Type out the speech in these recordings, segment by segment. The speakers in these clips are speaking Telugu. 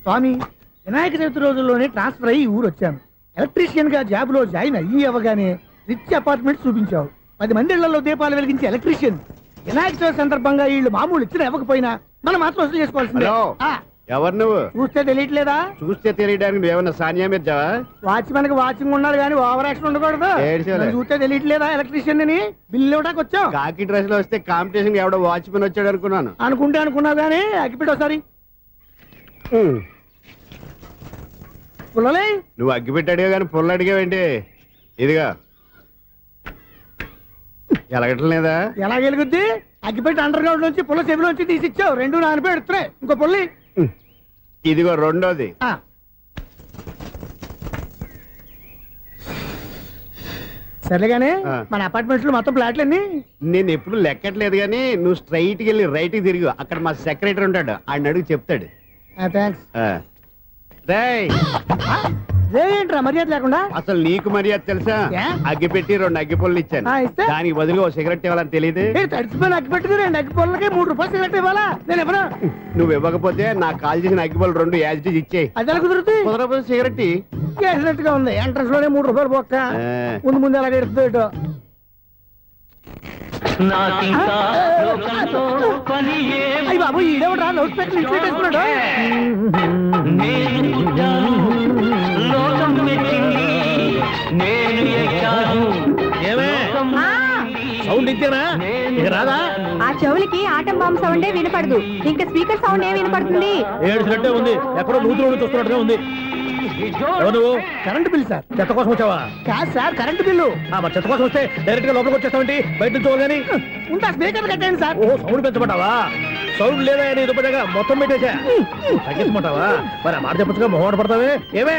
స్వామి, వినాయక చవితి రోజుల్లోనే ట్రాన్స్ఫర్ అయ్యి ఊరు వచ్చాను. ఎలక్ట్రీషియన్ గా జాబ్ లో జాయిన్ అవ్వగానే రిచ్ అపార్ట్మెంట్ చూపించావు. 10 మంది ఇళ్లలో దీపాలు వెలిగించే ఎలక్ట్రీషియన్. వినాయక చవితి సందర్భంగా వీళ్ళు మామూలు ఇచ్చిన ఇవ్వకపోయినా మనం మాత్రం వసూలు చేసుకోవాల్సిందే. ఎవరు నువ్వు? చూస్తే తెలియట్లేదా? చూస్తే తెలియడానికి నువ్వేమన్నా సానియా మీర్జావా? వాచ్మెన్ కి వాచింగ్ ఉండాలి కానీ ఓవర్ యాక్షన్ ఉండకూడదు. చూస్తే తెలియట్లేదా ఎలక్ట్రీషియన్ అని? బిల్లు ఇవ్వడానికి వచ్చావు. కాకి డ్రెస్ లో వస్తే కాంపిటీషన్ ఎవడో వాచ్మెన్ వచ్చాడు అనుకున్నాను. అనుకున్నావు కానీ అగ్గిపెట్టి ఒకసారి పుల్లలే. నువ్వు అగ్గిపెట్టి అడిగా కానీ పుల్ల అడిగావేంటి? ఇదిగా ఎలగటం లేదా? ఎలా వెలుగుద్ది? అగ్గిపెట్టి అండర్ గ్రౌండ్ నుంచి పుల్ల చెవిలోంచి తీసిచ్చావు. 2 నానపై ఎడుతున్నాయి. ఇంకో పుల్లి ఇదిగో రెండోది. సరేగానే మన అపార్ట్మెంట్స్ లో మొత్తం ఫ్లాట్లు అన్ని నేను ఎప్పుడు లెక్కట్లేదు కానీ నువ్వు స్ట్రైట్ కి వెళ్ళి రైట్ కి తిరిగి అక్కడ మా సెక్రటరీ ఉంటాడు, ఆయన అడుగు చెప్తాడు. ఏంట్రా మర్యాద లేకుండా? అసలు నీకు మర్యాద తెలుసా? అగ్గి పెట్టి 2 అగ్గి పుల్లలు ఇచ్చాను, దానికి బదులు ఓ సిగరెట్ ఇవ్వాలని తెలియదు. తడిచిపోయిన అగ్గి పెట్టి 2 అగ్గి పుల్లలకి 3 రూపాయలు సిగరెట్ ఇవ్వాలా? నేను ఎవరు? నువ్వు ఇవ్వకపోతే నాకు కాల్ చేసిన అగ్గి పుల్లలు 2 యాజిటీస్ ఇచ్చేయి. అది ఎలా కుదురుతుంది? కుదరకపోతే సిగరెట్ వేసినట్టు గా ఉంది. ఎంట్రన్స్ లోనే 3 రూపాయలు పోక్క. ముందు ఎలా ఎడుతుంది? అయ్యి బాబు ఈడేవడా లౌడ్ స్పీకర్ ఇన్స్టేట్ వేసుకున్నాడు. సౌండ్ ఇచ్చానా? రాదా? ఆ చెవులకి ఆటం బాంబు సౌండే వినపడదు, ఇంకా స్పీకర్ సౌండ్ ఏ వినపడుతుంది? ఏడ్చినట్టే ఉంది. ఎక్కడో నూతులు చూస్తున్నట్టుగా ఉంది. నువ్వు కరెంట్ బిల్ సార్? చెత్త కోసం వచ్చావా? కాదు సార్, కరెంట్ బిల్లు. మరి చెత్త కోసం వస్తే డైరెక్ట్ గా లోపలికి వచ్చేస్తామండి, బయట నుంచి కానీ ఉంటా. స్పీకర్ కట్టండి సార్. ఓ సౌండ్ పెంచమంటావా? సౌండ్ లేదా నీ దుప్పటగా మొత్తం పెట్టేసా. తగ్గించమంటావా? మరి ఆ మాట చెప్పచ్చుగా, మొహమాట పడతావే. ఏమే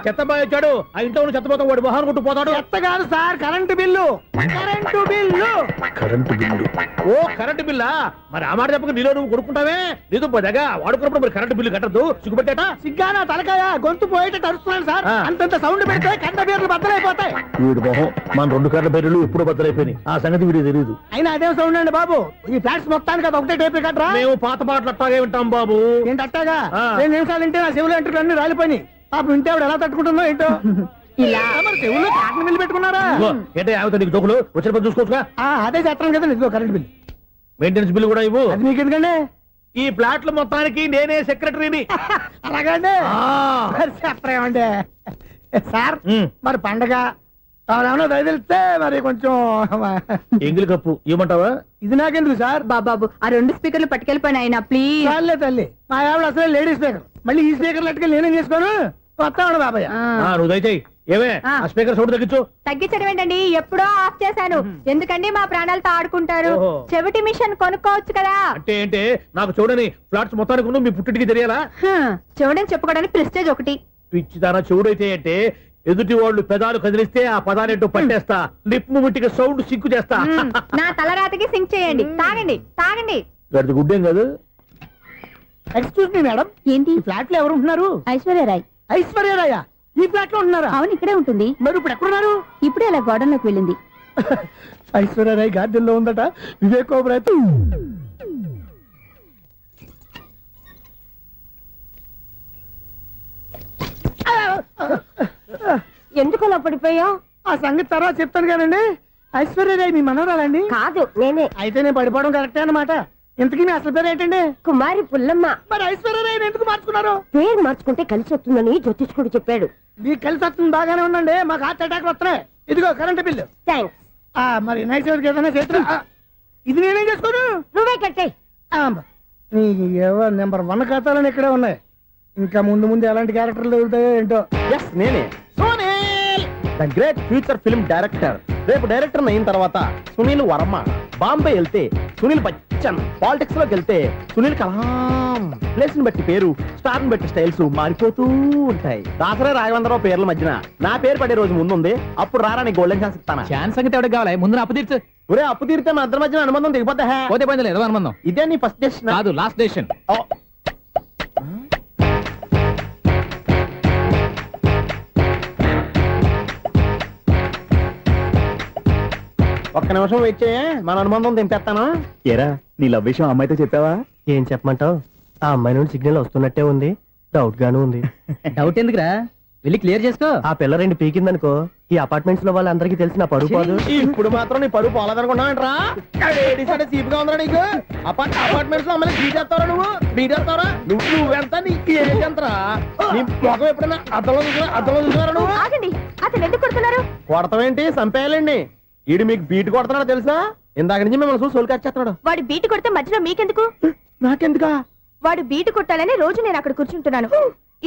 చెత్త బాగా వచ్చాడు, ఆ ఇంట్లో చెత్త పోతాం, వాడు మొహాన్ని కొట్టు పోతాడు. చెత్త కాదు sir, current bill. Current bill. Current bill. ఓ కరెంటు బిల్లా? మరి ఆ మాట చెప్పక నీలో నువ్వు కొడుకుంటావే. నీ దుప్పటగా వాడుకున్నప్పుడు మరి కరెంటు బిల్లు కట్టద్దు. సిగ్గుపెట్టేట? సిగ్గానా తలకాయ? గొంతు పోయేటట్టు అరుస్తున్నాను సార్. అంతంత సౌండ్ పెడితే కంట బీర్లు బద్దలైపోతాయి. వీడు మొహం మన 2 కర్ర బీర్లు ఎప్పుడో బద్దలైపోయినాయి. ఆ సంగతి వీడికి తెలియదు. అయినా అదే సౌండ్ అండి బాబు. ఈ ఫ్లాట్స్ మొత్తానికి అది ఒకటే టేప్ కట్టరా? మేము పాత పాటలు అట్టాగే వింటాం బాబు. ఏంటి అట్టాగా? 2 నిమిషాలు వింటే నా చెవులు ఎంటర్ అన్ని రాలిపోయినాయి. పాపం వింటే ఆవిడ ఎలా తట్టుకుంటుందో ఏంటో. ఇలా మరి చెవుల్లో కాటన్ బిల్లు పెట్టుకున్నారా? ఏంటో యావత నీకు దోకులు వచ్చిన పని చూసుకోవచ్చుగా. అదే చేస్తాను కదా. ఇదిగో కరెంట్ బిల్, మెయింటెనెన్స్ బిల్లు కూడా ఇవ్వు. అది మీకు ఎందుకండి? ఈ ఫ్లాట్ల మొత్తానికి నేనే సెక్రటరీని. అలాగండి. చెప్పరేమండి సార్? మరి పండగ ఏమన్నా దయదలిస్తే మరి కొంచెం ఎంగిలి కప్పు ఇవ్వమంటావా? ఇది నాకెందుకు సార్? బాబాబు ఆ 2 స్పీకర్లు పట్టుకెళ్ళిపోయిన ఆయన ప్లీజ్. చాలే తల్లి, మా ఆవిడ అసలే లేడీ స్పీకర్. మళ్ళీ ఈ స్పీకర్లు అట్టుకెళ్ళి నేనేం చేసుకోను? వస్తాడు బాబాయ్. నువ్వు దయచేయి. ఏమే ఆ స్పీకర్ సౌండ్ తగ్గించు. తగ్గించడం ఏంటండి, ఎప్పుడో ఆఫ్ చేశాను. ఎందుకండి మా ప్రాణాలతో ఆడుకుంటారు? చెవిటి మిషన్ కొనుక్కోవచ్చు కదా. అంటే ఏంటే నాకు చూడని ఫ్లాట్స్ మొత్తానికి మీ పుట్టింటికి తెలియాలా? చెవుడని చెప్పుకోవడానికి ప్రెస్టేజ్ ఒకటి. పిచ్చిదానా చెవుడైతే అంటే ఎదుటి వాళ్ళు పెదాలు కదిలిస్తే ఆ పదాలేంటో పట్టేస్తా. లిప్ ముట్టికి సౌండ్ సింకు చేస్తా. నా తలరాతకి సింక్ చేయండి. తాగండి తాగండి. గడిది గుడ్డేం కాదు. ఎక్స్క్యూజ్ మీ మేడం, ఏంటి ఫ్లాట్ లో ఎవరు ఉంటున్నారు? ఐశ్వర్యరాయ్. ఐశ్వర్యరాయ ఈ ఫ్లాట్ లో ఉంటున్నారా? అవును, ఇక్కడే ఉంటుంది. మరి ఇప్పుడు ఎక్కడున్నారు? ఇప్పుడే అలా గార్డెన్ లోకి వెళ్ళింది. ఐశ్వర్యరాయ్ గార్డెన్ లో ఉందట. వివేక్ ఓబరాయ్ ఎందుకు అలా పడిపోయావు? ఆ సంగతి తర్వాత చెప్తాను కానండి. ఐశ్వర్యరాయ్ మీ మనవరాలండి? కాదు, నేనే. అయితే నేను పడిపోవడం కరెక్టే అన్నమాట. ఇంతకీ మీ అసలు పేరు ఏంటండి? కుమారి పుల్లమ్మ. మరి ఐశ్వర్యరాయ్ ఎందుకు మార్చుకున్నారు? పేరు మార్చుకుంటే కలిసి వస్తుందని జ్యోతిష్కుడు చెప్పాడు. మీకు కలిసి వస్తుంది, బాగానే ఉండండి. మాకు హార్ట్ అటాక్ వస్తున్నాయి. ఇదిగో కరెంట్ బిల్లు. థ్యాంక్స్. మరి నైట్ ఏదైనా చేస్తున్నా ఇది నేనేం చేసుకోను? నువ్వే కట్టాయి. నెంబర్ 1 ఖాతాలని ఇక్కడే ఉన్నాయి. ఇంకా ముందు ముందు ఎలాంటి క్యారెక్టర్లు దొరుకుతాయో ఏంటో. నేనే Sunil, the great future film director. రేపు డైరెక్టర్ అయిన తర్వాత సునీల్ వర్మ. బాంబే వెళ్తే సునీల్ బచ్చన్, పాలిటిక్స్ లోకి వెళ్తే సునీల్ కలాం. ప్లేస్ ని బట్టి పేరు, స్టార్ ని బట్టి స్టైల్స్ మారిపోతూ ఉంటాయి. దాసరే రాఘవేంద్రరావు పేర్ల మధ్యన నా పేరు పడే రోజు ముందుంది. అప్పుడు రారా నీ గోల్డెన్ ఛాన్స్ ఇస్తాను. ఛాన్స్ సంగతి ఎవరికి కావాలి? ముందు అప్పు తీర్చు. ఒరే అప్పు తీరితే మన ఇద్దరి మధ్యన అనుబంధం దిగిపోతా. పోతే పోయింది లేదు అనుబంధం. ఇదే నీ ఫస్ట్ డెసిషన్ కాదు, లాస్ట్ డెసిషన్. ఒక్క నిమిషం వెయిట్ చేయ, మన అనుబంధం దింపేస్తాను. ఏరా నీ లవ్ విషయం అమ్మాయితో చెప్పావా? ఏం చెప్పమంటావు? ఆ అమ్మాయి నుండి సిగ్నల్ వస్తున్నట్టే ఉంది. డౌట్ గాను ఉంది. డౌట్ ఎందుకురా వెళ్ళి క్లియర్ చేసుకో. ఆ పిల్ల రెండు పీకిందనుకో ఈ అపార్ట్మెంట్స్ లో వాళ్ళందరికీ తెలిసిన పరుగు పోదు. ఇప్పుడు మాత్రం నీ పరుగు పోలేదనుకున్నావంటరా? సీపుగా ఉందా నీకు? అపార్ట్మెంట్స్ లో అమ్మని బీటేస్తావరా నువ్వెంత నీకు ఏంటంతరా? నీ మొఖం ఎప్పుడైనా అద్దంలో చూసారా నువ్వు? ఆగండి, అతను ఎందుకు కొడుతున్నారు? కొడతావేంటి? చంపేయాలండి. ఈడు మీకు బీట్ కొడుతున్నాడు తెలుసా? ఇందాక నుంచి మిమ్మల్ని చూసి సోలు కచ్చేస్తున్నాడు. వాడు బీటు కొడితే మధ్యలో మీకెందుకు? నాకెందుకా? వాడు బీటు కొట్టాలని రోజు నేను అక్కడ కూర్చుంటున్నాను.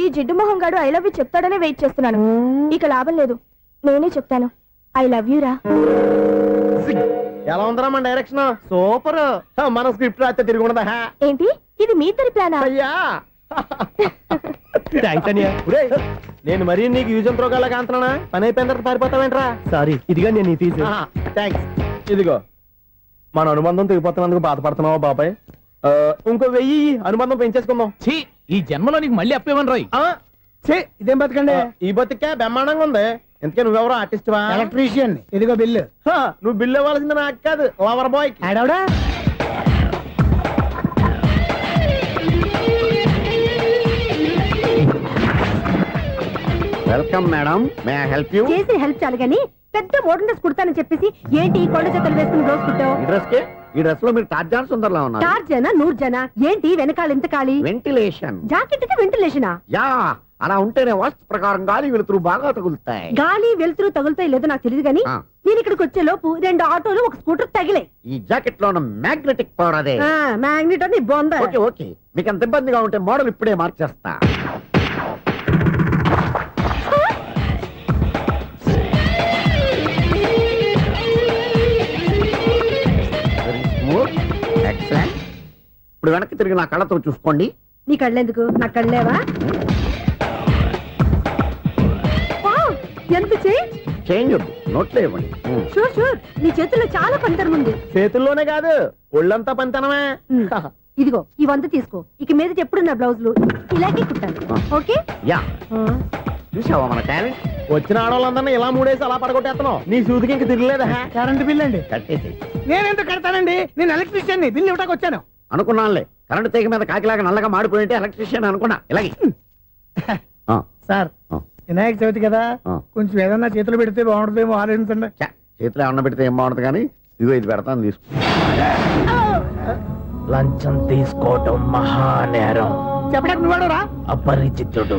ఈ జిడ్డు మొహం గాడు ఐ లవ్ యూ చెప్తాడనే వెయిట్ చేస్తున్నాను. ఇక లాభం లేదు, నేనే చెప్తాను ఐ లవ్ యూ రా. ఎలా ఉందరా మన డైరెక్షన్? సూపర్. మన స్క్రిప్ట్ రాస్తే తిరిగి ఉండదా? ఏంటి ఇది మీ ఇద్దరి ప్లానా? అయ్యా థ్యాంక్స్ అనియా. నేను మరీ నీకు యూజ్ అంత రోగాలకు అంటున్నా. పని అయిపోయిన తర్వాత పారిపోతావేంట్రా? సారీ, ఇదిగా నేను ఈ ఫీజు. థ్యాంక్స్. ఇదిగో మన అనుబంధం తెగిపోతున్నందుకు బాధపడుతున్నావా బాబాయ్? ఇంకో 1000 అనుబంధం పెంచేసుకుందాం. ఛీ, ఈ జన్మలో నీకు మళ్ళీ అప్పేమని రాయి. ఇదేం బతకండి? ఈ బతికే బ్రహ్మాండంగా ఉంది. ఎందుకే నువ్వెవరో ఆర్టిస్ట్ వా? ఎలక్ట్రీషియన్. ఇదిగో బిల్లు. నువ్వు బిల్లు ఇవ్వాల్సింది నాకు కాదు, లవర్ బాయ్. ఆడవడా? Welcome madam, may I help you? చేసి హెల్ప్ చాలు గాని పెద్ద మోడల్ డ్రెస్ కుడతానని చెప్పేసి ఏంటి ఈ కొండ జతలు వేసుకుని రోజు కుట్టావు? ఈ డ్రెస్ కే ఈ డ్రెస్ లో మీరు టార్జాన్ సుందర్లా ఉన్నారు. 4 జన 100 జన ఏంటి వెనకాల ఎంత ఖాళీ? వెంటిలేషన్. జాకెట్ కి వెంటిలేషనా? యా, అలా ఉంటేనే వాస్తు ప్రకారం గాలి వెలుతురు బాగా తగులుతాయి. గాలి వెలుతురు తగులుతాయి లేదో నాకు తెలియదు గానీ ఆ. నేను ఇక్కడికి వచ్చే లోపు 2 ఆటోలు ఒక స్కూటర్ తగిలే. ఈ జాకెట్ లో ఉన్న మ్యాగ్నెటిక్ పవర్ అదే. మ్యాగ్నెట్ అని బొంద. ఓకే ఓకే, మీకు అంత ఇబ్బందిగా ఉంటే మోడల్ ఇప్పుడే మార్చేస్తా. ఎక్సలెంట్. ఇప్పుడు వెనక్కి తిరిగి నా కళ్ళతో చూసుకోండి. నీ కళ్ళెందుకు? నా కళ్ళేవా? వావ్, ఎంత చేంజ్. చేంజ్ నోట్లో ఇవ్వండి. షూర్ షూర్, నీ చేతుల్లో చాలా పంతరం ఉంది. చేతుల్లోనే కాదు ఒళ్ళంతా పంతనమే. ఇదిగో ఈ 100 తీసుకో. ఇక మీద ఎప్పుడు నా బ్లౌజులు ఇలాగే కుట్టాను. ఓకే? యా, చూసావా మన టాలెంట్? వచ్చిన ఆడవాళ్ళందరినీ ఇలా మూడేసి అలా పడగొట్టేస్తున్నావు. నీ సూదికి ఇంక తిరగలేదా? కరెంట్ బిల్ అండి. కట్టేసి నేనెందుకు కడతానండి? నేను ఎలక్ట్రీషియన్. బిల్ ఇవ్వడానికి వచ్చాను. అనుకున్నానులే, కరెంట్ తీగ మీద కాకిలాగా నల్లగా మాడిపోయింటే ఎలక్ట్రీషియన్ అనుకున్నా. ఇలాగే సార్, వినాయక చవితి కదా, కొంచెం ఏదన్నా చేతులు పెడితే బాగుంటుందేమో ఆలోచించండి. చేతిలో అన్న పెడితే ఏం బాగుంటుంది కానీ ఇదిగో ఇది పెడతాను, తీసుకో. లంచం తీసుకోవటం మహానేరం. చెప్పడానికి నువ్వు రా. అపరిచితుడు.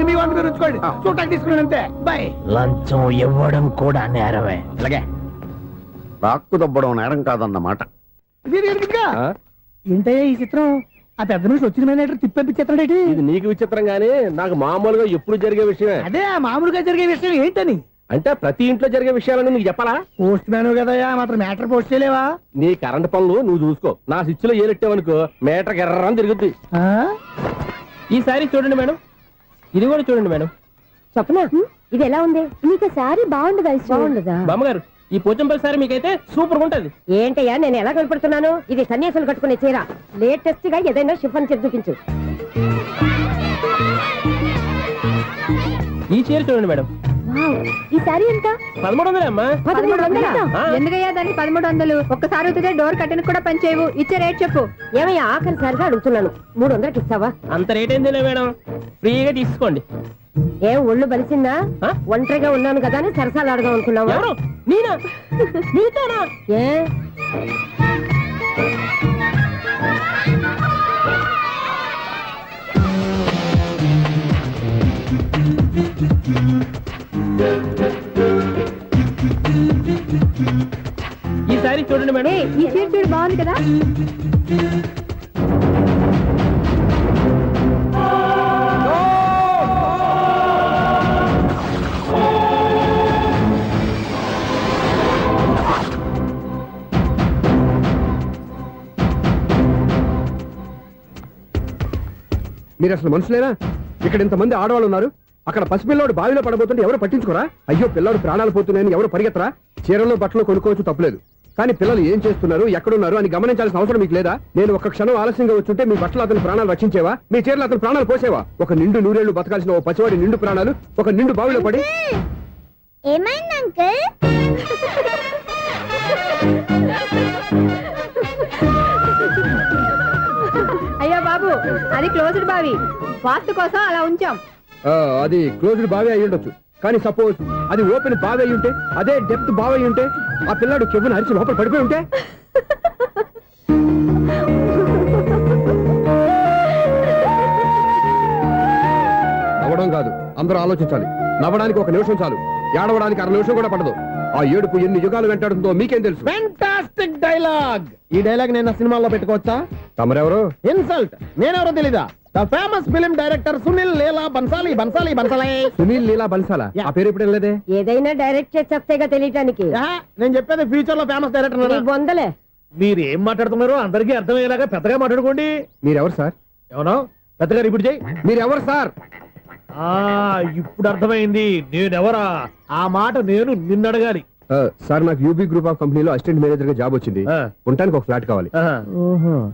మీ వంట మీరు ఉంచుకోండి, చూడటానికి తీసుకున్నాను అంతే. బాయ్. లంచం ఇవ్వడం కూడా నేరమే. ఇలాగే రాక్కు దబ్బడం నేరం కాదన్నమాట. ఏంటయ్యా ఈ చిత్రం? ఆ పెద్ద నుంచి వచ్చిన మేనేటర్ తిప్పించేస్తాడేటి? ఇది నీకు విచిత్రం గానీ నాకు మామూలుగా ఎప్పుడు జరిగే విషయమే. అదే మామూలుగా జరిగే విషయం ఏంటని? అంటే ప్రతి ఇంట్లో జరిగే విషయాలను నీకు చెప్పాలా? పోస్ట్ మ్యాన్ కదయ్యా, మాత్రం మ్యాటర్ పోస్ట్ చేయలేవా? నీ కరెంట్ పనులు నువ్వు చూసుకో. నా స్విచ్ లో ఏలెట్టావనుకో మీటర్ ఎర్రని తిరుగుద్ది. ఈసారి చూడండి మేడం, ఇది కూడా చూడండి మేడం. చెప్పనా? ఇది ఎలా ఉంది? నీకు సారీ బాగుండదా? బాగుండదా? బామ్మగారు, ఈ పోచంపల్లి సారీ మీకైతే సూపర్ ఉంటుంది. ఏంటయ్యా నేను ఎలా కనపడుతున్నాను? ఇది సన్యాసులు కట్టుకునే చీర. లేటెస్ట్ గా ఏదైనా షిఫన్ చేసి చూపించు. ఈ చీర చూడండి మేడం. ఈ సారీ ఎంత? 1300 అమ్మా. 1300? ఎందుకయ్యా దానికి 1300? ఒక్కసారి అవుతుందే డోర్ కట్టెన్ కూడా పనిచేయవు. ఇచ్చే రేట్ చెప్పు. ఏమయ్యా ఆఖరిసారిగా అడుగుతున్నాను, 300కి ఇస్తావా? అంత రేట్ ఏంది మేడం, ఫ్రీగా తీసుకోండి. ఏం ఒళ్ళు బలిసిందా? ఒంటరిగా ఉన్నాను కదా అని సరసాలు అడదాం అనుకున్నావా? ఎవరు? నేనా? నీతోనా? ఏ ఈ సారీ చూడండి మేడం. ఈ చీర చూడు, బాగుంది కదా? మీరు అసలు మనుషులేనా? ఇక్కడ ఇంతమంది ఆడవాళ్ళు ఉన్నారు, అక్కడ పసిపిల్లాడు బావిలో పడబోతుంటే ఎవరు పట్టించుకోరా? అయ్యో పిల్లాడు ప్రాణాలు పోతున్నాయని ఎవరు పరిగెత్తరా? చీరలు బట్టలు కొనుక్కోవచ్చు, తప్పులేదు. కానీ పిల్లలు ఏం చేస్తున్నారు, ఎక్కడున్నారు అని గమనించాల్సిన అవసరం మీకు లేదా? నేను ఒక్క క్షణం ఆలస్యంగా వచ్చుంటే మీ బట్టలు అతని ప్రాణాలు రక్షించేవా? మీ చీరలు అతని ప్రాణాలు పోసేవా? ఒక నిండు 100 ఏళ్లు బతకాల్సిన ఓ పసివాడి నిండు ప్రాణాలు ఒక నిండు బావిలో పడి. ఏమైంది అంకుల్? అయ్యో బాబు బాబు అది క్లోజ్డ్ బావి వాస్తు కోసం అలా ఉంచాం. అది క్లోజ్డ్ బావి అయి ఉండొచ్చు, కానీ సపోజ్ అది ఓపెన్ బావి అయి ఉంటే, అదే డెప్త్ బావి అయి ఉంటే, ఆ పిల్లాడు చెవును అరిచి లోపల పడిపోయి ఉంటే, నవ్వడం కాదు, అందరూ ఆలోచించాలి. నవ్వడానికి 1 నిమిషం చాలు, ఏడవడానికి 1/2 నిమిషం కూడా పడదు. ఆ ఏడుపు ఎన్ని యుగాలు వెంటాడుతుందో మీకేం తెలుసు? Fantastic dialogue. ఈ డైలాగ్ నేను సినిమాలో పెట్టుకోవచ్చా? తమరెవరు? ఇన్సల్ట్. నేనెవరో తెలీదా? The famous film director Sunil Leela Bhansali. Sunil Leela బన్సాలా? ఆ పేరు ఇప్పుడు లేదే. ఏదైనా డైరెక్ట్ చేసి వస్తేగా తెలియటానికి. నేను చెప్పేది ఫ్యూచర్ లో ఫేమస్ డైరెక్టర్. బొందలే. మీరు ఏం మాట్లాడుతున్నారో అందరికీ అర్థమయ్యేలాగా పెద్దగా మాట్లాడుకోండి. మీరెవరు సార్? ఏమన్నా పెద్దగా రిపీట్ చేయి. మీరెవరు సార్? ఇప్పుడు అర్థమైంది నేనెవరా. ఆ మాట నేను నిన్ను అడగాలి. సార్, నాకు యూబీ గ్రూప్ ఆఫ్ కంపెనీలో అసిస్టెంట్ మేనేజర్ గా జాబ్ వచ్చింది. ఉండటానికి ఒక ఫ్లాట్ కావాలి.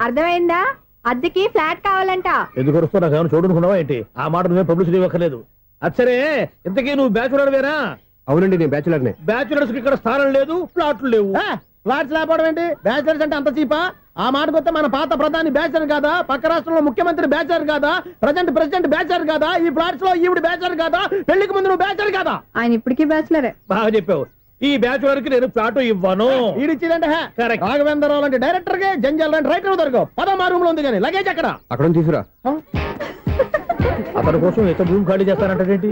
అర్థమైందా? అద్దెకి ఫ్లాట్ కావాలంట. ఎందుకు వస్తావు? నాకు ఏమైనా చూడనుకున్నావా ఏంటి? ఆ మాట నువ్వే పబ్లిసిటీ ఇవ్వక్కర్లేదు. అచ్చరే, ఇంతకీ నువ్వు బ్యాచులర్ వేరా? అవునండి, నేను బ్యాచులర్ నే. బ్యాచులర్స్ కి ఇక్కడ స్థానం లేదు, ప్లాట్లు లేవు. ఫ్లాట్స్ లేకపోవడం ఏంటి? బ్యాచిలర్స్ అంటే అంత చీపా? ఆ మాటకొస్తే మన పాత ప్రధాని బ్యాచర్ కాదా? పక్క రాష్ట్రంలో ముఖ్యమంత్రి బ్యాచర్ కాదా? ప్రెసిడెంట్ బ్యాచర్ కాదా? ఈ ఫ్లాట్స్ లో ఈవిడ బ్యాచర్ కాదా? పెళ్లికి ముందు నువ్వు బ్యాచర్ కాదా? ఆయన ఇప్పటికీ బ్యాచులరే. బాగా చెప్పావు. ఈ బ్యాచులర్ కి నేను ప్లాట్ ఇవ్వను. ఈడిచ్చిందంటే Correct. రాఘవేంద్రరావు లాంటి డైరెక్టర్ కి జంజల్ లాంటి రైటర్ దొరకవు. పదమా రూమ్ లో ఉంది కానీ లగేజ్ అక్కడ. అక్కడ తీసుకురా. అతని కోసం ఎంత భూమి ఖాళీ చేస్తానంటే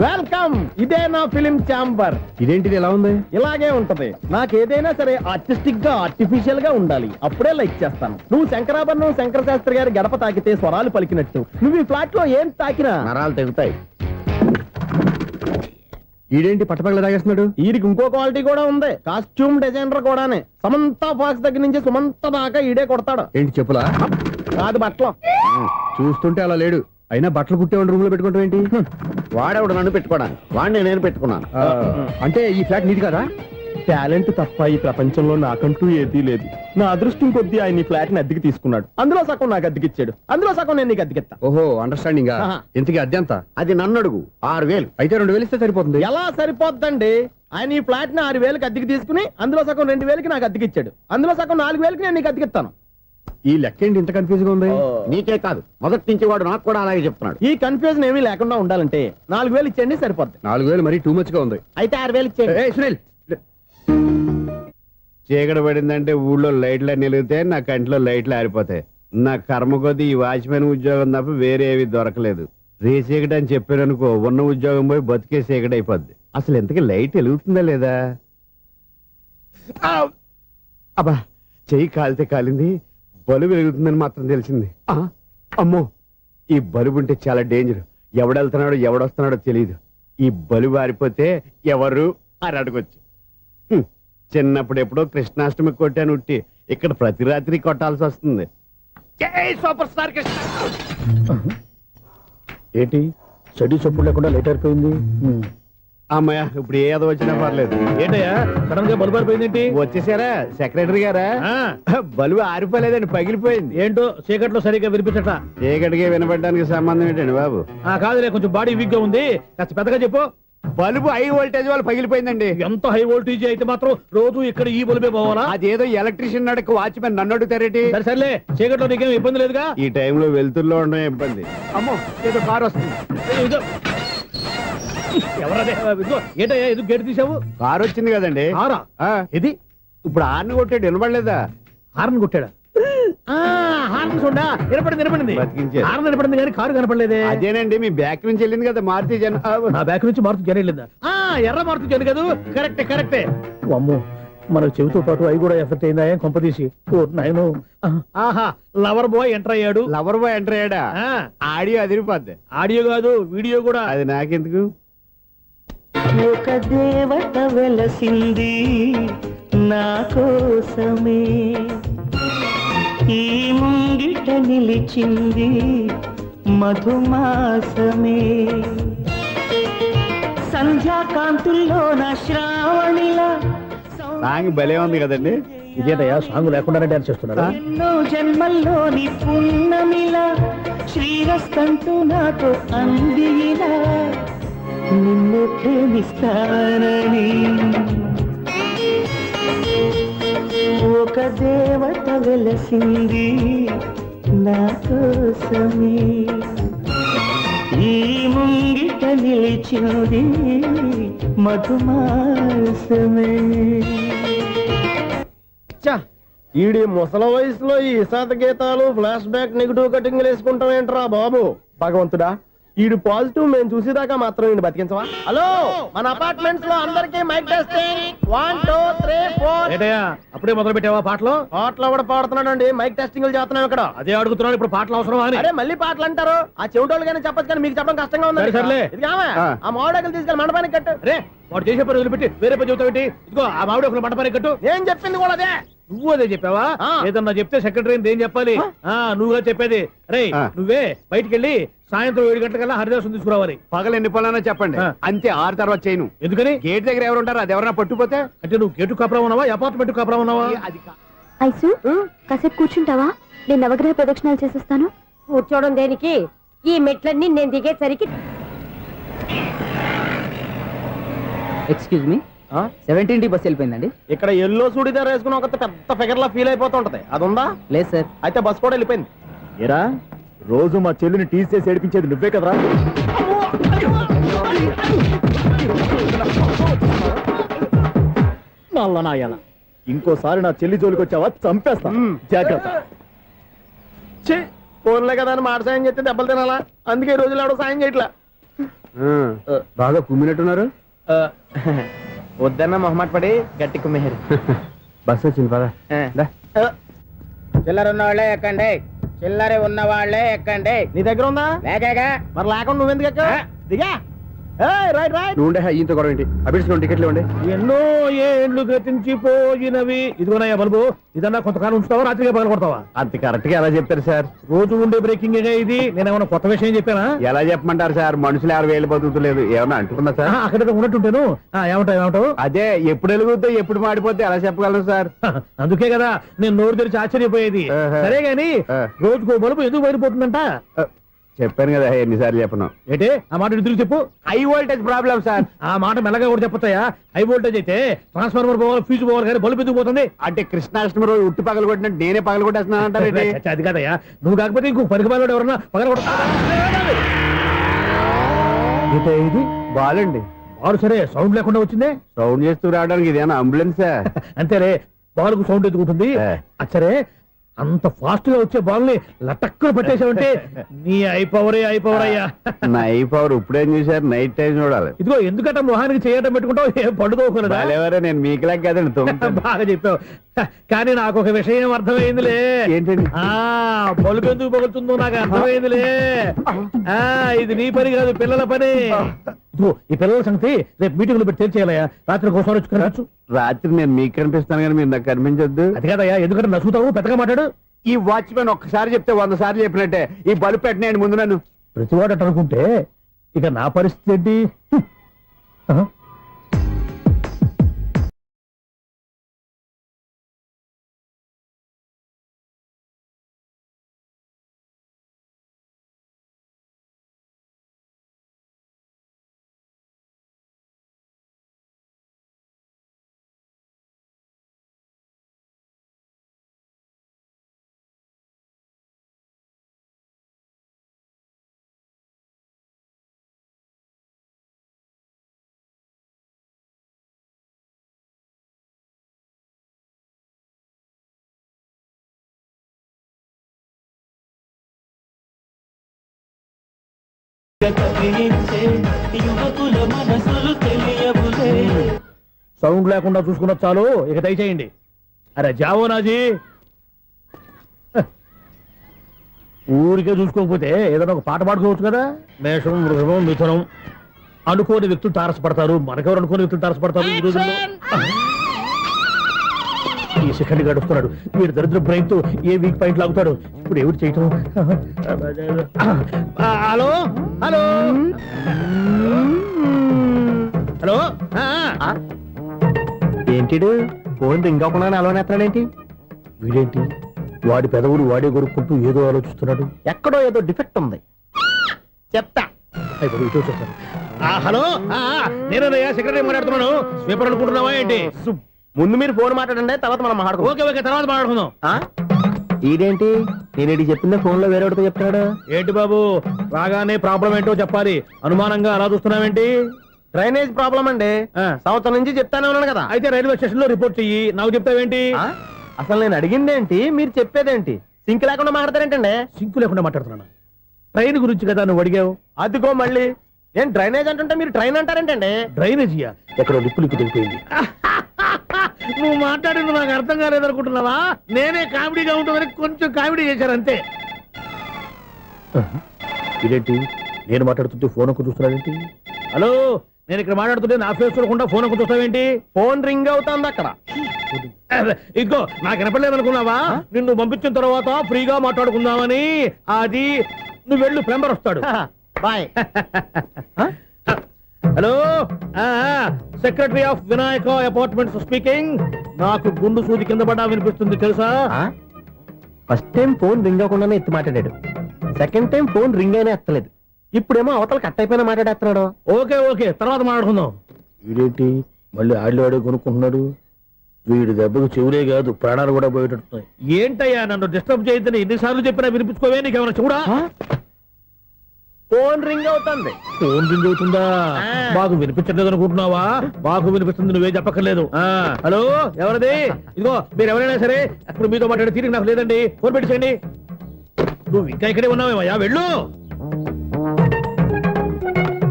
వెల్కమ్. ఇదే నా ఫిలిం ఛాంబర్. ఇదేంటిది ఎలా ఉంది? ఇలాగే ఉంటది. నాకు ఏదైనా సరే ఆర్టిస్టిక్ గా ఆర్టిఫిషియల్ గా ఉండాలి, అప్పుడే లైక్ చేస్తాను. నువ్వు శంకరాభరణం శంకర శాస్త్రి గారి గడప తాకితే స్వరాలు పలికినట్టు నువ్వు ఈ ఫ్లాట్ లో ఏం తాకినా నరాలు తెగుతాయి. ఈడేంటి పట్టపగల తాగేస్తున్నాడు? వీరికి ఇంకో క్వాలిటీ కూడా ఉంది. కాస్ట్యూమ్ డిజైనర్ కూడానే. సమంత ఫాక్స్ దగ్గర నుంచి సుమంత దాకా ఈడే కొడతాడు. ఏంటి చెప్పులా? కాదు బట్టలు. చూస్తుంటే అలా లేడు. అయినా బట్టలు కుట్టేవాడి రూమ్ లో పెట్టుకుంటాం ఏంటి? వాడేవాడు నన్ను పెట్టుకోవడానికి, వాడిని నేను పెట్టుకున్నాను. అంటే ఈ ఫ్లాట్ నీది కదా? టాలెంట్ తప్ప ఈ ప్రపంచంలో నాకంటూ ఏదీ లేదు. నా అదృష్టం కొద్దీ ఆయన ఈ ఫ్లాట్ ని అద్దెకి తీసుకున్నాడు. అందులో సగం నాకు అద్దెకిచ్చాడు, అందులో సగం నేను నీకు అద్దెకిస్తా. ఓహో, అండర్స్టాండింగ్. ఇంతకీ అద్దె ఎంత? అది నన్ను అడుగు. 6000. అయితే 2000 ఇస్తే సరిపోతుంది. ఎలా సరిపోద్దండి? ఆయన ఈ ఫ్లాట్ ని 6000కి అద్దెకి తీసుకుని అందులో సగం 2000కి నాకు అద్దెకిచ్చాడు, అందులో సగం 4000కి నేను నీకు అద్దెకిస్తాను. ఈ లెక్క ఏంటి ఇంత కన్ఫ్యూజ్ గా ఉంది? నీకే కాదు, మొదటి నుంచి వాడు నాకు కూడా అలాగే చెప్తున్నాడు. ఈ కన్ఫ్యూజన్ ఏమీ లేకుండా ఉండాలంటే 4000 ఇచ్చేయండి, సరిపోద్ది. 4000 మరీ టూ మచ్ గా ఉంది. అయితే 6000 ఇచ్చేయండి. ఏయ్ సునీల్, చీకటి పడిందంటే ఊళ్ళో లైట్లు నిలిగితే నా కంటిలో లైట్లు ఆరిపోతాయి. నా కర్మ కొద్దీ ఈ వాచ్మెన్ ఉద్యోగం తప్ప వేరే ఏవి దొరకలేదు. రేసీకటి అని చెప్పారనుకో, ఉన్న ఉద్యోగం పోయి బతికే చీకటి అయిపోద్ది. అసలు ఎంతకీ లైట్ వెలుగుతుందా లేదా? అబ్బా, చెయ్యి కాలితే కాలింది, బలుబు వెలుగుతుందని మాత్రం తెలిసింది. అమ్మో, ఈ బలుబు ఉంటే చాలా డేంజర్. ఎవడెళ్తున్నాడో ఎవడొస్తున్నాడో తెలియదు. ఈ బలుబు ఆరిపోతే ఎవరు అని అడగొచ్చు. చిన్నప్పుడు ఎప్పుడో కృష్ణాష్టమి కొట్టాను ఉట్టి, ఇక్కడ ప్రతి రాత్రి కొట్టాల్సి వస్తుంది. Super star Krishna. ఏంటి చెడు చెప్పుడు లేకుండా లేట్ అయిపోయింది? అమ్మయ్య, ఇప్పుడు ఏదో వచ్చినా పర్లేదు. ఏంటయ్యా సడన్ గా బల్బు అయిపోయింది ఏంటి? వచ్చేసారా సెక్రటరీ గారా? బలుబు ఆరిపోలేదండి, పగిలిపోయింది. ఏంటో చీకట్లో సరిగ్గా వినిపించట. చీకటికి వినపడడానికి సంబంధం ఏంటండి బాబు? కాదులే, కొంచెం బాడీ వీక్ గా ఉంది, కాస్త పెద్దగా చెప్పు. బల్బు హై వోల్టేజ్ వాళ్ళు పగిలిపోయిందండి. ఎంత హై వోల్టేజ్ అయితే మాత్రం రోజు ఇక్కడ ఈ బల్బే పోవాలా? అదేదో ఎలక్ట్రీషియన్ నడక వాచ్మెన్ నన్ను అడుగుతారేటి? సరే సర్లే, చీకట్లో నీకేం ఇబ్బంది లేదుగా? ఈ టైంలో వెళ్తుల్లో ఉండడం ఇబ్బంది. అమ్మో, ఏదో కారు వస్తుంది. ఇదిగో. ఎవరదే? ఇదిగో, ఏంటయ్యా ఎందుకు గేట్ తీసావు? కారు వచ్చింది కదండి. కారా? ఇది ఇప్పుడు ఆర్ని కొట్టాడు, వినపడలేదా? హార్న్ కొట్టాడా? హార్న్ చూడా వినపడింది. బతికించాడు. హార్న్ వినపడింది కానీ కారు కనపడలేదే. అదేనండి, మీ బ్యాక్ నుంచి వెళ్ళింది కదా మారుతి జన. నా బ్యాక్ నుంచి మారుతు జన వెళ్ళిందా? ఎర్ర మారుతు జన కదా? కరెక్టే. అమ్మో, మన చెవితో పాటు అవి కూడా ఎఫెక్ట్ అయిందా? ఏం కొంపదీసి? నాయను. ఆహా, లవర్ బాయ్ ఎంటర్ అయ్యాడు. లవర్ బాయ్ ఎంటర్ అయ్యాడా? ఆడియో అదిరిపోద్ది. ఆడియో కాదు, వీడియో కూడా. అది నాకెందుకు? ఒక దేవత వెలసింది నా కోసమే, ఈ ముంగిట నిలిచింది మధుమాసమే, సంధ్యాకాంతుల్లో నా శ్రావణిలా సాంగ్ భలే ఉంది కదండి. ఇదేటయ్యా సాంగ్ లేకుండానే డాన్స్ చేస్తున్నారా? ఎన్నో జన్మల్లోని పున్నమిలా శ్రీరస్తంటూ నాతో అందిలా నిన్ను ప్రేమిస్తానని, ఒక దేవత వెలసింది నా కోసమే ఈ ముంగిట నిలిచింది మధుమాసమే. ఈడి ముసల వయసులో ఈ ఇసాత గీతాలు ఫ్లాష్ బ్యాక్ నెగిటివ్ కటింగ్ వేసుకుంటాం ఏంట్రా బాబు. భగవంతుడా, ఈడు పాజిటివ్ మేము చూసేదాకా మాత్రం ఈయన బతికించవా. హలో, మన అపార్ట్మెంట్స్ లో అందరికీ మైక్ టెస్టింగ్ 1 2 3 4. ఏంటయ్యా అప్పుడే మొదలు పెట్టావా పాటలు? పాటలు కూడా పాడుతున్నాడు అండి, మైక్ టెస్టింగ్ చేస్తున్నాం ఇక్కడ. అదే అడుగుతున్నాడు, ఇప్పుడు పాటలు అవసరమా అని. అరే మళ్ళీ పాటలు అంటారు, ఆ చెవిటోళ్ళు కానీ చెప్పచ్చు కానీ మీకు చెప్పడం కష్టంగా ఉంది. సర్లే. ఇది కావా, ఆ మామిడాకులు తీసుకెళ్ళి మండపానికి కట్టు. రే వాడు చేసే పని వదిలిపెట్టి వేరే పని చెబుతావు ఏంటి? ఇదిగో ఆ మామిడి ఒకరు మంటపానికి కట్టు. నేను చెప్పింది కూడా అదే. నువ్వు అదే చెప్పావా? ఆ. ఏదన్నా చెప్తే సెక్రటరీ ఏం చెప్పాలి? నువ్వుగా చెప్పేది. రే ఆ. నువ్వే బయటికి వెళ్ళి సాయంత్రం 7 గంటలకల్లా హరిదాసం తీసుకురావాలి. పగలు ఎన్ని పనులన్నా చెప్పండి, ఆ. అంతే. 6 తర్వాత చేయను. ఎందుకని? గేట్ దగ్గర ఎవరు ఉంటారు, అది ఎవరైనా పట్టుపోతే అంటే నువ్వు గేటు కాపురా ఉన్నావా, అపార్ట్మెంట్ కాపురా ఉన్నావా? అది ఐసు కాసేపు కూర్చుంటావా? నేను నవగ్రహ ప్రదక్షిణాలు చేసేస్తాను. కూర్చోవడం దేనికి? ఈ మెట్లన్నీ నేను దిగేసరికి ఎక్స్క్యూజ్ మీ, 17D బస్ వెళ్ళిపోయిందండి. ఇక్కడ ఎల్లో చూడిదార్ వేసుకుని ఒక పెద్ద ఫిగర్ లా ఫీల్ అయిపోతుంటది, అది ఉందా? లేదు సార్. అయితే బస్ కూడా వెళ్ళిపోయింది. ఏరా రోజు మా చెల్లిని టీస్ చేసి ఏడిపించేది నువ్వే కదరా? నల్ల నాయన, ఇంకోసారి నా చెల్లి జోలికి వచ్చావా చంపేస్తా, జాగ్రత్త. ఫోన్లే కదా అని మాట సాయం చేస్తే దెబ్బలు తినాలా, అందుకే ఈ రోజులు ఎవడో సాయం చేయట్లా. బాగా కుమ్మినట్టున్నారు. వద్దన్న మొహమాట పడి గట్టి కుమ్మేరు. బస్ వచ్చింది పదా. చిల్లర ఉన్న వాళ్ళే ఎక్కండి, చిల్లర ఉన్న వాళ్ళే ఎక్కండి. నీ దగ్గర ఉందా? లేక మరి లేకుండా నువ్వెందుకు ఎక్క? దిగా. Right right. నువ్వు ఉండే ఈయంతో గొడవ ఏంటి? అభిడిచిన టికెట్లు ఇవ్వండి. ఎన్నో ఏండ్లు గతించిపోయినవి. ఇదిగోనయ్యా బల్బు, ఇదన్నా కొంతకాలం ఉంచుతావా, రాత్రిగా పగల కొడతావా? అంత కరెక్ట్ గా ఎలా చెప్తారు సార్? రోజు ఉండే బ్రేకింగ్ ఇది. నేనేమన్నా కొత్త విషయం చెప్పానా? ఎలా చెప్పమంటారు సార్? మనుషులు ఎవరు వేలు బతుకుతలేదు, ఏమన్నా అంటున్నా సార్? అక్కడ ఉన్నట్టుంటాను. ఏమంటావు? అదే ఎప్పుడు వెలుగుతో ఎప్పుడు మాడిపోతే ఎలా చెప్పగలను సార్? అందుకే కదా నేను నోరు తెరిచి ఆశ్చర్యపోయేది. ఆహా. సరే గాని రోజుకో బల్బు ఎందుకు బయటపోతుందంట? చెప్పాను కదా ఎన్నిసార్లు చెప్పను. ఏంటే ఆ మాట ఇద్దరు చెప్పు. High voltage problem sir. ఆ మాట మెల్లగా కూడా చెప్పొచ్చాయా? హై వోల్టేజ్ అయితే ట్రాన్స్ఫార్మర్ పోవాలి, ఫ్యూజ్ పోవాలి, కానీ బల్బు ఎందుకు పోతుంది? అంటే కృష్ణాష్టమి రోజు ఉట్టి పగలు కొట్టినట్టు నేనే పగలు కొట్టేస్తున్నాను అంటారు. చచ్చా, అది కాదయ్యా. నువ్వు కాకపోతే ఇంకో పనికి బాలోడు ఎవరన్నా పగల కొడతా. ఇది బాలండి. బాలు సరే సౌండ్ లేకుండా వచ్చిందే. సౌండ్ చేస్తూ రావడానికి ఇదేనా అంబులెన్సా? అంతేలే, బాలుకు సౌండ్ ఎదుగుతుంది. సరే అంత ఫాస్ట్ గా వచ్చే బాల్ ని లటక్కులు పట్టేసావంటే నీ ఐపవర్ అయ్యా. నై పవర్ ఇప్పుడేం చూసారు? నైట్ టైం చూడాలి. ఇదిగో ఎందుకంటే మొహానికి చేయటం పెట్టుకుంటావు, ఏం పండుకోకూడదా? ఎవరే నేను మీకులా కదండి తొమ్మిది. బాగా చెప్పావు. కానీ నాకు ఒక విషయం అర్థమైందిలే. ఏంటండి? బల్బు ఎందుకు పగులుతుందో నాకు అర్థమైందిలే. ఇది నీ పని కాదు, పిల్లల పని. ఇదిగో ఈ పిల్లల సంగతి రేపు మీటింగ్ లో పెట్టి తెలిసేయాలయ్యా. రాత్రి ఒకసారి వచ్చి కనవచ్చు. రాత్రి నేను మీకు కనిపిస్తాను కానీ మీరు నాకు కనిపించొద్దు. అది కాదయ్యా, ఎందుకంటే నచ్చుతావు, పెద్దగా మాట్లాడు. ఈ వాచ్మెన్ ఒక్కసారి చెప్తే 100 సార్లు చెప్పినట్టే. ఈ బల్బు పెట్టినాయండి ముందు నన్ను. ప్రతివాడట అనుకుంటే ఇక నా పరిస్థితి ఏంటి? యువకుల మనసులు తెలియవులే. సౌండ్ లేకుండా చూసుకున్న చాలు, ఇక దయచేయండి. అరే జావో నాజీ, ఊరికే చూసుకోకపోతే ఏదైనా ఒక పాట పాడుకోవచ్చు కదా. మేషం, వృషభం, మిథునం అనుకోని వ్యక్తులు తారసపడతారు. మనకెవరు అనుకోని వ్యక్తులు తారసపడతారు ఈ రోజుల్లో? ఈ సెకండ్ గడుస్తున్నాడు వీడు దరిద్ర బ్రెయిన్ తో ఏ వీక్ పాయింట్ లాగుతాడు. ఇప్పుడు ఎవరు చేయటం? Hello hello hello. ఏంటిడు ఫోన్ రింగ్ అవ్వకుండా అలవనేస్తాడేంటి? వీడేంటి వాడి పెదవులు వాడే కొరుక్కుంటూ ఏదో ఆలోచిస్తున్నాడు. ఎక్కడో ఏదో డిఫెక్ట్ ఉంది. చెప్తా. అయిపోయి ఇటు వచ్చేస్తాను. హలో, నేనయ్యా సెక్రటరీ మాట్లాడుతున్నాను. స్వీపర్ అనుకుంటున్నావా ఏంటి? ముందు మీరు ఫోన్ మాట్లాడండి, తర్వాత మనం మాట్లాడుకో. ఓకే ఓకే, తర్వాత మాట్లాడుకుందాం. ఈడేంటి నేను చెప్పిందే ఫోన్ లో వేరే చెప్తాడు. ఏంటి బాబు రాగానే ప్రాబ్లం ఏంటో చెప్పాలి, అనుమానంగా అలా చూస్తున్నావేంటి? డ్రైనేజ్ ప్రాబ్లం అండి. సంవత్సరం నుంచి చెప్తానే ఉన్నాను కదా. అయితే రైల్వే స్టేషన్ లో రిపోర్ట్ చెయ్యి, నాకు చెప్తావేంటి? అసలు నేను అడిగిందేంటి, మీరు చెప్పేదేంటి? సింక్ లేకుండా మాట్లాడతారేంటండి? సింకు లేకుండా మాట్లాడుతున్నాను. ట్రైన్ గురించి కదా నువ్వు అడిగావు. అదిగో మళ్ళీ ఏం డ్రైనేజ్ అంటుంటే మీరు ట్రైన్ అంటారేంటండి? డ్రైనేజీయా? ఎక్కడో లిప్పులిక్కు దిగిపోయింది. నువ్వు మాట్లాడింది నాకు అర్థం కాలేదనుకుంటున్నావా? నేనే కామెడీగా ఉంటుందని కొంచెం కామెడీ చేశాను అంతే. ఇదేంటి నేను మాట్లాడుతుంటే ఫోన్ ఒక్క చూస్తున్నావేంటి? హలో, నేను ఇక్కడ మాట్లాడుతుంటే నా ఫేస్ చూడకుండా ఫోన్ ఒక్క చూస్తావేంటి? ఫోన్ రింగ్ అవుతుంది అక్కడ. ఇంకో నాకు వినపడలేదనుకున్నావా? నిన్ను పంపించిన తర్వాత ఫ్రీగా మాట్లాడుకుందామని. అది నువ్వు వెళ్ళు, ప్లంబర్ వస్తాడు. Bye. Hello, secretary of Vinayaka apartments speaking. నాకు గుండు సూది కింద పడ్డా వినిపిస్తుంది తెలుసా? ఫస్ట్ టైం ఫోన్ రింగ్ అవ్వకుండానే ఎత్తి మాట్లాడాడు. సెకండ్ టైం ఫోన్ రింగ్ అయినా ఎత్తలేదు. ఇప్పుడేమో అవతల కట్ అయిపోయినా మాట్లాడేస్తున్నాడు. ఓకే ఓకే, తర్వాత మాట్లాడుకుందాం. వీడేంటి మళ్ళీ ఆడిలో కొనుక్కుంటున్నాడు? వీడి దెబ్బకు చెవులే కాదు ప్రాణాలు కూడా పోయేటట్టున్నాయి. ఏంటయ్యా నన్ను డిస్టర్బ్ చేయొద్దని ఎన్నిసార్లు చెప్పినా వినిపించుకోవే? నీకేమైనా చూడా? ఫోన్ రింగ్ అవుతుంది. ఫోన్ రింగ్ అవుతుందా? మాకు వినిపించట్లేదు అనుకుంటున్నావా? మాకు వినిపిస్తుంది, నువ్వే చెప్పక్కర్లేదు. హలో, ఎవరిది? ఇదిగో మీరు ఎవరైనా సరే ఇప్పుడు మీతో మాట్లాడే తీరిక నాకు లేదండి. ఫోన్ పెట్టేసేయండి. నువ్వు ఇంకా ఇక్కడే ఉన్నావేమయ్యా, వెళ్ళు.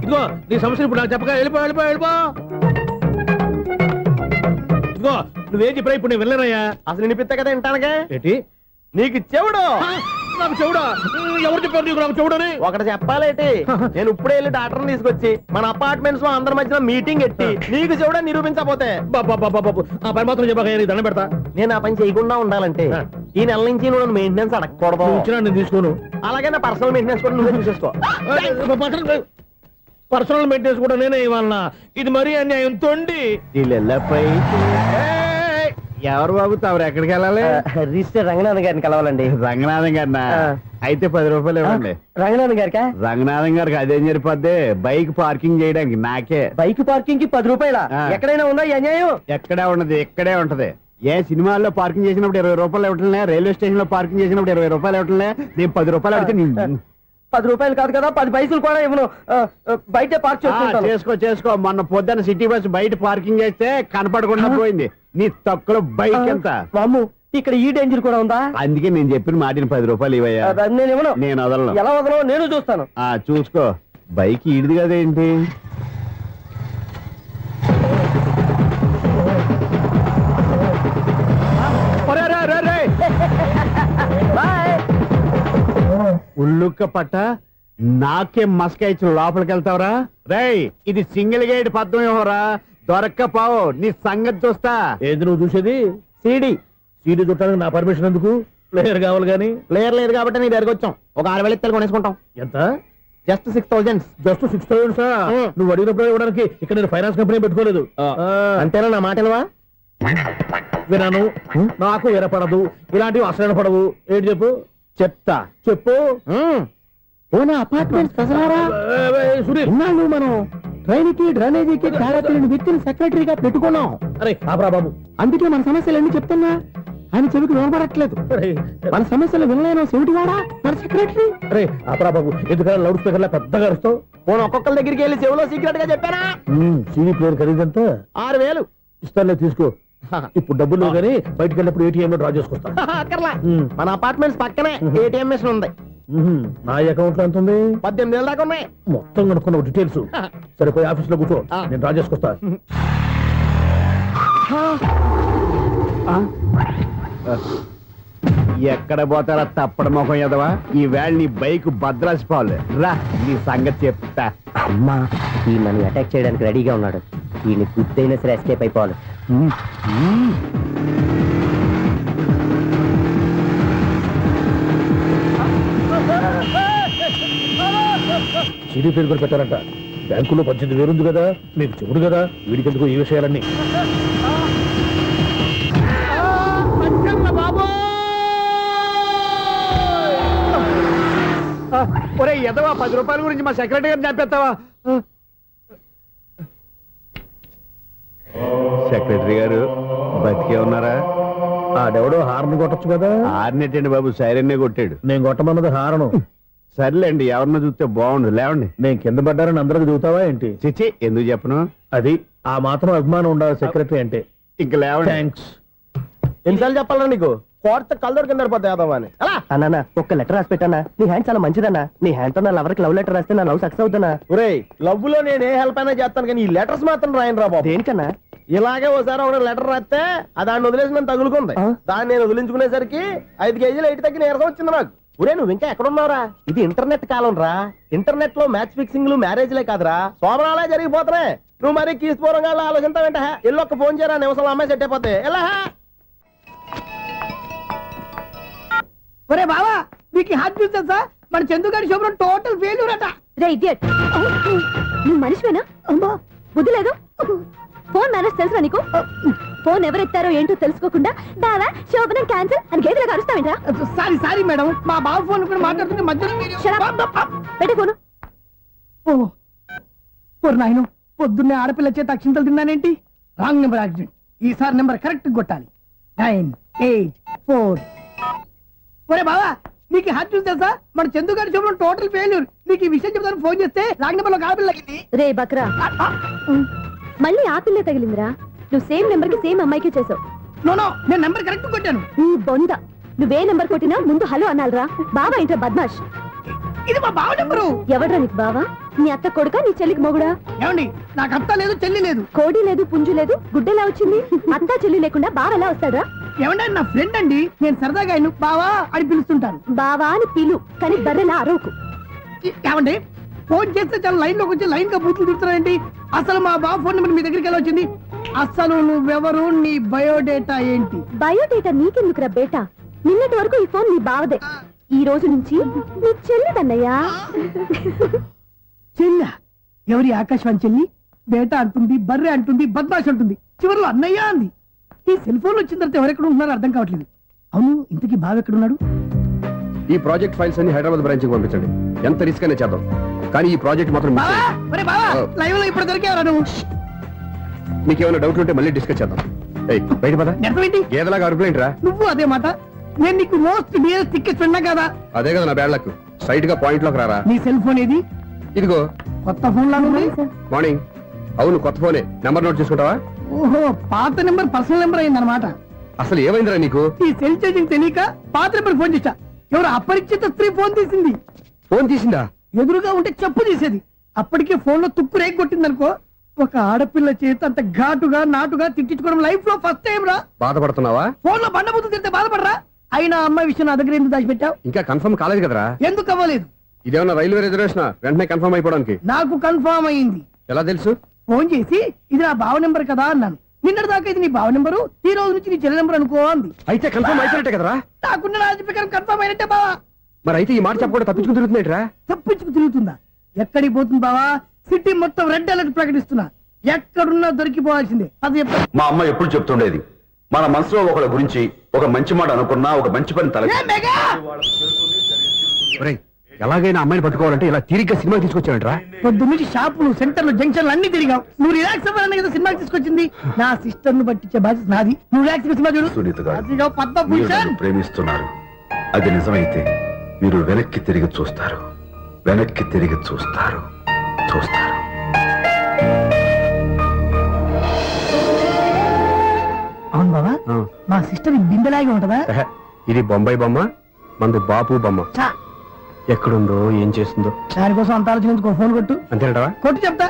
ఇదిగో నీ సమస్యలు ఇప్పుడు నాకు చెప్పక వెళ్ళిపో వెళ్ళిపో వెళ్ళిపో. ఇదిగో నువ్వేం చెప్పరా ఇప్పుడు నేను వెళ్ళానయ్యా. అసలు వినిపిస్తా కదా వింటానగా. ఏంటి నీకు చెవుడు? నాకు చెవుడా? ఎవరు చెప్పారు నీకు నాకు చెవుడని? ఒకటి చెప్పాలేటి, నేను ఇప్పుడే వెళ్ళి డాక్టర్ని తీసుకొచ్చి మన అపార్ట్మెంట్స్ లో అందరి మధ్యన మీటింగ్ ఎట్టి నీకు చెవుడని నిరూపించకపోతే ఆ పని మాత్రం చెప్పక దండం పెడతా. నేను ఆ పని చేయకుండా ఉండాలంటే ఈ నెల నుంచి నువ్వు మెయింటెనెన్స్ అడగకూడదు. వచ్చినా నేను తీసుకోను. అలాగే నా పర్సనల్ మెయింటెనెన్స్ కూడా నువ్వే చూసేసుకో. పర్సనల్ మెయింటెనెన్స్ కూడా నేనే ఇవ్వాలన్నా? ఇది మరీ అన్యాయం తోండి. ఎవరు బాబు తవరు ఎక్కడికి వెళ్ళాలి? రిజిస్టర్ రంగనాథ్ గారిని కలవాలండి. రంగనాథం గారినా? అయితే 10 రూపాయలు ఇవ్వండి. రంగనాథ్ గారికా? రంగనాథం గారికి అదేం సరిపోద్ది, బైక్ పార్కింగ్ చేయడానికి నాకే. బైక్ పార్కింగ్ కి 10 రూపాయల? ఎక్కడైనా ఉందా ఈ అన్యాయం? ఎక్కడే ఉండదు, ఇక్కడే ఉంటది. ఏ సినిమాల్లో పార్కింగ్ చేసినప్పుడు 20 రూపాయలు ఇవ్వట్లే, రైల్వే స్టేషన్ లో పార్కింగ్ చేసినప్పుడు 20 రూపాయలు ఇవ్వట్లే. నేను 10 రూపాయలు అడిగితే 10 రూపాయలు కాదు కదా, 10 పైసలు కూడా ఇవ్వను. బయట పార్క్ చేసుకో. మొన్న పొద్దున్న సిటీ బస్ బయట పార్కింగ్ చేస్తే కనపడకుండా పోయింది. నీ తక్కువ బైక్ ఎంత? మాము ఇక్కడ ఈ డేంజర్ కూడా ఉందా? అందుకే నేను చెప్పిన మాటిని 10 రూపాయలు ఇవ్వయ్యా. నేను ఇవ్వను. నేను వదలను. ఎలా వదలను నేను చూస్తాను. చూసుకో. బైక్ ఈడిది కదేంటి? ఉల్లుక్క పట్ట నాకే మస్క ఇచ్చిన లోపలికి వెళ్తావరా? రేయ్, ఇది సింగిల్ గేట్ పద్మం ఇవ్వరా, దొరక్కపోవు నీ సంగతి చూస్తా. ఏది నువ్వు చూసేది? సీడీ చుట్టానికి నా పర్మిషన్ ఎందుకు? ప్లేయర్ కావాలి కానీ. ప్లేయర్ లేదు కాబట్టి నీ దగ్గరకు వచ్చాం. ఒక 6,000 ఇత్తలు కొనేసుకుంటాం. ఎంత? జస్ట్ 6,000. జస్ట్ 6,000? నువ్వు అడిగినప్పుడు ఇవ్వడానికి ఇక్కడ నేను ఫైనాన్స్ కంపెనీ పెట్టుకోలేదు. అంతేనా? నా మాటలువా? వినాను, నాకు వినపడదు. ఇలాంటివి అసలు పడవు. ఏంటి చెప్పు? చెప్తా. చెప్పు. అపార్ట్మెంట్ సునీల్, మనం ట్రైన్ కి డ్రైనేజీకి తేడా తెలియని వ్యక్తిని సెక్రటరీగా పెట్టుకున్నాం. అరే ఆపరా బాబు, అందుకే మన సమస్యలు ఎన్ని చెప్తున్నా ఆయన చెవికి వినపడట్లేదు. మన సమస్యలు వినలేను చెవిటివాడా మన సెక్రటరీ. అరే ఆపరా బాబు, ఎందుకన్నా లౌడ్ స్పీకర్ లా పెద్దగా అరుస్తావు? నేను ఒక్కొక్కరి దగ్గరికి వెళ్ళి చెవిలో సీక్రెట్ గా చెప్పానా? సీడీ ప్లేయర్ ఖరీదంతా 6,000 ఇస్తానులే, తీసుకో. ఇప్పుడు డబ్బులు లేవు కానీ బయటకు వెళ్ళినప్పుడు ఏటీఎం లో డ్రా చేసుకొస్తా. అక్కర్లా, మన అపార్ట్మెంట్స్ పక్కనే ఏటీఎం మిషన్ ఉంది. నా అకౌంట్ లో ఎంత ఉంది? 18,000 దాకా ఉన్నాయి. మొత్తం కనుక్కున్న డీటెయిల్స్. సరిపోయి ఆఫీస్ లో కూర్చో, నేను డ్రా చేసుకొస్తా. ఎక్కడ పోతారా తప్పడ మొఖం ఎదవా? ఈ వేళ నీ బైక్ భద్రాసిపోవాలి. రా, నీ సంగతి చెప్తా. అమ్మా, ఈ నన్ను అటాక్ చేయడానికి రెడీగా ఉన్నాడు. ఈయన గుద్దైనా సరే ఎస్కేప్ అయిపోవాలి. సీడీ పేరు కూడా పెట్టారంట. బ్యాంకులో 18,000 ఉంది కదా, మీకు చెబుడు కదా, వీడికి ఎందుకు ఈ విషయాలన్నీ? ఒరే ఎదవా, 10 రూపాయల గురించి మా సెక్రటరీ గారిని చంపేస్తావా? సెక్రటరీ గారు బతికే ఉన్నారా? ఆడెవడో హార్న్ కొట్టచ్చు కదా. ఆరినట్టండి బాబు, సైరన్నే కొట్టాడు. నేను కొట్టమన్నది హారను. సర్లేండి, ఎవరన్నా చూస్తే బాగుండు. లేవండి. నేను కింద పడ్డారని అందరికి చూతావా ఏంటి? చిచ్చి, ఎందుకు చెప్పను? అది ఆ మాత్రం అభిమానం ఉండాలి సెక్రటరీ అంటే. ఇంక లేవండి. థ్యాంక్స్. ఎన్నిసార్లు చెప్పాలన్నా నీకు? కోర్త కళ్ళోడు కింద పడిపోతాయి యాదవ్ అని. అలా అన్నా ఒక్క లెటర్ రాసి పెట్టానా? నీ హ్యాండ్ చాలా మంచిదన్నా. నీ హ్యాండ్ తో నా లవర్కి లవ్ లెటర్ రాస్తే నా లవ్ సక్సెస్ అవుతానా? ఒరే, లవ్ లో నేను ఏ హెల్ప్ అయినా చేస్తాను, కానీ ఈ లెటర్స్ మాత్రం రాయను రా బాబు. దేనికన్నా? ఇలాగే ఓసారి ఒక లెటర్ రాస్తే అది దాన్ని వదిలేసి నేను తగులుకుంది. దాన్ని నేను వదిలించుకునేసరికి 5 కేజీలు 8 తగ్గి నీరసం వచ్చింది నాకు. ఒరే, నువ్వు ఇంకా ఎక్కడున్నావురా? ఇది ఇంటర్నెట్ కాలం రా. ఇంటర్నెట్ లో మ్యాచ్ ఫిక్సింగ్లు మ్యారేజ్లే కాదురా, సోమనాలే జరిగిపోతున్నాయి. నువ్వు మరి కీస్పూరంగా ఆలోచించావేంట? ఎల్లు ఒక్క ఫోన్ చేయరా, నిమిషంలో అమ్మాయి సెట్ అయిపోతే. ఎలా? ఒరే బావా, మీకు హాట్ న్యూస్ తెలుసా? మన చందుగారి శుభ్రం టోటల్ ఫెయిల్యూర్ అట. రే ఇడియట్, నువ్వు మనిషివేనా? బుద్ధి లేదు. ఫోన్ మేనేజ్ తెలుసా నీకు? ఫోన్ ఎవరెత్తారో ఏంటో తెలుసుకోకుండా బావా శోభనం క్యాన్సిల్ అని గేదెలకు అరుస్తావేంట్రా? సారీ సారీ మేడం, మా బావ ఫోన్ కూడా మాట్లాడుతుంటే మధ్యలో మీరు- పెట్టే ఫోను. ఓ నాయను, పొద్దున్నే ఆడపిల్ల చేత అక్షింతలు తిన్నానేంటి? Wrong number accident. ఈసారి నెంబర్ కరెక్ట్ కొట్టాలి. 9, 8, 4. ఒరే బావా, నీకు హాట్ న్యూస్ తెలుసా? మన చందుగారి శుభ్రం టోటల్ ఫెయిల్యూర్. నీకు ఈ విషయం చెప్తాను ఫోన్ చేస్తే రాంగ్ నెంబర్ లో ఆడపిల్ల తగ్గింది. రే బక్రా, మళ్ళీ ఆ పిల్లే తగిలిందిరా. నువ్వు సేమ్ నెంబర్ కి సేమ్ అమ్మాయికే చేసావు. నో, నేను నెంబర్ కరెక్ట్ కొట్టాను. నీ బొంద, నువ్వే నెంబర్ కొట్టినా ముందు హలో అనాలిరా. బావా ఏంటో బద్మాష్. ఇది మా బావ నెంబరు. ఎవడ్రా నీకు బావా? నీ అత్త కొడుకా, నీ చెల్లికి మొగుడా? ఏమండి, నాకు అత్త లేదు, చెల్లి లేదు. కోడి లేదు, పుంజు లేదు, గుడ్డెలా వచ్చింది? అత్త చెల్లి లేకుండా బావ ఎలా వస్తాడా? ఏమండి, నా ఫ్రెండ్ అండి. నేను సరదాగా ఆయన బావా అని పిలుస్తుంటాను. బావా అని పిలు, కానీ బర్రెలా అరవకు. ఏమండి, ఫోన్ చేస్తే చాలా లైన్ లోకి వచ్చి లైన్ గా బూతులు తిడుతున్నాయండి. అసలు మా బావ ఫోన్ నెంబర్ మీ దగ్గరికి ఎలా వచ్చింది? అసలు నువ్వెవరు, నీ బయోడేటా ఏంటి? బయోడేటా నీకెందుకురా బేటా? నిన్నటి వరకు ఈ ఫోన్ నీ బావదే, ఈ రోజు నుంచి నీ చెల్లిదన్నయ్యా. చెల్ల? ఎవరి ఆకాశవాణి చెల్లి? బేటా అంటుంది, బర్రె అంటుంది, బద్మాష్ అంటుంది, చివరిలో అన్నయ్య అంది. ఈ సెల్ ఫోన్ వచ్చిన తర్వాత ఎవరెక్కడ ఉంటున్నారో అర్థం కావట్లేదు. అవును, ఇంతకీ బావ ఎక్కడున్నాడు? ఈ ప్రాజెక్ట్ ఫైల్స్ అన్ని హైదరాబాద్ బ్రాంచ్ కి పంపించండి. ఎంత రిస్క్ అయినా చేద్దాం, కానీ ఈ ప్రాజెక్ట్ మాత్రం మిస్ బావా, అయ్యింది. ఒరే బావా, లైవ్ లో ఇప్పుడు దొరికేవరా నువ్వు? మీకు ఏమైనా డౌట్ ఉంటే మళ్ళీ డిస్కస్ చేద్దాం. ఏయ్, బయట పద. నిజమేంటి? గేదలాగా అరుపులేంట్రా? నువ్వు అదే మాట. నేను నీకు మోస్ట్ డియరెస్ట్ టికెట్స్ ఉన్నా కదా. అదే కదా నా బ్యాడ్ లక్. స్ట్రైట్ గా పాయింట్ లోకి రారా. నీ సెల్ ఫోన్ ఏది? ఇదిగో. కొత్త ఫోన్ లాగా ఉంది. మార్నింగ్. అవును, కొత్త ఫోనే. నెంబర్ నోట్ చేసుకుంటావా? ఓహో, పాత నెంబర్ పర్సనల్ నెంబర్ అయిందన్నమాట. అసలు ఏమైందిరా నీకు? ఈ సెల్ చేంజింగ్ తెలియక పాత నెంబర్ ఫోన్ చేశా. ఎవరు అపరిచిత స్త్రీ ఫోన్ తీసింది. ఫోన్ తీసిందా? ఎదురుగా ఉంటే చెప్పు తీసేది. అప్పటికే ఫోన్ లో తుక్కు రేగి కొట్టింది అనుకో. ఒక ఆడపిల్ల చేత అంత ఘాటుగా నాటుగా తిట్టించుకోవడం లైఫ్ లో ఫస్ట్ టైం రా. బాధపడుతున్నావా? ఫోన్ లో బండబుద్ధి తిడితే బాధపడరా? అయినా అమ్మాయి విషయం నా దగ్గర ఎందుకు దాచిపెట్టావు? ఇంకా కన్ఫర్మ్ కాలేదు కదరా. ఎందుకు అవ్వలేదు? ఇదేమన్నా రైల్వే రిజర్వేషన్? వెంటనే కన్ఫర్మ్ అయిపోవడానికి. నాకు కన్ఫర్మ్ అయింది. ఎలా తెలుసు? ఫోన్ చేసి ఇది నా బావ నెంబర్ కదా అన్నాను. నిన్నటి దాకా ఇది నీ బావ నెంబరు, ఈ రోజు నుంచి నీ చెల్లి నెంబర్ అనుకో అంది. అయితే కన్ఫర్మ్ అయిపోయినట్టే కదరా. నాకున్న రాజు ప్రకారం కన్ఫర్మ్ అయినట్టే బావా. మరి అయితే ఈ మాట చెప్పకుండా తప్పించుకుని తిరుగుతున్నట్రా? తప్పించుకు తిరుగుతుందా? ఎక్కడికి పోతుంది బావా? సిటీ మొత్తం రెడ్ అలర్ట్ ప్రకటిస్తున్నా. ఎక్కడున్నా దొరికిపోవాల్సిందే. అది మా అమ్మ ఎప్పుడు చెప్తుండేది, మన మనసులో ఒకళ్ళ గురించి ఒక మంచి మాట అనుకున్నా, ఒక మంచి పని తల ఎలాగైనా అమ్మాయిని పట్టుకోవాలంటే ఇలా తిరిగ్గా సినిమా తీసుకొచ్చావంటరా? పొద్దు నుంచి షాపులు, సెంటర్లు, జంక్షన్లు అన్ని తిరిగావు. నువ్వు రిలాక్స్ అవ్వాలని కదా సినిమాకి తీసుకొచ్చింది. నా సిస్టర్ ను పట్టించే బాధ్యత నాది. నువ్వు రిలాక్స్ సినిమా చూడు. సునీత గారు, అదిగో మీరు పద్మభూషణ్. నన్ను ప్రేమిస్తున్నారు. అది నిజమైతే మీరు వెనక్కి తిరిగి చూస్తారు, వెనక్కి తిరిగి చూస్తారు, చూస్తారు. అవును బావా, మా సిస్టర్ బిందెలాగే ఉంటదా? ఇది బొంబాయి బొమ్మ, మంది బాపు బొమ్మ. చా, ఎక్కడుందో ఏం చేస్తుందో దానికోసం అంత ఆలోచించుకో. ఫోన్ కొట్టు. అంతేనటవా? కొట్టు చెప్తా.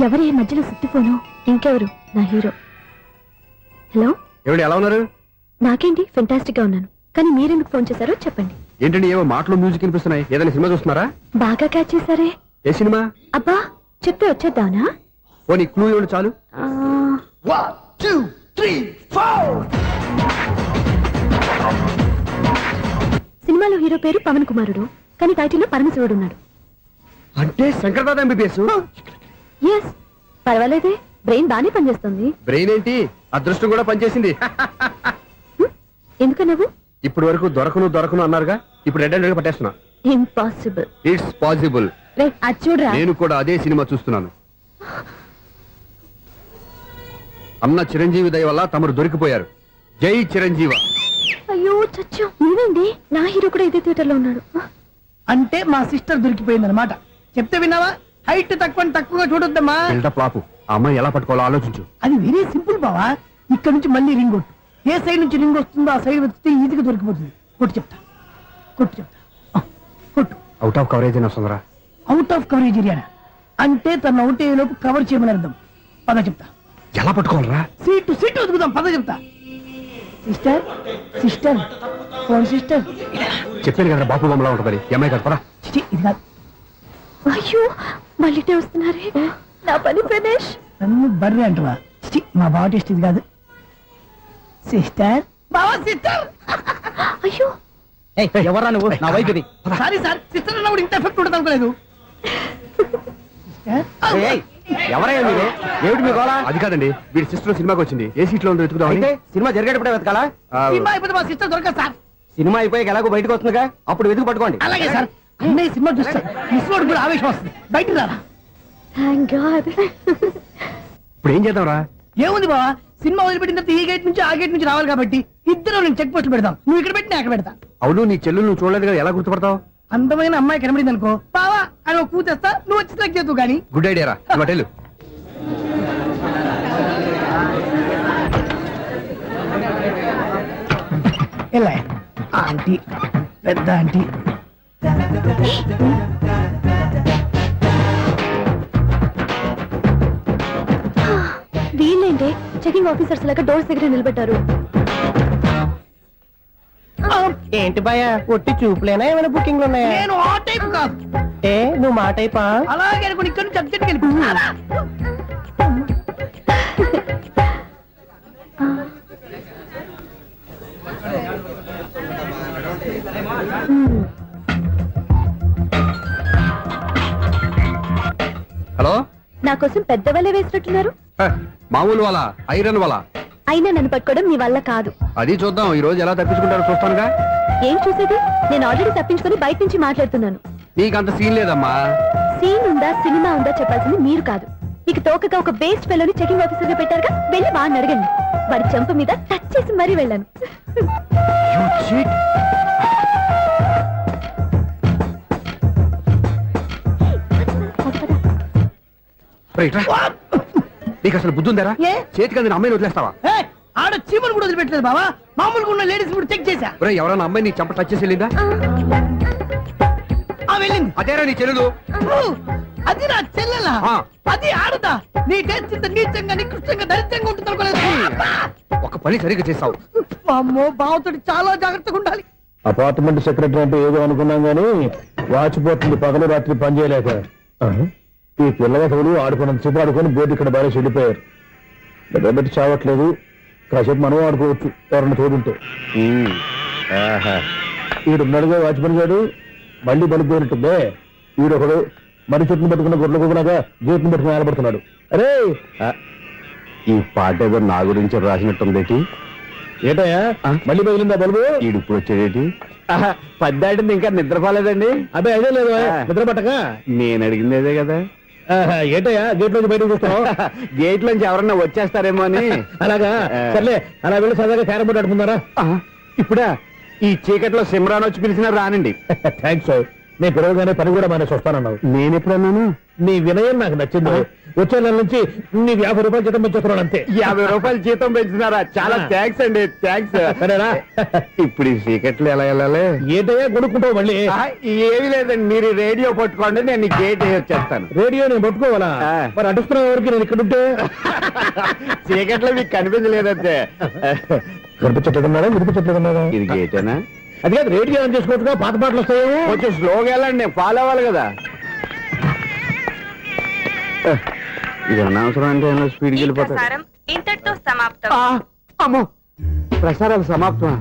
ఎవరి ఈ మధ్యలో సుత్తి ఫోను? ఇంకెవరు? నా హీరో. హలో, ఏమిటి ఎలా ఉన్నారు? నాకేంటి ఫెంటాస్టిక్ గా ఉన్నాను, కానీ మీరెందుకు ఫోన్ చేశారో చెప్పండి. ఏంటండి ఏవో మాటలు మ్యూజిక్ వినిపిస్తున్నాయి? ఏదైనా సినిమా చూస్తున్నారా? బాగా క్యాచ్ చేశారే. ఏ సినిమా? అబ్బా, చెప్తే వచ్చేద్దానా? ఓ నీ క్లూ ఇవ్వండి చాలు. సినిమాలో హీరో పేరు పవన్ కుమారుడు, కానీ టైటిల్లో పరమశివుడు ఉన్నాడు. అంటే శంకర్దాద ఎంబీబీఎస్. ఎస్, పర్వాలేదే, బ్రెయిన్ బానే పనిచేస్తుంది. బ్రెయిన్ ఏంటి, అదృష్టం కూడా పనిచేసింది. ఎందుకన్నావు? ఇప్పుడు వరకు దొరకను అన్నారుగా, ఇప్పుడు రెడ్ హ్యాండెడ్ గా పట్టేస్తున్నా. ఇంపాసిబుల్. It's possible. అది చూడరా. నేను కూడా అదే సినిమా చూస్తున్నాను. అన్న చిరంజీవి దయ వల్ల తమరు దొరికిపోయారు. జై చిరంజీవ. అయ్యో చచ్చో ఏమైంది? నా హీరో కూడా ఇదే థియేటర్ లో ఉన్నాడు. అంటే మా సిస్టర్ దొరికిపోయింది అనమాట. చెప్తే విన్నావా? హైట్ తక్కువగా చూడొద్దమ్మా. బిల్డప్ లాపు. ఆ అమ్మాయి ఎలా పట్టుకోవాలో ఆలోచించు. అది వెరీ సింపుల్ బావా. ఇక్కడ నుంచి మళ్ళీ రింగ్ కొట్టు. ఏ సైడ్ నుంచి రింగ్ వస్తుందో ఆ సైడ్ వస్తే ఈజీగా దొరికిపోతుంది. కొట్టు చెప్తా. కొట్టు. అవుట్ ఆఫ్ కవరేజ్ అని వస్తుందిరా. అవుట్ ఆఫ్ కవరేజ్ ఏరియా అంటే తన అవుట్ అయ్యే లోపు కవర్ చేయమని అర్థం. పద చెప్తా. ఎలా పట్టుకోవాలరా? సీటు వదుకుదాం. పద చెప్తా. Sister phone sister. చెప్పాను కదా బాపు బొమ్మలా ఉంటుంది. అమ్మాయి కదా పరా. ఇది కాదు. అయ్యో మళ్ళీ వస్తున్నారే. నా పని ఫినిష్. నన్ను బర్రె అంటవా? మా బావ టేస్ట్ ఇది కాదు. సిస్టర్ బావా సిస్టర్. అయ్యో ఎవరా నువ్వు? నా వైపు ఇది. సారీ సార్, సిస్టర్ అన్నప్పుడు ఇంత ఎఫెక్ట్ ఉండదు అనుకోలేదు. ఎవరయ్యా మీరు? ఏమిటి మీ గోళ? అది కాదండి, వీడి సిస్టర్ సినిమాకి వచ్చింది. ఏ సీట్ లో ఉందో వెతుకుదాం. అయితే సినిమా జరిగేటప్పుడే వెతకాలా? సినిమా అయిపోతే మా సిస్టర్ దొరకదు సార్. సినిమా అయిపోయాక ఎలాగో బయటకు వస్తుందిగా, అప్పుడు వెతుకు పట్టుకోండి. అలాగే సార్. అన్నయ్య సినిమా చూస్తారు. మిస్ కూడా ఆవేశం వస్తుంది. బయట రారా. Thank God. ఇప్పుడు ఏం చేద్దాం రా? ఏముంది బావా, సినిమా వదిలిపెట్టిన తర్వాత ఈ గేట్ నుంచి ఆ గేట్ నుంచి రావాలి కాబట్టి ఇద్దరు నేను చెక్ పోస్ట్ పెడతాం. నువ్వు ఇక్కడ పెట్టి నేను అక్కడ పెడతా. అవును, నీ చెల్లు నువ్వు చూడలేదు కదా, ఎలా గుర్తుపడతావు? అందమైన అమ్మాయి కనబడింది అనుకో బావా అని ఒక కూతేస్తా. నువ్వు వచ్చి సెలెక్ట్ చేద్దు కానీ. గుడ్ ఐడియా రా. హోటల్ ఎలా ఆంటీ, పెద్ద ఆంటీ. వీళ్ళేంటే చెకింగ్ ఆఫీసర్స్ లాగా డోర్స్ దగ్గర నిలబెట్టారు. ఏంటి భయ, ఒట్టి చూపులేనా ఏమైనా బుకింగ్లు ఉన్నాయా? నేను ఆ టైప్ కాదు. ఏ నువ్వు మా టైపా? అలాగే అనుకుని ఇక్కడ నుంచి అర్జెంట్కి వెళ్ళిపోతున్నా. హలో. నా కోసం పెద్ద వలే వేసినట్టున్నారు. మామూలు వాళ్ళ ఐరన్ వాళ్ళ. అయినా నన్ను పట్టుకోవడం మీ వల్ల కాదు. అది చూద్దాం, ఈ రోజు ఎలా తప్పించుకుంటారో చూస్తానుగా. ఏం చూసేది? నేను ఆల్రెడీ తప్పించుకొని బయట నుంచి మాట్లాడుతున్నాను. నీకంత సీన్ లేదమ్మా. సీన్ ఉందా సినిమా ఉందా చెప్పాల్సింది మీరు కాదు. మీకు తోకగా ఒక బేస్ట్ ఫెలోని చెకింగ్ ఆఫీసర్ గా పెట్టారుగా, వెళ్ళి వాడిని అడగండి. వాడి చెంప మీద టచ్ చేసి మరీ వెళ్ళాను. నీకు అసలు బుద్ధి ఉందారా? ఏ? చేతికి అందిన అమ్మాయిని వదిలేస్తావా? ఆడ చీమలు కూడా వదిలిపెట్టలేదు బావా. మామూలుగా ఉన్న లేడీస్ కూడా చెక్ చేశా. ఎవరైనా అమ్మాయి నీ చంప టచ్ చేసి వెళ్ళిందా? వెళ్ళింది. అదేరా నీ చెల్లెలు. అది నా చెల్లెలా? ఆ. అది ఆడదా? నీ టేస్ట్ ఇంత నీచంగా నికృష్టంగా దరిద్రంగా ఉంటుంది అనుకోలేదు. ఒక పని సరిగ్గా చేస్తావు. అమ్మో, బావతోటి చాలా జాగ్రత్తగా ఉండాలి. అపార్ట్మెంట్ సెక్రటరీ అంటే ఏదో అనుకున్నాం గానీ వాచిపోతుంది పగలు రాత్రి పని చేయలేక. ఈ పిల్లగతలు ఆడుకున్నంత సేపు ఆడుకొని బోర్డు ఇక్కడ బాగా చెడిపోయారు. నిద్రబెట్టి చావట్లేదు. కాసేపు మనం ఆడుకోవచ్చు ఎవరన్నా తోడుంటే. ఈడున్నాడుగా వాచ్మెన్ గారు, మళ్ళీ బలిపోయినట్టుందే. ఈడొకడు మరి చెట్టును పట్టుకున్న గొర్రెలు కులాగా గేట్ను పట్టుకుని ఆడబడుతున్నాడు. అరే, ఈ పాట ఏదో నా గురించి రాసినట్టుంది. ఏటయ్యా మళ్ళీ పగిలిందా బల్బు? ఈడు ఇప్పుడు వచ్చేదేటి? పద్దాటింది ఇంకా నిద్రపోలేదండి. అదే అదే లేదు నిద్ర పట్టక. నేను అడిగింది అదే కదా. ఏటయ్యా గేట్ నుంచి బయటకు చూస్తావు? గేట్ లోంచి ఎవరన్నా వచ్చేస్తారేమో అని. అలాగా, సర్లే అలా వెళ్ళి సరదాగా క్యారం బోర్డు ఆడుకుందారా? ఇప్పుడా? ఈ చీకట్లో సిమ్రాన్ వచ్చి పిలిచినా రానండి. థ్యాంక్స్. నేను పిలవగానే పని కూడా మానేసి వస్తానన్నావు. నేను ఎప్పుడన్నాను? నీ వినయం నాకు నచ్చింది. వచ్చే నెల నుంచి నీకు 50 రూపాయలు జీతం పెంచుతున్నాను అంతే. 50 రూపాయలు జీతం పెంచినారా? చాలా థ్యాంక్స్ అండి. థ్యాంక్స్. సరేనా? ఇప్పుడు ఈ చీకట్లు ఎలా వెళ్ళాలి? ఏంటయ్యా కొనుక్కుంటావు మళ్ళీ? ఏమీ లేదండి, మీరు రేడియో పట్టుకోండి, నేను గేట్ వచ్చేస్తాను. రేడియో నేను పట్టుకోవాలా? మరి అడుస్తున్న వరకు నేను ఇక్కడ ఉంటే చీకట్లో మీకు కనిపించలేదంటే. కనిపించట్లేదన్నారా వినిపించట్లేదన్నారా? ఇది గేటేనా? అది కాదు, రేడియో ఆన్ చేసుకోవచ్చుగా, పాత పాటలు వస్తాయేమో. కొంచెం స్లోగా వెళ్ళండి, నేను ఫాలో అవ్వాలి కదా. ఇది అనవసరం అంటే స్పీడ్కి వెళ్ళిపోతాడు. ఇంతటితో సమాప్తం. అమ్మో, ప్రసారాలు సమాప్తం.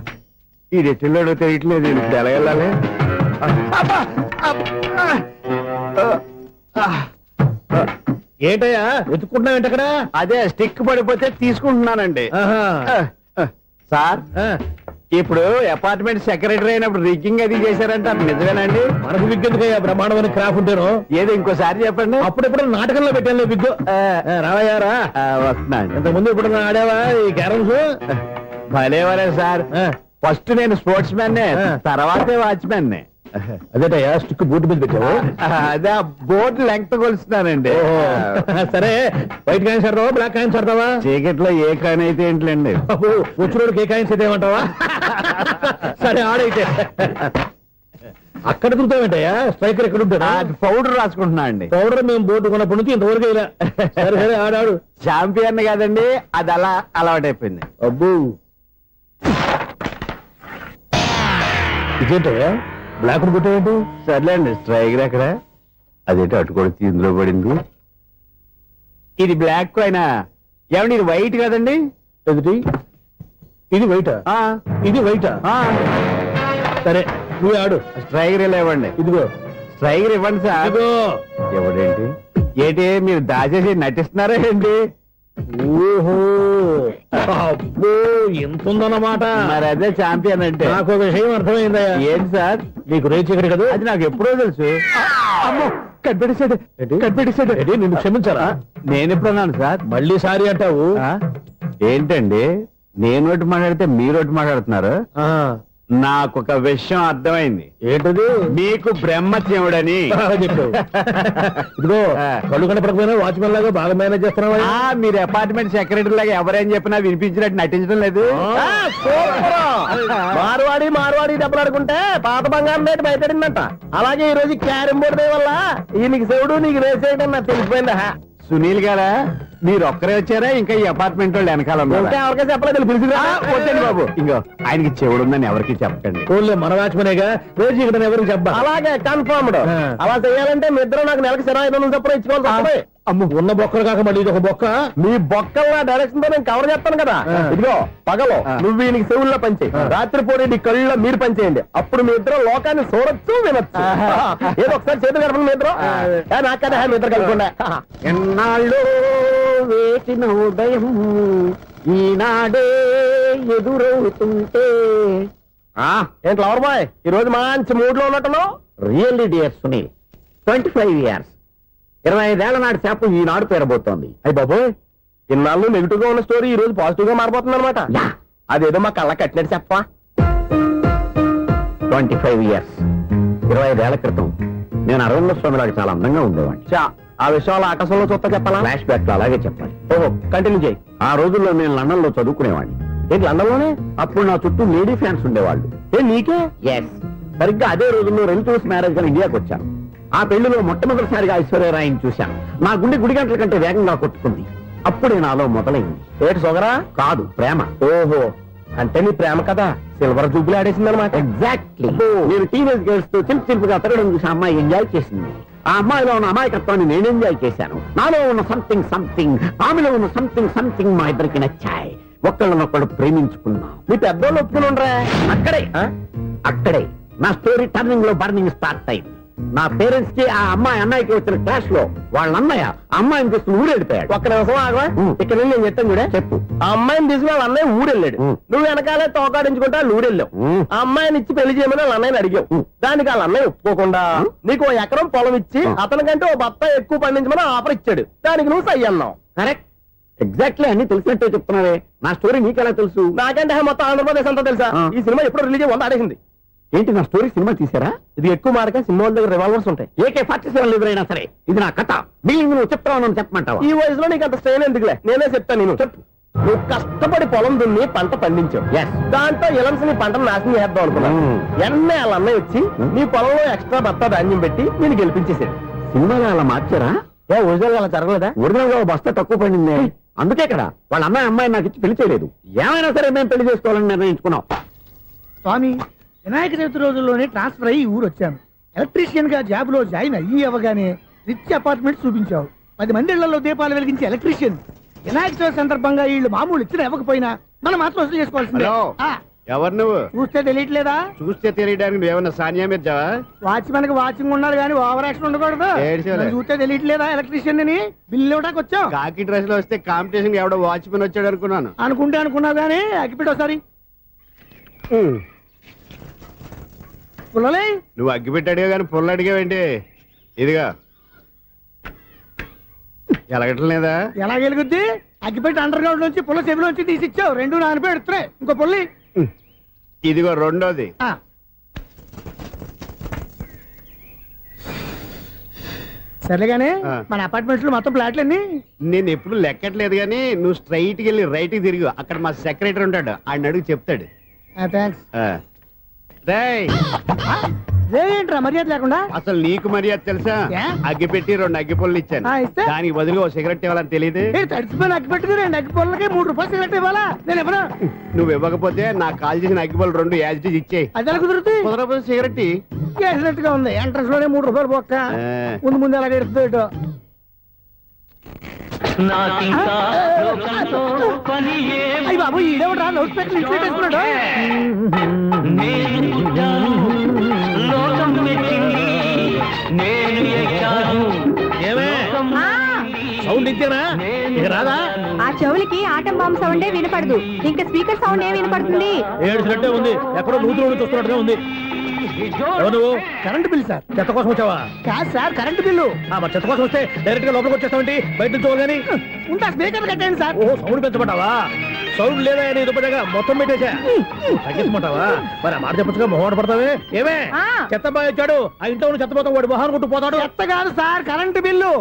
ఈ రెట్టిల్లోడో తెలియట్లేదు. ఇప్పుడు ఎలా వెళ్ళాలి? ఏంటయ్యా వెతుక్కుంటున్నావు ఏంటి అక్కడ? అదే స్టిక్ పడిపోతే తీసుకుంటున్నానండి. సార్, ఇప్పుడు అపార్ట్మెంట్ సెక్రటరీ అయినప్పుడు రిగ్గింగ్ అది చేశారంట నిజమేనండి? మనకు విగ్ ఎందుకయ్యా బ్రహ్మాండమైన క్రాఫ్ట్ ఉంటాను. ఏదో ఇంకోసారి చెప్పండి. అప్పుడెప్పుడు నాటకంలో పెట్టాను విగ్. రావయ్యారా వస్తున్నాను. ఇంతకుముందు ఇప్పుడు ఆడావా ఈ క్యారమ్స్? భలేవరే సార్, ఫస్ట్ నేను స్పోర్ట్స్ మ్యాన్ తర్వాతే వాచ్మెన్. అదేటయ్యా స్టిక్ బూట్ మీద పెట్టావు. అదే బోర్డు లెంగ్త్ కొలుస్తున్నానండి. సరే వైట్ కాయిన్స్ ఆడతావా బ్లాక్ కాయిన్స్ ఆడతావా? చీకట్ లో ఏ కాయిన్ అయితే ఏంటండి? వచ్చినోడికి ఏ కాయిన్స్ అయితే ఏమంటావా? సరే ఆడైతే. అక్కడ తిరుగుతావేంటయ్యా? స్ట్రైకర్ ఎక్కడ ఉంటాడా? పౌడర్ రాసుకుంటున్నా అండి. పౌడర్ మేము బోర్డు కొన్నప్పటి నుంచి ఇంతవరకు ఇలా. సరే సరే ఆడాడు. చాంపియన్ కాదండి, అది అలా అలవాటైపోయింది. అబ్బు ఇదేంటయ్యా బ్లాక్ కొట్టావేంటి? సర్లేండి, స్ట్రైకర్ ఎక్కడ? అదేంటి అటుకొడితే ఇందులో పడింది. ఇది బ్లాక్ కాయినా? ఏమండి ఇది వైట్ కదండి? ఎదుటి ఇది వైటా? ఇది వైటా? సరే నువ్వు ఆడు. స్ట్రైకర్ ఇలా ఇవ్వండి. ఇదిగో స్ట్రైకర్ ఇవ్వండి సార్. ఇదిగో. ఎవడేంటి ఏంటి మీరు దాచేసి నటిస్తున్నారా ఏంటి? ఓహో అబ్బో ఎంత ఉందన్నమాట. మరి అదే చాంపియన్ అంటే. నాకు ఒక విషయం అర్థమైందయ్యా. ఏంటి సార్? నీకు రేచి ఇక్కడ కదా? అది నాకు ఎప్పుడో తెలుసు. అమ్మో కనిపెట్టేశాడు, కనిపెట్టేశాడు. నిన్ను క్షమించారా? నేను ఎప్పుడన్నాను సార్? మళ్ళీ సారీ అంటావు? ఏంటండి నేను ఒకటి మాట్లాడితే మీరు ఒకటి మాట్లాడుతున్నారు? నాకు ఒక విషయం అర్థమైంది. ఏంటది? మీకు బ్రహ్మత్యముడని చెప్పు. ఇదిగో కళ్ళు కనపడకపోయినా వాచ్మెన్ లాగా బాగా మేనేజ్ చేస్తున్నావా? మీరు అపార్ట్మెంట్ సెక్రటరీ లాగా ఎవరేం చెప్పినా వినిపించినట్టు నటించడం లేదు. మార్వాడి దెబ్బలాడుకుంటే పాత బంగారం రేటు బయటడిందంట. అలాగే ఈ రోజు క్యారం బోర్డు దే వల్ల నీకు శివుడు నీకు రేసేయడం నాకు తెలిసిపోయిందా? సునీల్ గారా మీరు ఒక్కరే వచ్చారా? ఇంకా ఈ అపార్ట్మెంట్ వాళ్ళు వెనకాల ఎవరికైనా చెప్పలేదు, పిలిచిరా. వద్దండి బాబు, ఇంకో ఆయనకి చెవుడుందని ఎవరికి చెప్పకండి. ఓన్లీ మన వాచ్మనేగా రోజు ఇక్కడ ఎవరికి చెప్పా. అలాగే కన్ఫర్మ్డ్. అలా చేయాలంటే మీ ఇద్దరు నాకు నెలకు 500 చొప్పున ఇచ్చుకోవాలి. అమ్మ ఉన్న బొక్కలు కాక మళ్ళీ ఇది ఒక బొక్క. మీ బొక్కల డైరెక్షన్ తో నేను కవర్ చేస్తాను కదా. ఇదిగో పగలో నువ్వు వీనికి చెవుల్లో పంచే, రాత్రిపూట నీ కళ్ళలో మీరు పనిచేయండి. అప్పుడు మీ ఇద్దరు లోకాన్ని చూడొచ్చు వినొచ్చు. ఏదో ఒకసారి చేతులు కలపండి మీ ఇద్దరు. నాకు కదా మీ ఇద్దరు కలపకుండా. ఎన్నాళ్ళు వేసిన ఉదయం ఈనాడే ఎదురవుతుంటే. ఏంటి లవర్ బాయ్ ఈ రోజు మంచి మూడ్ లో ఉన్నట్టున్నావు? రియల్లీ డియర్ సునీల్, 25 years 25 ఏళ్ల నాటి శాపం ఈనాడు పేరబోతోంది. అయ్యి బాబోయ్, ఇన్నాళ్ళు నెగిటివ్ గా ఉన్న స్టోరీ ఈ రోజు పాజిటివ్ గా మారిపోతుంది అనమాట. అదేదో మా కళ్ళ కట్టినట్టు చెప్పా. 25 years 25 ఏళ్ల క్రితం నేను అరవింద స్వామి లాగా చాలా అందంగా ఉండేవాడిని. ఆ విషయాలు ఆకాశంలో చూస్తా చెప్పాలా? ఫ్లాష్ బ్యాక్ లో అలాగే చెప్పాలి. ఓహో కంటిన్యూ చేయి. ఆ రోజుల్లో నేను లండన్ లో చదువుకునేవాడిని. ఏంటి లండన్ లోనే? అప్పుడు నా చుట్టూ లేడీ ఫ్యాన్స్ ఉండేవాళ్ళు. నీకే? ఎస్, సరిగ్గా అదే రోజుల్లో రిలేటివ్స్ మ్యారేజ్ గా ఇండియాకి వచ్చాను. ఆ పెళ్లిలో మొట్టమొదటిసారిగా ఐశ్వర్యరాయని చూశాను. నా గుండె గుడి గంటల కంటే వేగంగా కొట్టుకుంది. అప్పుడే నాలో మొదలైంది. ఏటి సొగరా? కాదు, ప్రేమ. ఓహో, అంటే నీ ప్రేమ కదా సిల్వర్ జూబ్లీ ఆడేసింది అనమాట. ఎగ్జాక్ట్లీ. నేను టీనేజ్ గర్ల్స్ తో చిలిపి చిలిపిగా తిరగడం చూసి అమ్మాయి ఎంజాయ్ చేసింది. ఆ అమ్మాయిలో ఉన్న అమాయకత్వాన్ని నేను ఎంజాయ్ చేశాను. నాలో ఉన్న సంథింగ్ ఆమెలో ఉన్న సంథింగ్ మా ఇద్దరికి నచ్చాయి. ఒక్కళ్ళనొక్కడు ప్రేమించుకున్నాం. మీ పెద్దోళ్ళు ఒప్పుకుని ఉండరా? అక్కడే నా స్టోరీ టర్నింగ్ లో బర్నింగ్ స్టార్ట్ అయింది. నా పేరెంట్స్ కి ఆ అమ్మాయి అన్నయ్యకి వచ్చిన క్లాష్ లో వాళ్ళ అన్నయ్య అమ్మాయిని తీసుకుని ఊరెళ్ళిపోయాడు. ఒక్క నిమిషం ఆగవా? ఇక్కడ నేను చెప్తాను కూడా. చెప్పు. ఆ అమ్మాయిని తీసుకుని వాళ్ళ అన్నయ్య ఊరెళ్ళాడు. నువ్వు వెనకాలే తోకాడించుకుంటా ఊరెళ్ళావు. ఆ అమ్మాయిని ఇచ్చి పెళ్లి చేయమని వాళ్ళ అన్నయ్యని అడిగావు. దానికి వాళ్ళ అన్నయ్య ఒప్పుకోకుండా నీకు 1 ఎకరం పొలం ఇచ్చి అతనికంటే 1 బత్త ఎక్కువ పండించమని ఆఫర్ ఇచ్చాడు. దానికి నువ్వు సై అన్నావు. కరెక్ట్, ఎగ్జాక్ట్లీ అన్ని తెలిసినట్టే చెప్తున్నావే. నా స్టోరీ నీకెలా తెలుసు? నాకంటే మొత్తం ఆంధ్రప్రదేశ్ అంతా తెలుసా? ఈ సినిమా ఎప్పుడు రిలీజ్ 100 ఆడేసింది. ఏంటి నా స్టోరీ సినిమా తీసారా? ఇది ఎక్కువ మార్క సినిమా వాళ్ళ దగ్గర రివాల్వర్స్ ఉంటాయి. AK-47 ఎదురైనా సరే ఇది నా కథ. బిల్లింగ్ నువ్వు చెప్తావు చెప్పమంటావా? ఈ వయసులో నీకు అంత స్ట్రెయిన్ ఎందుకులే, నేనే చెప్తాను. నేను చెప్పు. నువ్వు కష్టపడి పొలం దున్ని పంట పండించావు. దాంతో ఎలమ్స్ నీ పంటను నాశనం చేద్దాం అనుకున్నావు. ఎన్నే వాళ్ళ అన్నయ్య వచ్చి నీ పొలంలో ఎక్స్ట్రా బత్తా ధాన్యం పెట్టి నేను గెలిపించేసాడు. సినిమాలో అలా మార్చారా? ఒరిజినల్ అలా జరగలేదా? ఒరిజినల్ గా బస్తా తక్కువ పడింది. అందుకే కదా వాళ్ళ అమ్మాయి నాకు ఇచ్చి పెళ్లి చేయలేదు. ఏమైనా సరే మేము పెళ్లి చేసుకోవాలని నిర్ణయించుకున్నాం. స్వామి, వినాయక చవితి రోజుల్లోనే ట్రాన్స్ఫర్ అయ్యి ఊరు వచ్చాను. ఎలక్ట్రీషియన్ గా జాబ్ లో జాయిన్ అయ్యి అవగానే రిచ్ అపార్ట్మెంట్ చూపించావు. 10 మంది ఇళ్లలో దీపాలు వెలిగించే ఎలక్ట్రీషియన్. వినాయక చవితి సందర్భంగా వీళ్ళు మామూలు ఇచ్చిన ఇవ్వకపోయినా మనం మాత్రం వసూలు చేసుకోవాల్సిందే. ఎవరు నువ్వు? చూస్తే తెలియట్లేదా? చూస్తే తెలియడానికి నువ్వేమన్నా సానియా మీర్జావా? వాచ్మెన్ కి వాచింగ్ ఉండాలి కానీ ఓవర్ యాక్షన్ ఉండకూడదు. నన్ను చూస్తే తెలియట్లేదా ఎలక్ట్రీషియన్ అని? బిల్లు ఇవ్వడానికి వచ్చావు. కాకి డ్రెస్ లో వస్తే కాంపిటీషన్ ఎవడో వాచ్మెన్ వచ్చాడు అనుకున్నాను. అనుకుంటే అనుకున్నావు కానీ అగ్గిపెట్టి ఒకసారి. పుల్లలే నువ్వు అగ్గి పెట్టాడుగా కానీ పుల్ల అడిగావేంటి ఇదిగా ఎలగటం లేదా ఎలా గెలుగుద్ది అగ్గిపెట్టి అండర్ గ్రౌండ్ నుంచి పుల్ల చెవిలోంచి తీసి ఇచ్చావు రెండు నాన్నపై ఎడుతున్నాయి ఇంకో పుల్లి ఇదిగో రెండోది సరేగానే ఆ. మన అపార్ట్మెంట్స్ లో మొత్తం ఫ్లాట్లు అన్ని నేను ఎప్పుడు లెక్కట్లేదు కానీ నువ్వు స్ట్రైట్ కి వెళ్ళి రైట్ కి తిరిగి అక్కడ మా సెక్రటరీ ఉంటాడు ఆయన అడుగు చెప్తాడు థ్యాంక్స్ రేయ్ ఏంట్రా మర్యాద లేకుండా అసలు నీకు మర్యాద తెలుసా ఏ? అగ్గి పెట్టి 2 అగ్గి పుల్లలు ఇచ్చాను ఆ, ఇస్తే? దానికి బదులుగా ఓ సిగరెట్ ఇవ్వాలని తెలియదు తడిచిపోయిన అగ్గి పెట్టుకుని 2 అగ్గి పొలకి 3 రూపాయలు సిగరెట్ ఇవ్వాలా నేను ఎవరు నువ్వు ఇవ్వకపోతే నాకు కాల్ చేసిన అగ్గి పుల్లలు 2 యాజిటీస్ ఇచ్చేయి అది ఎలా కుదురుతుంది కుదరకపోతే సిగరెట్ ఇయ్యి. చేసినట్టుగా ఉంది ఎంట్రన్స్ లోనే 3 రూపాయలు పోక్క ముందు ముందు అలాగే ఎడుతుంది నాకింకా లోకంతో పని ఏమి అయ్యి బాబు ఈడేవడా లౌడ్ స్పీకర్ ఇన్స్టేట్ వేసుకున్నాడు నేను పుట్టాను లోకం మెచ్చింది నేను ఎక్కాను ఏమే సౌండ్ ఇచ్చానా ఇక రాదా ఆ చెవులకి ఆటం బాంబు సౌండే వినపడదు ఇంకా స్పీకర్ సౌండ్ ఏ వినపడుతుంది ఏడ్చినట్టే ఉంది ఎక్కడో నూతులు చూస్తున్నట్టుగా ఉంది ఎవరు నువ్వు కరెంట్ బిల్ సార్ చెత్త కోసం వచ్చావా కాదు సార్ కరెంట్ బిల్లు మరి చెత్త కోసం వస్తే డైరెక్ట్ గా లోపలికి వచ్చేస్తావేంటి బయట నుంచి చూడగాని ఉంటా స్పీకర్ కట్టండి సార్ ఓ సౌండ్ పెంచమంటావా సౌండ్ లేదా నీ దుప్పటగా మొత్తం పెట్టేసా తగ్గించమంటావా మరి ఆ మాట చెప్పచ్చుగా మొహమాట పడతావే ఏమే చెత్త బాగా వచ్చాడు ఆ ఇంట్లో ఉన్న చెత్త పోతాం వాడు మొహాన్ని కొట్టు పోతాడు చెత్త కాదు sir current bill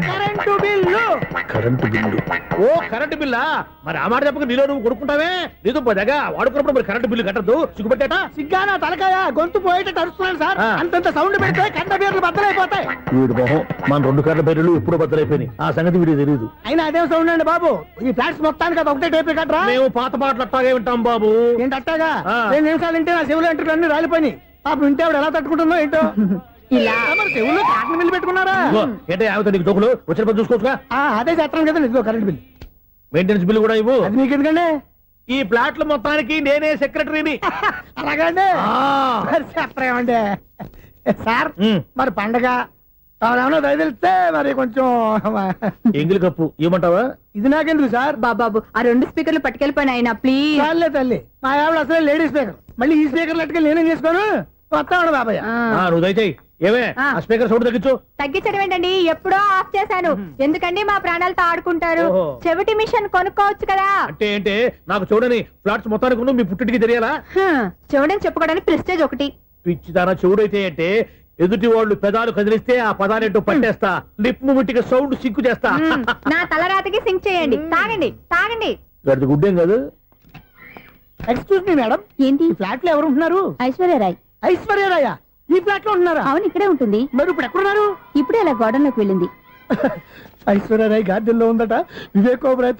current bill current bill ఓ కరెంటు బిల్లా మరి ఆ మాట చెప్పక నీలో నువ్వు కొడుకుంటావే నీతో పోదాగా వాడుకున్నప్పుడు మరి కరెంటు బిల్లు కట్టద్దు సిగ్గుపెట్టాట సిగ్గానా తలకాయ గొంతు పోయేటట్టు అరుస్తున్నాను సార్ అంతంత సౌండ్ పెడితే కంట బీర్లు బద్దలైపోతాయి వీడు మొహం మన 2 కర్ల బెర్రెలు ఎప్పుడో బద్దలైపోయినాయి ఆ సంగతి వీడికి తెలియదు అయినా అదే సౌండ్ అండి బాబు ఈ ఫ్లాట్స్ మొత్తానికి అది ఒకటే టేప్ కట్టరా మేము పాత పాటలు అట్టాగే వింటాం బాబు ఏంటి అట్టాగా ఆ. 2 నిమిషాలు వింటే నా చెవులు ఎంటర్ అన్ని రాలిపోయినాయి పాపం వింటే ఆవిడ ఎలా తట్టుకుంటుందో ఏంటో ఇలా మరి చెవుల్లో కాటన్ బిల్లు పెట్టుకున్నారా ఇదిగో, ఏంటే ఆమెతో నీకు దోకులు వచ్చిన పని చూసుకోవచ్చుగా అదే చేస్తాను కదా ఇదిగో కరెంట్ బిల్ మెయింటెనెన్స్ బిల్లు కూడా ఇవ్వు అది మీకు ఎందుకండి ఈ ప్లాట్ల మొత్తానికి నేనే సెక్రటరీని అలాగండి మరి చెప్పరేమండి సార్ ఉమ్. మరి పండగ ఏమన్నా దయదలిస్తే మరి కొంచెం ఎంగిలి కప్పు ఇవ్వమంటావా ఇది నాకెందుకు సార్ బాబాబు ఆ 2 స్పీకర్లు పట్టుకెళ్ళిపోయిన ఆయన ప్లీజ్ చాలే తల్లి మా ఆవిడ అసలే లేడీ స్పీకర్ మళ్ళీ ఈ స్పీకర్ లెట్టుకెళ్ళి నేనేం చేసుకోను వస్తాడు బాబాయ్ నువ్వు దయచేయి ఏమే ఆ. ఆ స్పీకర్ సౌండ్ తగ్గించు తగ్గించడం ఏంటండి ఎప్పుడో ఆఫ్ చేశాను ఎందుకండి మా ప్రాణాలతో ఆడుకుంటారు ఓహో. చెవిటి మిషన్ కొనుక్కోవచ్చు కదా అంటే ఏంటే నాకు చూడని ఫ్లాట్స్ మొత్తానికి ఉన్న మీ పుట్టింటికి తెలియాలా చెవిడని చెప్పుకోవడానికి ప్రెస్టేజ్ ఒకటి పిచ్చి దాన చెవుడైతే అంటే ఎదుటి వాళ్ళు పెదాలు కదిలిస్తే ఆ పదాలేంటో పట్టేస్తా లిప్ ముట్టికి సౌండ్ సిక్కు చేస్తా నా తలరాతకి సింక్ చేయండి తాగండి తాగండి గడిది గుడ్డేం కాదు ఎక్స్క్యూజ్ మీ మేడం ఏంటి ఈ ఫ్లాట్ లో ఎవరు ఉంటున్నారు ఐశ్వర్యరాయ్ ఐశ్వర్యరాయ ఈ ఫ్లాట్ లో ఉంటున్నారా అవును ఇక్కడే ఉంటుంది మరి ఇప్పుడు ఎక్కడున్నారు ఇప్పుడే అలా గోడంలోకి వెళ్ళింది ఐశ్వర్యరాయ్ గార్డెన్ లో ఉందట వివేక్ ఓబరాయ్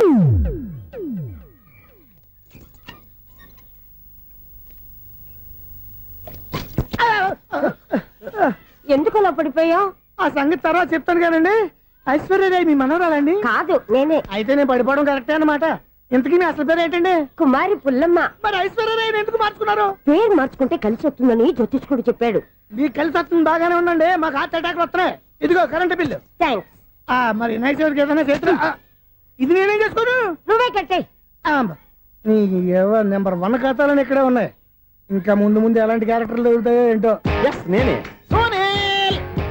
ఎందుకు అలా పడిపోయావు ఆ సంగతి తర్వాత చెప్తాను కానండి ఐశ్వర్యరాయ్ మీ మనవరాలండి కాదు నేనే అయితే నేను పడిపోవడం కరెక్టే అన్నమాట ఇంతకీ మీ అసలు పేరు ఏంటండి కుమారి పుల్లమ్మ మరి ఐశ్వర్యరాయ్ ఎందుకు మార్చుకున్నారు పేరు మార్చుకుంటే కలిసి వస్తుందని జ్యోతిష్కుడు చెప్పాడు మీకు కలిసి వస్తుంది బాగానే ఉండండి మాకు హార్ట్ అటాక్ వస్తున్నాయి ఇదిగో కరెంట్ బిల్లు థ్యాంక్స్ మరి నైట్ ఎవరికి ఏదైనా చేతులు ఇది నేనేం చేసుకోను నువ్వే కట్టే నీకు ఎవరు నెంబర్ 1 ఖాతాలని ఇక్కడే ఉన్నాయి ఇంకా ముందు ముందు ఎలాంటి క్యారెక్టర్లు దొరుకుతాయో ఏంటో ఎస్ నేనే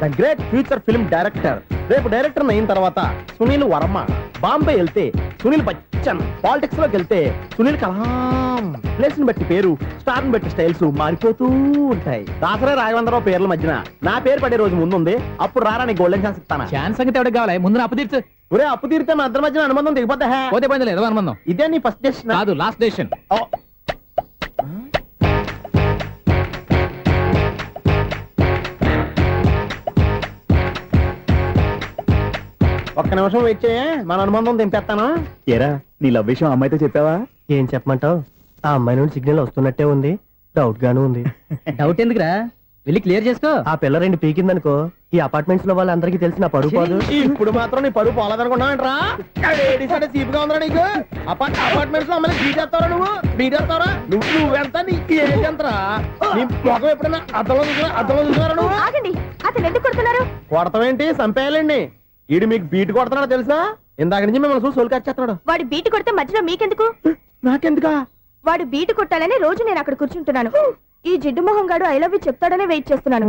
the great future film director రేపు డైరెక్టర్ అయిన తర్వాత సునీల్ వర్మ బాంబే వెళ్తే సునీల్ బచ్చన్ పాలిటిక్స్ లోకి వెళ్తే సునీల్ కలాం ప్లేస్ ని బట్టి పేరు స్టార్ ని బట్టి స్టైల్స్ మారిపోతూ ఉంటాయి దాసరే రాఘవేంద్రరావు పేర్ల మధ్యన నా పేరు పడే రోజు ముందుంది అప్పుడు రారా నీ గోల్డెన్ ఛాన్స్ ఇస్తానా ఛాన్స్ సంగతి ఎవరికి కావాలి ముందు అప్పు తీర్చు ఒరే అప్పు తీరితే మన ఇద్దరి మధ్యన అనుబంధం దిగిపోతా పోతే పోయింది లేదు అనుబంధం ఇదే నీ ఫస్ట్ డెస్టినేషన్ కాదు లాస్ట్ డెసిషన్ ఒక్క నిమిషం వెయిట్ చేయ మన అనుబంధం దింపేస్తాను ఏరా నీ లవ్ విషయం అమ్మాయితో చెప్పావా ఏం చెప్పమంటావు ఆ అమ్మాయి నుండి సిగ్నల్ వస్తున్నట్టే ఉంది డౌట్ గాను ఉంది డౌట్ ఎందుకురా వెళ్ళి క్లియర్ చేసుకో ఆ పిల్ల 2 పీకిందనుకో ఈ అపార్ట్మెంట్స్ లో వాళ్ళందరికీ తెలిసిన పరుగు పోదు ఇప్పుడు మాత్రం నీ పరుగు పోలేదనుకున్నావంటరా చీప్ గా ఉందా నీకు అపార్ట్మెంట్స్ లో అమ్మని బీటేస్తావరా బీటేస్తావరా నువ్వెంత నీ ఏజ్ ఎంతరా నీ ముఖం ఎప్పుడైనా అద్దంలో చూసారా నువ్వు ఆగండి అతను ఎందుకు కొడుతున్నారు కొడతావేంటి చంపేయాలండి ఈడు మీకు బీట్ కొడుతున్నాడు తెలుసా ఇందాక నుంచి మిమ్మల్ని చూసి సోల్కి వచ్చేస్తున్నాడు వాడు బీటు కొడితే మధ్యలో మీకెందుకు నాకెందుకా వాడు బీటు కొట్టాలని రోజు నేను అక్కడ కూర్చుంటున్నాను. ఈ జిడ్డు మొహం గాడు ఐ లవ్ యూ చెప్తాడనే వెయిట్ చేస్తున్నాను.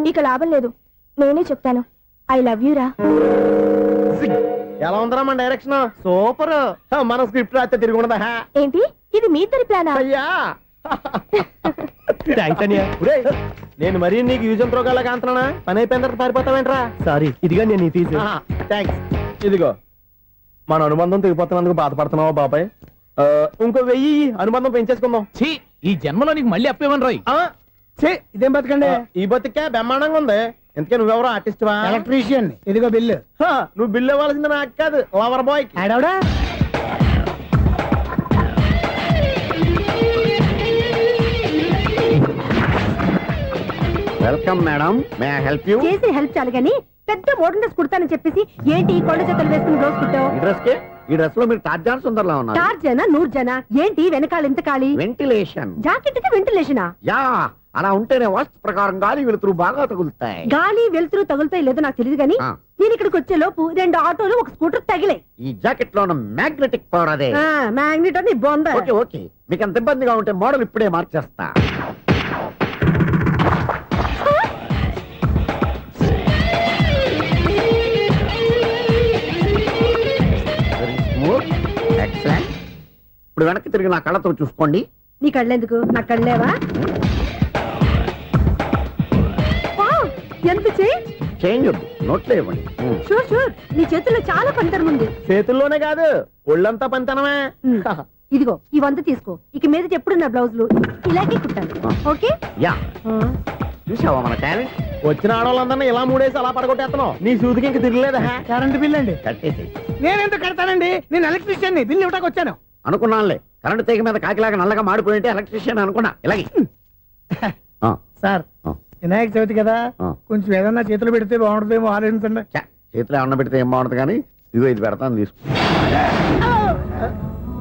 ఇక లాభం లేదు, నేనే చెప్తాను ఐ లవ్ యూ రా. ఎలా ఉందరా మన డైరెక్షన్? సూపర్. మన స్క్రిప్ట్ రాస్తే తిరిగి ఉండదా? ఏంటి ఇది మీ ఇద్దరి ప్లానా? అయ్యా థ్యాంక్స్ అనియా. నేను మరీ నీకు యూజ్ అంత రోగాలకు అంటున్నా. పని అయిపోయిన తర్వాత పారిపోతావేంట్రా? సారీ, ఇదిగా నేను ఈ ఫీజు. థ్యాంక్స్. ఇదిగో మన అనుబంధం తెగిపోతున్నందుకు బాధపడుతున్నావా బాబాయ్? ఇంకో 1000 అనుబంధం పెంచేసుకుందాం. ఛీ, ఈ జన్మలో నీకు మళ్ళీ అప్పేమని రాయి. ఇదేం బతకండి. ఈ బతికే బ్రహ్మాండంగా ఉంది. ఎందుకే నువ్వెవరో ఆర్టిస్ట్ వా? ఎలక్ట్రీషియన్. ఇదిగో బిల్లు. నువ్వు బిల్లు ఇవ్వాల్సింది నాకు కాదు, లవర్ బాయ్. ఆడవడా? Welcome madam, may I help you? చేసి హెల్ప్ చాలు గాని పెద్ద మోడల్ డ్రెస్ కుడతానని చెప్పేసి ఏంటి ఈ కొండ జతలు వేసుకుని రోజు కుట్టావు? ఈ డ్రెస్ కి, ఈ డ్రెస్ లో మీరు టార్జాన్ సుందర్లా ఉన్నారు. 4 జన 100 జన ఏంటి వెనకాల ఎంత ఖాళీ? వెంటిలేషన్. జాకెట్ కి వెంటిలేషనా? యా, అలా ఉంటేనే వాస్తు ప్రకారం గాలి వెలుతురు బాగా తగులుతాయి. గాలి వెలుతురు తగులుతాయి లేదో నాకు తెలియదు గానీ ఆ. నేను ఇక్కడికి వచ్చే లోపు 2 ఆటోలు ఒక స్కూటర్ తగిలే. ఈ జాకెట్ లో ఉన్న మ్యాగ్నెటిక్ పవర్ అదే. మ్యాగ్నెట్ అని బొంద. ఓకే ఓకే, మీకు అంత ఇబ్బందిగా ఉంటే మోడల్ ఇప్పుడే మార్చేస్తా. ఎక్సలెంట్. ఇప్పుడు వెనక్కి తిరిగి నా కళ్ళతో చూసుకోండి. నీ కళ్ళెందుకు? నా కళ్ళేవా? ఎంత చేంజ్. చేంజ్ వద్దు, నోట్లో ఇవ్వండి. షూర్ షూర్, నీ చేతుల్లో చాలా పంతరం ఉంది. చేతుల్లోనే కాదు, ఒళ్ళంతా పంతనమే. ఇదిగో ఈ 100 తీసుకో. ఇక మీద ఎప్పుడు నా బ్లౌజులు ఇలాగే కుట్టాను. ఓకే? యా, చూసావా మన టాలెంట్? వచ్చిన ఆడవాళ్ళందరినీ ఇలా మూడేసి అలా పడగొట్టేస్తున్నావు. నీ సూదికి ఇంక తిరగలేదా? కరెంట్ బిల్ అండి. కట్టేసి. నేనెందుకు కడతానండి? నేను ఎలక్ట్రీషియన్. బిల్ ఇవ్వడానికి వచ్చాను. అనుకున్నానులే, కరెంట్ తీగ మీద కాకిలాగా నల్లగా మాడిపోయింటే ఎలక్ట్రీషియన్ అనుకున్నా. ఇలాగే సార్, వినాయక చవితి కదా, కొంచెం ఏదన్నా చేతులు పెడితే బాగుంటుందేమో ఆలోచించండి. చేతిలో అన్న పెడితే ఏం బాగుంటుంది కానీ, ఇదిగో ఇది పెడతాను, తీసుకో.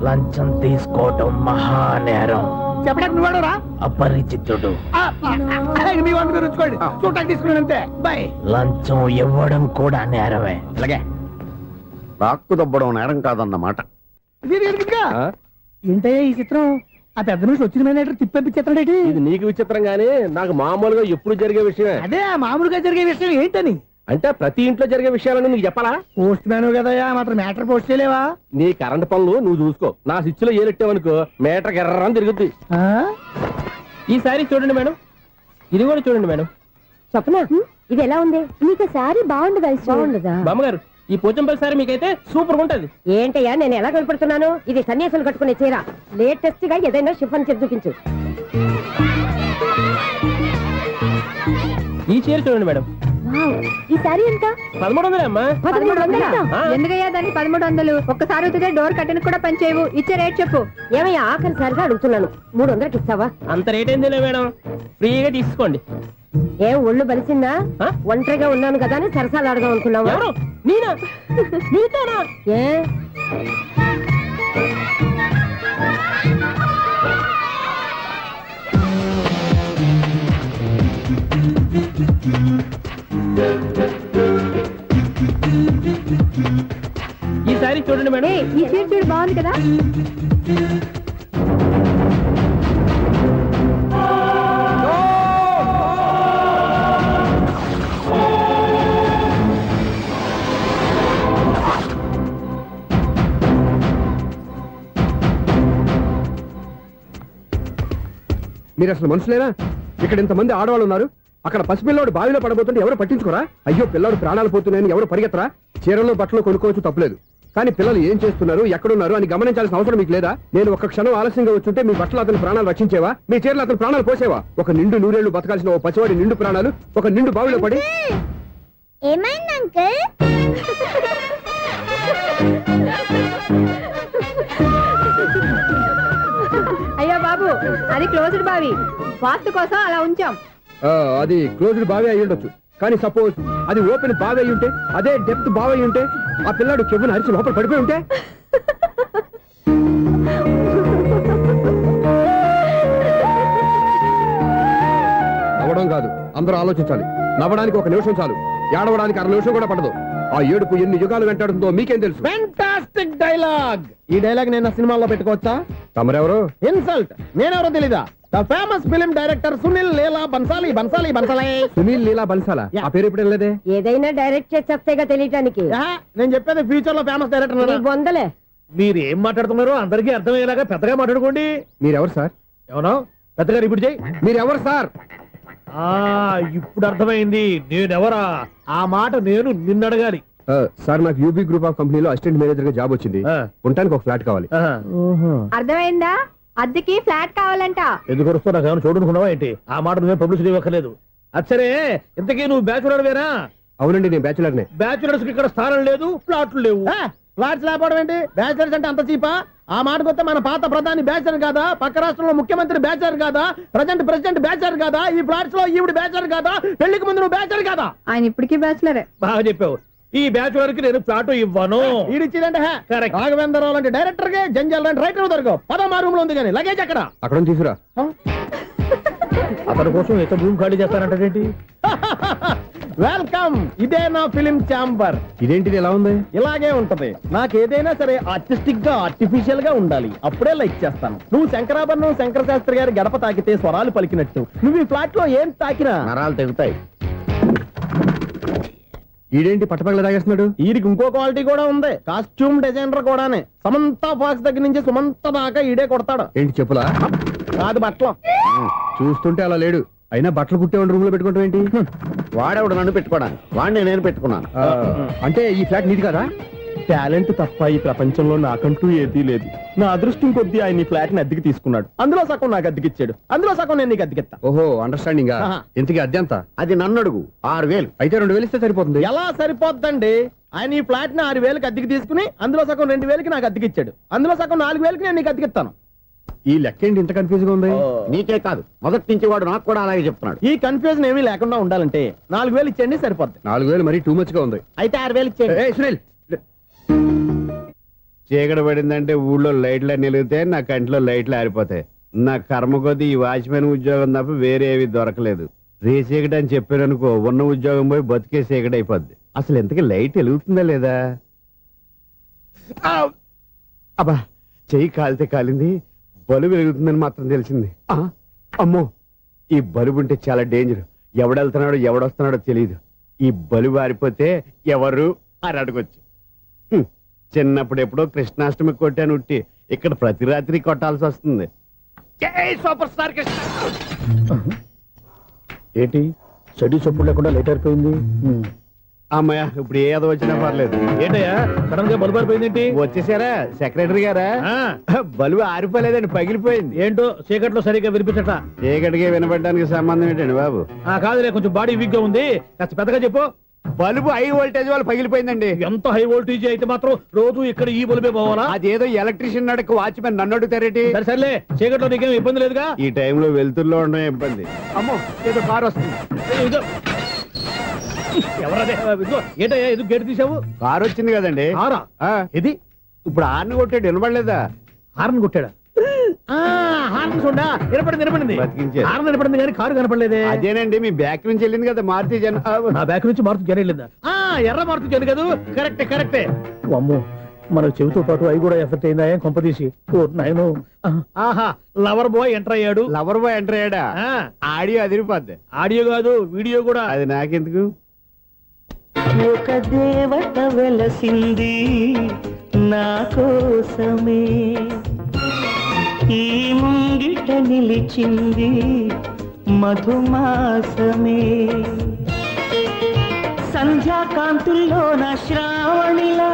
లంచం తీసుకోవటం మహానేరం. చెప్పడానికి నువ్వాడరా? అపరిచితుడు. మీ వంట మీరు ఉంచుకోండి, చూడటానికి తీసుకున్నాను అంతే. బాయ్. లంచం ఇవ్వడం కూడా నేరమే. ఇలాగే రాక్కు దబ్బడం నేరం కాదన్నమాట. ఏంటయ్యా ఈ చిత్రం? ఆ పెద్ద నుంచి వచ్చిన మేనేటర్ తిప్పించేస్తాడేటి? ఇది నీకు విచిత్రం గానీ నాకు మామూలుగా ఎప్పుడు జరిగే విషయమే. అదే మామూలుగా జరిగే విషయం ఏంటని? అంటే ప్రతి ఇంట్లో జరిగే విషయాలను నీకు చెప్పాలా? పోస్ట్ మ్యాన్ కదయ్యా, మాత్రం మ్యాటర్ పోస్ట్ చేయలేవా? నీ కరెంట్ పనులు నువ్వు చూసుకో. నా స్విచ్ లో ఏలెట్టావనుకో మీటర్ ఎర్రని తిరుగుద్ది. ఈసారి చూడండి మేడం, ఇది కూడా చూడండి మేడం. చెప్పనా? ఇది ఎలా ఉంది? నీకు సారీ బాగుండదా? బాగుండదా? బామ్మగారు, ఈ పోచంపల్లి సారీ మీకైతే సూపర్ ఉంటుంది. ఏంటయ్యా నేను ఎలా కనపడుతున్నాను? ఇది సన్యాసులు కట్టుకునే చీర. లేటెస్ట్ గా ఏదైనా షిఫాన్ చేసి చూపించు. ఈ చీర చూడండి మేడం. ఈ సారీ ఎంత? 1300 అమ్మా. 1300? ఎందుకయ్యా దానికి 1300? ఒక్కసారి అవుతుందే డోర్ కట్టను కూడా పనిచేయవు. ఇచ్చే రేట్ చెప్పు. ఏమయ్యా ఆఖరిసారిగా అడుగుతున్నాను, 300కి ఇస్తావా? అంత రేట్ ఏందిలే మేడం, ఫ్రీగా తీసుకోండి. ఏం ఒళ్ళు బలిసిందా? ఒంటరిగా ఉన్నాను కదా అని సరసాలు అడదాం అనుకున్నావా? ఎవరు? నేనా? నీతోనా? ఏ ఈ సారీ చూడండి మేడం. ఈ చీర చూడు, బాగుంది కదా? మీరు అసలు మనుషులేనా? ఇక్కడ ఇంతమంది ఆడవాళ్ళు ఉన్నారు, అక్కడ పసిపిల్లాడు బావిలో పడబోతుంటే ఎవరు పట్టించుకోరా? అయ్యో పిల్లాడు ప్రాణాలు పోతున్నాయని ఎవరు పరిగెత్తరా? చీరలు బట్టలు కొనుక్కోవచ్చు, తప్పలేదు. కానీ పిల్లలు ఏం చేస్తున్నారు, ఎక్కడున్నారు అని గమనించాల్సిన అవసరం మీకు లేదా? నేను ఒక్క క్షణం ఆలస్యంగా వచ్చుంటే మీ బట్టలు అతని ప్రాణాలు రక్షించేవా? మీ చీరలు అతని ప్రాణాలు పోసేవా? ఒక నిండు 100 ఏళ్లు బతకాల్సిన ఓ పసివాడి నిండు ప్రాణాలు ఒక నిండు బావిలో పడి. ఏమైంది అంకుల్? అయ్యో బాబు, అది క్లోజ్డ్ బావి, వాస్తు కోసం అలా ఉంచాం. అది క్లోజ్డ్ బావి అయి ఉండొచ్చు, కానీ సపోజ్ అది ఓపెన్ బావి అయి ఉంటే, అదే డెప్త్ బావి అయి ఉంటే, ఆ పిల్లాడు చెవును అరిచి లోపల పడిపోయి ఉంటే? నవ్వడం కాదు, అందరూ ఆలోచించాలి. నవ్వడానికి 1 నిమిషం చాలు, ఏడవడానికి 1/2 నిమిషం కూడా పడదు. ఆ ఏడుపు ఎన్ని యుగాలు వెంటాడుతుందో మీకేం తెలుసు? Fantastic dialogue. ఈ డైలాగ్ నేను సినిమాలో పెట్టుకోవచ్చా? తమరెవరు? ఇన్సల్ట్, నేనెవరో తెలీదా? The famous film director Sunil Leela Bhansali Bhansali Bhansali. Sunil Leela బన్సాలా? ఆ పేరు ఇప్పుడు లేదే. ఏదైనా డైరెక్ట్ చేసి వస్తేగా తెలియటానికి. నేను చెప్పేది ఫ్యూచర్ లో ఫేమస్ డైరెక్టర్. బొందలే. మీరు ఏం మాట్లాడుతున్నారో అందరికీ అర్థమయ్యేలాగా పెద్దగా మాట్లాడుకోండి. మీరెవరు సార్? ఏమన్నా పెద్దగా రిపీట్ చేయి. మీరెవరు సార్? ఇప్పుడు అర్థమైంది నేనెవరా. ఆ మాట నేను నిన్ను అడగాలి. సార్ నాకు యూబీ గ్రూప్ ఆఫ్ కంపెనీలో అసిస్టెంట్ మేనేజర్ గా జాబ్ వచ్చింది. ఉండటానికి ఒక ఫ్లాట్ కావాలి. అర్థమైందా? అద్దెకి ఫ్లాట్ కావాలంట. ఎందుకు వస్తావు? నాకు ఏమైనా చూడనుకున్నావా ఏంటి? ఆ మాట నువ్వే పబ్లిసిటీ ఇవ్వక్కర్లేదు. అచ్చరే, ఇంతకీ నువ్వు బ్యాచులర్ వేరా? అవునండి, నేను బ్యాచులర్ నే. బ్యాచులర్స్ కి ఇక్కడ స్థానం లేదు, ప్లాట్లు లేవు. ఫ్లాట్స్ లేకపోవడం ఏంటి? బ్యాచిలర్స్ అంటే అంత చీపా? ఆ మాటకొస్తే మన పాత ప్రధాని బ్యాచర్ కాదా? పక్క రాష్ట్రంలో ముఖ్యమంత్రి బ్యాచర్ కాదా? ప్రెసిడెంట్ బ్యాచర్ కాదా? ఈ ఫ్లాట్స్ లో ఈవిడ బ్యాచర్ కాదా? పెళ్లికి ముందు నువ్వు బ్యాచర్ కాదా? ఆయన ఇప్పటికీ బ్యాచులరే. బాగా చెప్పావు. ఈ బ్యాచులర్ కి నేను ప్లాట్ ఇవ్వను. ఈడిచ్చిందంటే రాఘవేంద్రరావు లాంటి డైరెక్టర్ కి జంజల్ లాంటి రైటర్ దొరకవు. పదమా రూమ్ లో ఉంది కానీ లగేజ్ అక్కడ. అక్కడ తీసుకురా. అతని కోసం ఎంత భూమి ఖాళీ చేస్తానంటే వెల్కమ్. ఇదే నా ఫిలిం ఛాంబర్. ఇదేంటిది ఎలా ఉంది? ఇలాగే ఉంటది. నాకు ఏదైనా సరే ఆర్టిస్టిక్ గా ఆర్టిఫిషియల్ గా ఉండాలి, అప్పుడే లైక్ చేస్తాను. నువ్వు శంకరాభరణం శంకర శాస్త్రి గారి గడప తాకితే స్వరాలు పలికినట్టు నువ్వు ఈ ఫ్లాట్ లో ఏం తాకినా నరాలు తెగుతాయి. ఈడేంటి పట్టపగల తాగేస్తున్నాడు? వీరికి ఇంకో క్వాలిటీ కూడా ఉంది. కాస్ట్యూమ్ డిజైనర్ కూడానే. సమంత ఫాక్స్ దగ్గర నుంచి సుమంత దాకా ఈడే కొడతాడు. ఏంటి చెప్పులా? కాదు, బట్టలు. చూస్తుంటే అలా లేడు. అయినా బట్టలు కుట్టేవాడి రూమ్ లో పెట్టుకుంటాం ఏంటి? వాడేవాడు నన్ను పెట్టుకోవడానికి, వాడిని నేను పెట్టుకున్నాను. అంటే ఈ ఫ్లాట్ నీది కదా? టాలెంట్ తప్ప ఈ ప్రపంచంలో నాకంటూ ఏదీ లేదు. నా అదృష్టం కొద్దీ ఆయన ఈ ఫ్లాట్ ని అద్దెకి తీసుకున్నాడు. అందులో సగం నాకు అద్దెకిచ్చాడు, అందులో సగం నేను నీకు అద్దెకిస్తా. ఓహో, అండర్స్టాండింగ్. ఇంతకీ అద్దె ఎంత? అది నన్ను అడుగు. 6,000. అయితే 2,000 ఇస్తే సరిపోతుంది. ఎలా సరిపోద్దండి? ఆయన ఈ ఫ్లాట్ ని 6,000కి అద్దెకి తీసుకుని అందులో సగం 2,000కి నాకు అద్దెకిచ్చాడు, అందులో సగం 4,000కి నేను నీకు అద్దెకిస్తాను. ఈ లెక్క ఏంటి ఇంత కన్ఫ్యూజ్ గా ఉంది? నీకే కాదు, మొదటి నుంచి వాడు నాకు కూడా అలాగే చెప్తున్నాడు. ఈ కన్ఫ్యూజన్ ఏమీ లేకుండా ఉండాలంటే 4,000 ఇచ్చేయండి, సరిపోద్ది. 4,000 మరీ టూ మచ్ గా ఉంది. అయితే 6,000 ఇచ్చేయండి. ఏయ్ సునీల్, చీకటి పడిందంటే ఊళ్ళో లైట్లు నిలిగితే నా కంటిలో లైట్లు ఆరిపోతాయి. నా కర్మ కొద్దీ ఈ వాచ్మెన్ ఉద్యోగం తప్ప వేరే ఏవి దొరకలేదు. రేసీకటి అని చెప్పారనుకో, ఉన్న ఉద్యోగం పోయి బతికే చీకటి అయిపోద్ది. అసలు ఎంతకీ లైట్ వెలుగుతుందా లేదా? అబ్బా, చెయ్యి కాలితే కాలింది, బలుబు వెలుగుతుందని మాత్రం తెలిసింది. అమ్మో, ఈ బలుబు ఉంటే చాలా డేంజర్. ఎవడెళ్తున్నాడో ఎవడొస్తున్నాడో తెలియదు. ఈ బలుబు ఆరిపోతే ఎవరు అని అడగొచ్చు. చిన్నప్పుడు ఎప్పుడో కృష్ణాష్టమి కొట్టాను ఉట్టి, ఇక్కడ ప్రతి రాత్రి కొట్టాల్సి వస్తుంది. Super star Krishna. ఏంటి చెడు చప్పుడు లేకుండా లైట్ అయిపోయింది? అమ్మయ్య, ఇప్పుడు ఏదో వచ్చినా పర్లేదు. ఏంటయ్యా సడన్ గా బల్బు అయిపోయింది ఏంటి? వచ్చేసారా సెక్రటరీ గారా? బలుబు ఆరిపోలేదండి, పగిలిపోయింది. ఏంటో చీకట్లో సరిగ్గా వినిపించట. చీకటికి వినపడడానికి సంబంధం ఏంటండి బాబు? కాదులే, కొంచెం బాడీ వీక్ గా ఉంది, కాస్త పెద్దగా చెప్పు. బల్బు హై వోల్టేజ్ వాళ్ళు పగిలిపోయిందండి. ఎంత హై వోల్టేజ్ అయితే మాత్రం రోజు ఇక్కడ ఈ బల్బే పోవాలా? అదేదో ఎలక్ట్రీషియన్ నడక వాచ్మెన్ నన్ను అడుగుతారేటి? సర్లే, చీకట్లో నీకేం ఇబ్బంది లేదుగా? ఈ టైంలో వెళ్తుల్లో ఉండడం ఇబ్బంది. అమ్మో, ఏదో కారు వస్తుంది. ఎవరదే? ఏంటయ్యా ఎందుకు గేటు తీసావు? కారు వచ్చింది కదండి. కారా? ఇది ఇప్పుడు హార్న్ కొట్టాడు, వినపడలేదా? హార్న్ కొట్టాడా? హార్న్ చూడా వినపడింది. బతికించాడు. హార్న్ వినపడింది కానీ కారు కనపడలేదే. అదేనండి, మీ బ్యాక్ నుంచి వెళ్ళింది కదా మారుతి జన. నా బ్యాక్ నుంచి మారుతి జన వెళ్ళిందా? ఎర్ర మారుతి జన కదా? కరెక్టే. అమ్మో, మన చెవితో పాటు అవి కూడా ఎఫెక్ట్ అయిందా? ఏం కొంపదీసి? ఆహా, లవర్ బాయ్ ఎంటర్ అయ్యాడు. లవర్ బాయ్ ఎంటర్ అయ్యాడా? ఆడియో అదిరిపోద్ది. ఆడియో కాదు, వీడియో కూడా. అది నాకెందుకు? ఒక దేవత వెలసింది నా కోసమే, ఈ ముంగిట నిలిచింది మధుమాసమే, సంధ్యాకాంతుల్లో నా శ్రావణిలా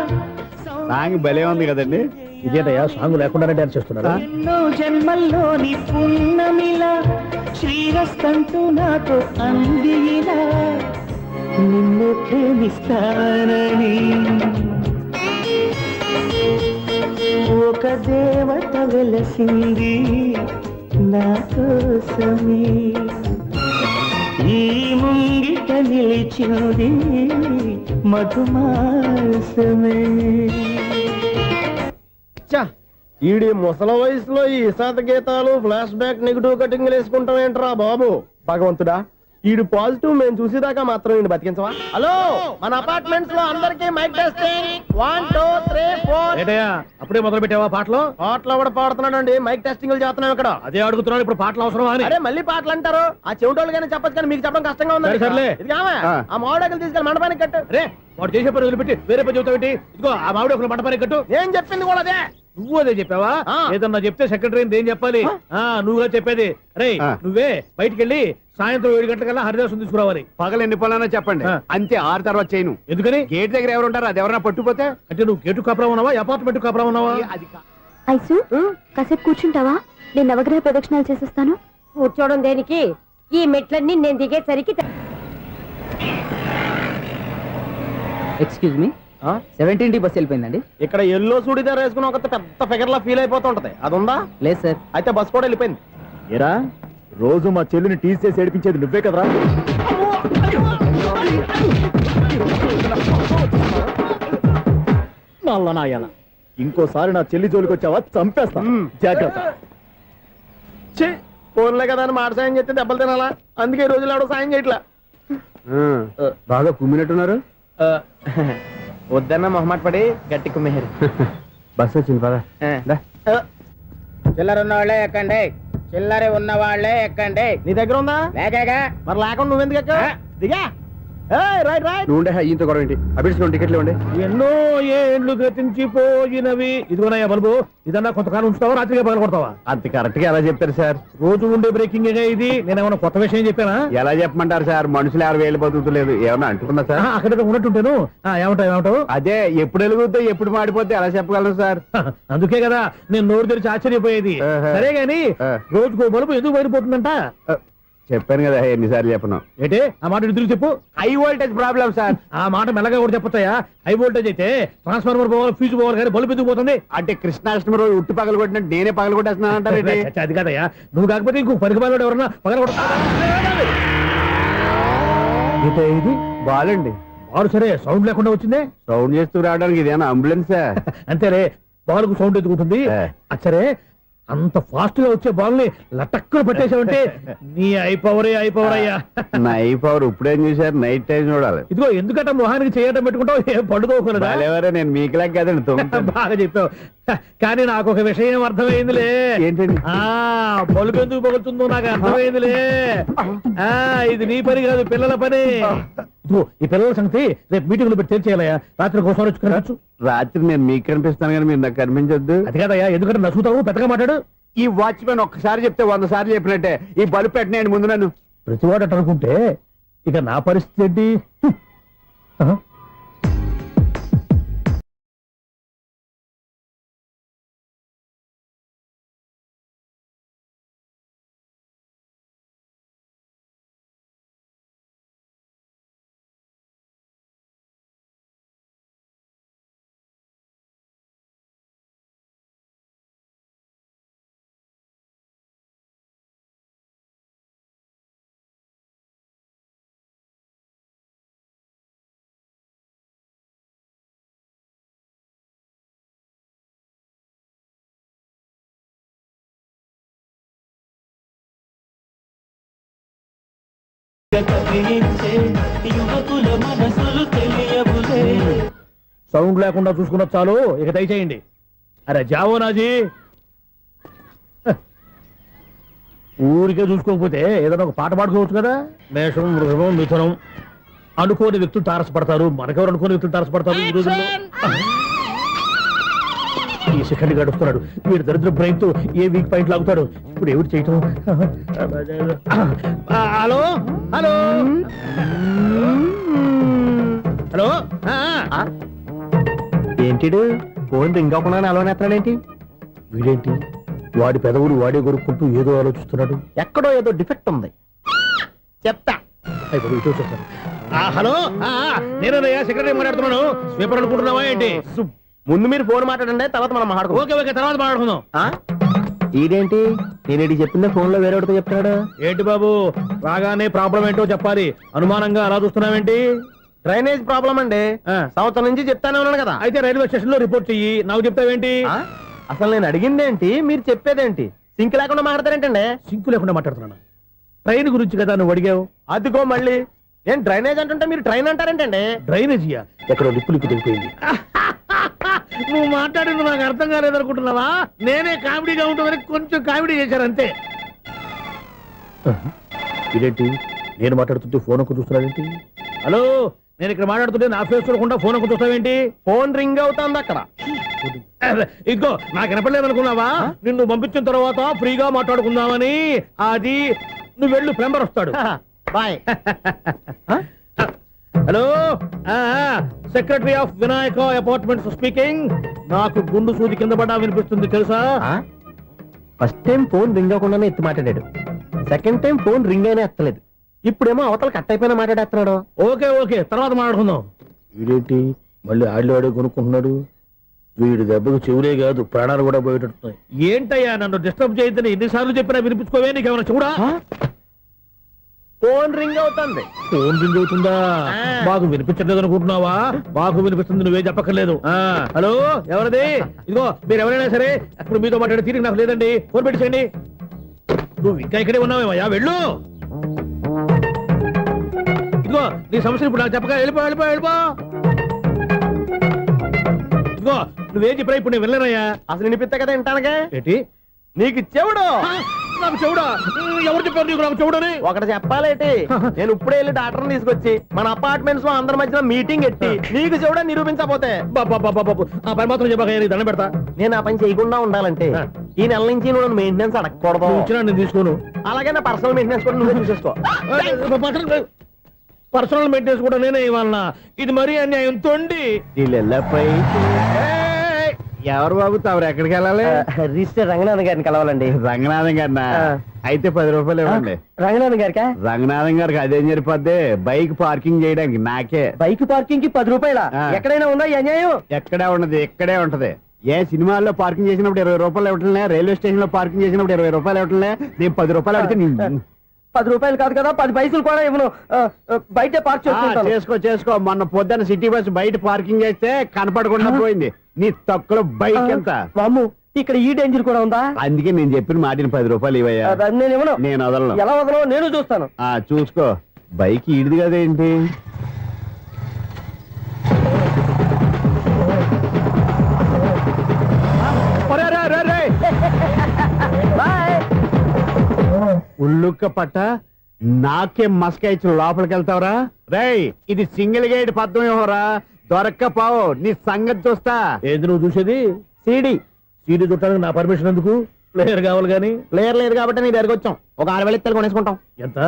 సాంగ్ భలే ఉంది కదండి. ఇదేంటయ్యా సాంగ్ లేకుండానే డాన్స్ చేస్తున్నారా? ఎన్నో జన్మల్లోని పున్నమిలా శ్రీరస్తంటూ నాతో అందిలా నిన్ను ప్రేమిస్తానని, ఒక దేవత వెలసింది నా కోసమే, ఈ ముంగిట నిలిచింది మధుమాసమే. ఈడి ముసల వయసులో ఈ ఇసాత గీతాలు, ఫ్లాష్ బ్యాక్, నెగిటివ్ కటింగ్ వేసుకుంటాం ఏంట్రా బాబు? భగవంతుడా, ఈడు పాజిటివ్ మేము చూసేదాకా మాత్రం ఈయన బతికించవా? హలో, మన అపార్ట్మెంట్స్ లో అందరికి మైక్ టెస్టింగ్ 1 2 3 4. ఏంటయ్యా అప్పుడే మొదలు పెట్టావా పాటలు? పాటలు కూడా పాడుతున్నాడు అండి, మైక్ టెస్టింగ్ చేస్తున్నాం ఇక్కడ. అదే అడుగుతున్నాడు, ఇప్పుడు పాటలు అవసరమా అని. అరే మళ్ళీ పాటలు అంటారు, ఆ చెవిటోళ్ళు కానీ చెప్పచ్చు కానీ మీకు చెప్పడం కష్టంగా ఉంది. సర్లే. ఇది కావా? ఆ మామిడాకులు తీసుకెళ్ళి మండపానికి కట్టు. రే వాడు చేసే పని వదిలిపెట్టి వేరే పని చెబుతావు ఏంటి? ఇదిగో ఆ మామిడి ఒకరు మంటపానికి కట్టు. నేను చెప్పింది కూడా అదే. నువ్వు అదే చెప్పావా? ఆ. ఏదన్నా చెప్తే సెక్రటరీ ఏం చెప్పాలి? నువ్వుగా చెప్పేది. రే నువ్వే బయటికి వెళ్ళి సాయంత్రం 7 గంటలకల్లా హరిదాసు తీసుకురావాలి. పగలు ఎన్ని పనులన్నా చెప్పండి, ఆ. అంతే. 6 తర్వాత చేయను. ఎందుకని? గేట్ దగ్గర ఎవరు ఉంటారు, అది ఎవరైనా పట్టుపోతే అంటే నువ్వు గేటు కాపురా ఉన్నావా, అపార్ట్మెంట్ కాపురా ఉన్నావా? అది ఐసు కాసేపు కూర్చుంటావా? నేను నవగ్రహ ప్రదక్షిణాలు చేసేస్తాను. కూర్చోవడం దేనికి? ఈ మెట్లన్నీ నేను దిగేసరికి ఎక్స్క్యూజ్ మీ, 17D బస్ వెళ్ళిపోయిందండి. ఇక్కడ ఎల్లో చూడిదార్ వేసుకుని ఒక పెద్ద ఫిగర్ లా ఫీల్ అయిపోతుంటది, అది ఉందా? లేదు సార్. అయితే బస్ కూడా వెళ్ళిపోయింది. ఏరా రోజు మా చెల్లిని టీస్ చేసి ఏడిపించేది నువ్వే కదరా? నాయన ఇంకోసారి నా చెల్లి జోలికి వచ్చావా చంపేస్తా, జాగ్రత్త. ఫోన్లే కదా అని మాట సాయం చేస్తే దెబ్బలు తినాలా? అందుకే ఈ రోజులు ఎవడో సాయం చేయట్లా. బాగా కుమ్మినట్టున్నారు. వద్దన్న మొహమాట పడి గట్టి కుమ్మేరు. బస్ వచ్చింది పద. చిల్లర ఉన్న వాళ్ళే ఎక్కండి, చిల్లర ఉన్న వాళ్ళే ఎక్కండి. నీ దగ్గర ఉందా? లేకగా మరి లేకుండా నువ్వెందుకు ఎక్కావు? దిగా. Right right. నువ్వు ఉండే ఈయంతో గొడవ ఏంటి? అభిడ్చుకోండి, టికెట్లు ఇవ్వండి. ఎన్నో ఏండ్లు గతించిపోయినవి. ఇదిగోనయ్యా బల్బు, ఇదన్నా కొంతకాలం ఉంచుతావా, రాత్రిగా పగల కొడతావా? అంత కరెక్ట్ గా ఎలా చెప్తారు సార్? రోజు ఉండే బ్రేకింగ్ ఇది. నేనేమన్నా కొత్త విషయం చెప్పానా? ఎలా చెప్పమంటారు సార్? మనుషులు 60,000 బతుకుతలేదు, ఏమన్నా అంటున్నా సార్? అక్కడ ఉన్నట్టుంటాను. ఏమంటావు? అదే ఎప్పుడు వెలుగుద్దో ఎప్పుడు మాడిపోతే ఎలా చెప్పగలను సార్? అందుకే కదా నేను నోరు తెరిచి ఆశ్చర్యపోయేది. సరే గాని రోజుకో బల్బు ఎందుకు బయటపోతుందంట? చెప్పాను కదా ఎన్నిసార్లు చెప్పను. ఏంటే ఆ మాట ఎదురు చెప్పు. High voltage problem sir. ఆ మాట మెల్లగా కూడా చెప్పొచ్చాయా? హై వోల్టేజ్ అయితే ట్రాన్స్ఫార్మర్ పోవాలి, ఫ్యూజ్ పోవాలి, కానీ బల్బు ఎందుకు పోతుంది? అంటే కృష్ణాష్టమి రోజు ఉట్టి పగలు కొట్టినట్టు నేనే పగలు కొట్టేస్తున్నాను అంటారు. అది కాదయ్యా, నువ్వు కాకపోతే ఇంకో పనికి బాగా ఎవరన్నా పగల ఇది బాలండి. బారు సరే సౌండ్ లేకుండా వచ్చిందే. సౌండ్ చేస్తూ రావడానికి ఇదేనా అంబులెన్సా? అంతేలే, బాల్కు సౌండ్ ఎదుగుతుంది. సరే అంత ఫాస్ట్ గా వచ్చే బాల్ ని లటక్కులు పట్టేసావంటే నీ అయిపోవరే అయ్యా. నై పవర్ ఇప్పుడేం చూసారు? నైట్ టైం చూడాలి. ఇదిగో ఎందుకంటే మొహానికి చేయడం పెట్టుకుంటావు, ఏం పండుకోకూడదా? ఎవరే నేను మీకులాగా కదండి. బాగా చెప్పావు. కానీ నాకు ఒక విషయం అర్థమైందిలే. ఏంటండి? బల్బు ఎందుకు పగులుతుందో నాకు అర్థమైందిలే. ఇది నీ పని కాదు, పిల్లల పని. ఇదిగో ఈ పిల్లల సంగతి రేపు మీటింగ్ లో పెట్టి తెలిసేయాలయ్యా. రాత్రి ఒకసారి వచ్చి కనవచ్చు. రాత్రి నేను మీకు కనిపిస్తాను కానీ మీరు నాకు కనిపించొద్దు. అది కాదయ్యా, ఎందుకంటే నచ్చుతావు, పెద్దగా మాట్లాడు. ఈ వాచ్మెన్ ఒక్కసారి చెప్తే 100 సార్లు చెప్పినట్టే. ఈ బల్బు పెట్టినాయండి ముందు నన్ను. ప్రతివాడు అట్ట అనుకుంటే ఇక నా పరిస్థితి ఏంటి? సౌండ్ లేకుండా చూసుకున్న చాలు, ఇక దయచేయండి. అరే జావో నాజీ, ఊరికే చూసుకోకపోతే ఏదైనా ఒక పాట పాడుకోవచ్చు కదా. మేషం, వృషభం, మిథునం అనుకోని వ్యక్తులు తారసపడతారు. మనకెవరు అనుకోని వ్యక్తులు తారసపడతారు ఈ రోజుల్లో. ఈ సెకండ్ గడుపుతున్నాడు వీడు దరిద్ర బ్రెయిన్ తో. ఏ వీక్ పాయింట్ లాగుతాడు ఇప్పుడు? ఎవరు చేయటం? Hello hello hello. ఏంటిడు ఫోన్ రింగ్ అవ్వకుండా అలవనేస్తాడేంటి? వీడేంటి వాడి పెదవులు వాడే కొరుక్కుంటూ ఏదో ఆలోచిస్తున్నాడు. ఎక్కడో ఏదో డిఫెక్ట్ ఉంది, చెప్తా. హలో, నేనయ్యా సెక్రటరీ మాట్లాడుతున్నాను. స్వీపర్ అనుకుంటున్నావా ఏంటి? ముందు మీరు ఫోన్ మాట్లాడండి, తర్వాత మనం మాట్లాడుకో. ఓకే ఓకే, తర్వాత మాట్లాడుకుందాం. ఇదేంటి నేను చెప్పిందే ఫోన్ లో వేరే ఒకటి చెప్తాడు ఏంటి బాబు? రాగానే ప్రాబ్లం ఏంటో చెప్పాలి. అనుమానంగా అలా చూస్తున్నావేంటి? డ్రైనేజ్ ప్రాబ్లం అండి. సంవత్సరం నుంచి చెప్తానే ఉన్నాను కదా. అయితే రైల్వే స్టేషన్ లో రిపోర్ట్ చెయ్యి, నాకు చెప్తావేంటి? అసలు నేను అడిగిందేంటి, మీరు చెప్పేదేంటి? సింక్ లేకుండా మాట్లాడతారేంటండి? సింకు లేకుండా మాట్లాడుతున్నా? ట్రైన్ గురించి కదా నువ్వు అడిగావు. అదిగో మళ్ళీ నేను డ్రైనేజ్ అంటుంటే మీరు ట్రైన్ అంటారేంటండి? డ్రైనేజీయా? ఎక్కడో లిప్పు దిగిపోయింది. నువ్వు మాట్లాడింది నాకు అర్థం కాలేదనుకుంటున్నావా? నేనే కామెడీగా ఉంటుందని కొంచెం కామెడీ చేశాను అంతే. ఇదేంటి నేను మాట్లాడుతుంటే ఫోన్ ఒక్క చూస్తున్నావేంటి? హలో, నేను ఇక్కడ మాట్లాడుతుంటే నా ఫేస్ చూడకుండా ఫోన్ ఒక్క చూస్తావేంటి? ఫోన్ రింగ్ అవుతుంది అక్కడ. ఇదిగో నాకు వినపడలేదు అనుకున్నావా? నిన్ను పంపించిన తర్వాత ఫ్రీగా మాట్లాడుకుందామని. అది నువ్వు వెళ్ళు, ప్లంబర్ వస్తాడు. Bye. Hello, secretary of Vinayaka apartments speaking. నాకు గుండు సూది కింద పడ్డా వినిపిస్తుంది తెలుసా? ఫస్ట్ టైం ఫోన్ రింగ్ అవ్వకుండానే ఎత్తి మాట్లాడాడు. సెకండ్ టైం ఫోన్ రింగ్ అయినా ఎత్తలేదు. ఇప్పుడేమో అవతల కట్ అయిపోయినా మాట్లాడేస్తున్నాడు. ఓకే ఓకే, తర్వాత మాట్లాడుకుందాం. వీడేంటి మళ్ళీ ఆడిలో ఆడి కొనుక్కుంటున్నాడు? వీడి దెబ్బకు చెవులే కాదు ప్రాణాలు కూడా పోయేటట్టున్నాయి. ఏంటయ్యా నన్ను డిస్టర్బ్ చేయొద్దని ఎన్నిసార్లు చెప్పినా వినిపించుకోవే. నీకేమైనా చూడా? ఫోన్ రింగ్ అవుతుంది. ఫోన్ రింగ్ అవుతుందా? మాకు వినిపించలేదు అనుకుంటున్నావా? మాకు వినిపిస్తుంది, నువ్వే చెప్పక్కర్లేదు. హలో, ఎవరిది? ఇదిగో మీరు ఎవరైనా సరే అప్పుడు మీతో మాట్లాడే తీరిక నాకు లేదండి. ఫోన్ పెట్టేసేయండి. నువ్వు ఇంకా ఇక్కడే ఉన్నావేమయ్యా, వెళ్ళు. ఇదిగో నీ సమస్యలు ఇప్పుడు నాకు చెప్పక వెళ్ళిపో వెళ్ళిపో వెళ్ళిపో. ఇదిగో నువ్వేం చెప్పరా ఇప్పుడు నేను వెళ్ళానయ్యా. అసలు వినిపిస్తా కదా వింటానుగా. ఏంటి నీకు చెవుడు? నాకు చెవుడా? ఎవరు చెప్పారు నీకు నాకు చెవుడని? ఒకటి చెప్పాలేటి. నేను ఇప్పుడే వెళ్ళి డాక్టర్ని తీసుకొచ్చి మన అపార్ట్మెంట్స్ లో అందరి మధ్యన మీటింగ్ ఎట్టి నీకు చెవుడా నిరూపించకపోతే బాబు ఆ పని మాత్రం చెప్పక దండం పెడతా. నేను ఆ పని చేయకుండా ఉండాలంటే ఈ నెల నుంచి నువ్వు మెయింటెనెన్స్ అడగకూడదు. ఇచ్చినా నేను తీసుకోను. అలాగే నా పర్సనల్ మెయింటెనెన్స్ కూడా నువ్వే చూసేసుకో. పర్సనల్ మెయింటెనెన్స్ కూడా నేనే ఇవ్వాలన్నా? ఇది మరీ అన్యాయం తొండి. ఎవరు బాబు తమరు ఎక్కడికి వెళ్ళాలి? రిజిస్టర్ రంగనాథన్ గారిని కలవాలండి. రంగనాథం గారినా? అయితే 10 రూపాయలు ఇవ్వండి. రంగనాథన్ గారికా? రంగనాథం గారికి అదేం సరిపోద్ది? బైక్ పార్కింగ్ చేయడానికి నాకే. బైక్ పార్కింగ్ కి 10 రూపాయల? ఎక్కడైనా ఉందా ఈ అన్యాయం? ఎక్కడే ఉండదు, ఇక్కడే ఉంటది. ఏ సినిమాల్లో పార్కింగ్ చేసినప్పుడు 20 రూపాయలు ఇవ్వట్లే, రైల్వే స్టేషన్ లో పార్కింగ్ చేసినప్పుడు 20 రూపాయలు ఇవ్వట్లే. నేను 10 రూపాయలు అడిగితే 10 రూపాయలు కాదు కదా, 10 పైసలు కూడా ఇవ్వను. బయట పార్క్ చేసుకో. మొన్న పొద్దున్న సిటీ బస్ బయట పార్కింగ్ చేస్తే కనపడకుండా పోయింది. నీ తక్కువ బైక్ ఎంత? వామ్ము, ఇక్కడ ఈ డేంజర్ కూడా ఉందా? అందుకే నేను చెప్పిన మాటిని 10 రూపాయలు ఇవ్వయా. నేను ఇవ్వను. నేను వదలను. ఎలా వదలను? నేను చూస్తాను. చూసుకో. బైక్ ఈడిది కదేంటి? ఉల్లుక్క పట్ట నాకే మస్క ఇచ్చిన లోపలికి వెళ్తావరా? రేయ్, ఇది సింగిల్ గేట్ పద్మం ఇవ్వరా? దొరక్కపోవు, నీ సంగతి చూస్తా. ఏది నువ్వు చూసేది? సీడీ చుట్టానికి నా పర్మిషన్ ఎందుకు? ప్లేయర్ కావాలి కానీ. ప్లేయర్ లేదు కాబట్టి నీ దగ్గరకు వచ్చాం. ఒక 6,000 ఇత్తలు కొనేసుకుంటాం. ఎంత?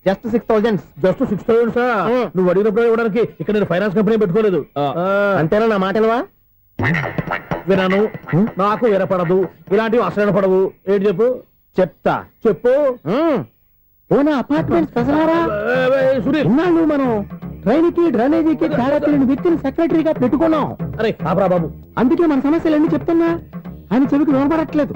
జస్ట్ 6,000. Just 6,000 sir? నువ్వు అడిగినప్పుడు ఇవ్వడానికి ఇక్కడ నేను ఫైనాన్స్ కంపెనీ పెట్టుకోలేదు. అంతేనా? నా మాటలువా? వినాను, నాకు వినపడదు. ఇలాంటివి అసలు పడవు. ఏంటి చెప్పు? చెప్తా. చెప్పు. అపార్ట్మెంట్ సునీల్, మనం ట్రైన్ కి డ్రైనేజీకి తేడా తెలియని వ్యక్తిని సెక్రటరీగా పెట్టుకున్నాం. అరే ఆపరా బాబు. అందుకే మన సమస్యలు ఎన్ని చెప్తున్నా ఆయన చెవికి వినపడట్లేదు.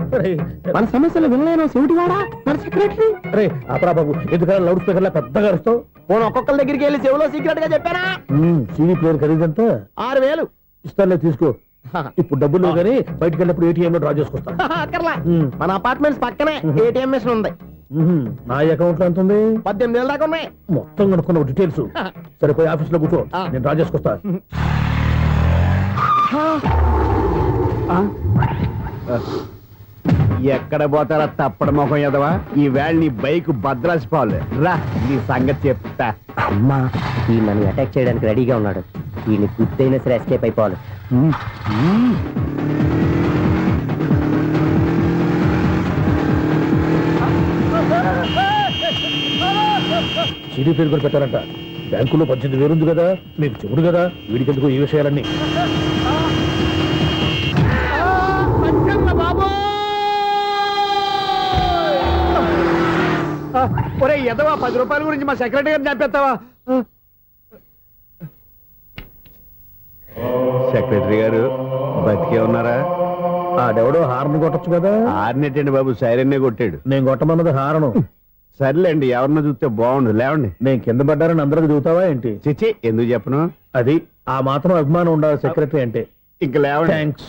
మన సమస్యలు వినలేను చెవిటి వాడా మన సెక్రటరీ. అరే ఆపరా బాబు, ఎందుకన్నా లౌడ్ స్పీకర్ లా పెద్దగా అరుస్తావు? పోను ఒక్కొక్కరి దగ్గరికి వెళ్ళి చెవిలో సీక్రెట్ గా చెప్పానా? CD player ఖరీదంతా 6,000. ఇస్తానులే, తీసుకో. ఇప్పుడు డబ్బులు లేవు కానీ బయటకు వెళ్ళినప్పుడు ఏటీఎం లో డ్రా చేసుకొస్తా. అక్కర్లా, మన అపార్ట్మెంట్స్ పక్కనే ఏటీఎం మిషన్ ఉంది. నా అకౌంట్ లో ఎంత ఉంది? 18,000 దాకా ఉన్నాయి. మొత్తం కనుక్కున్న డీటెయిల్స్. సరిపోయి ఆఫీస్ లో కూర్చో, నేను డ్రా చేసుకొస్తా. ఎక్కడ పోతారా తప్పడ మొఖం ఎదవా? ఈ వేళ నీ బైక్ భద్రాసిపోవాలి. రా, నీ సంగతి చెప్తా. అమ్మా, ఈ నన్ను అటాక్ చేయడానికి రెడీగా ఉన్నాడు. ఈయన గుర్తైనా సరే ఎస్కేప్ అయిపోవాలి. సీడీ ప్లేయర్ కూడా పెట్టారంట. బ్యాంకులో 18,000 ఉంది కదా, మీకు చెవుడు కదా, వీడికెందుకు ఈ విషయాలన్నీ? ఒరే ఎదవా, 10 రూపాయల గురించి మా సెక్రటరీ గారిని చంపేస్తావా? సెక్రటరీ గారు బతికే ఉన్నారా? ఆడెవడో హార్న్ కొట్టచ్చు కదా. హార్నెట్టండి బాబు, సైరన్నే కొట్టాడు. నేను కొట్టమన్నది హారను. సర్లేండి, ఎవరినో చూస్తే బాగుండు. లేవండి. నేను కింద పడ్డారని అందరికి చూతావా ఏంటి? చిచ్చి, ఎందుకు చెప్పను? అది ఆ మాత్రం అభిమానం ఉండాలి సెక్రటరీ అంటే. ఇంక లేవండి. థ్యాంక్స్.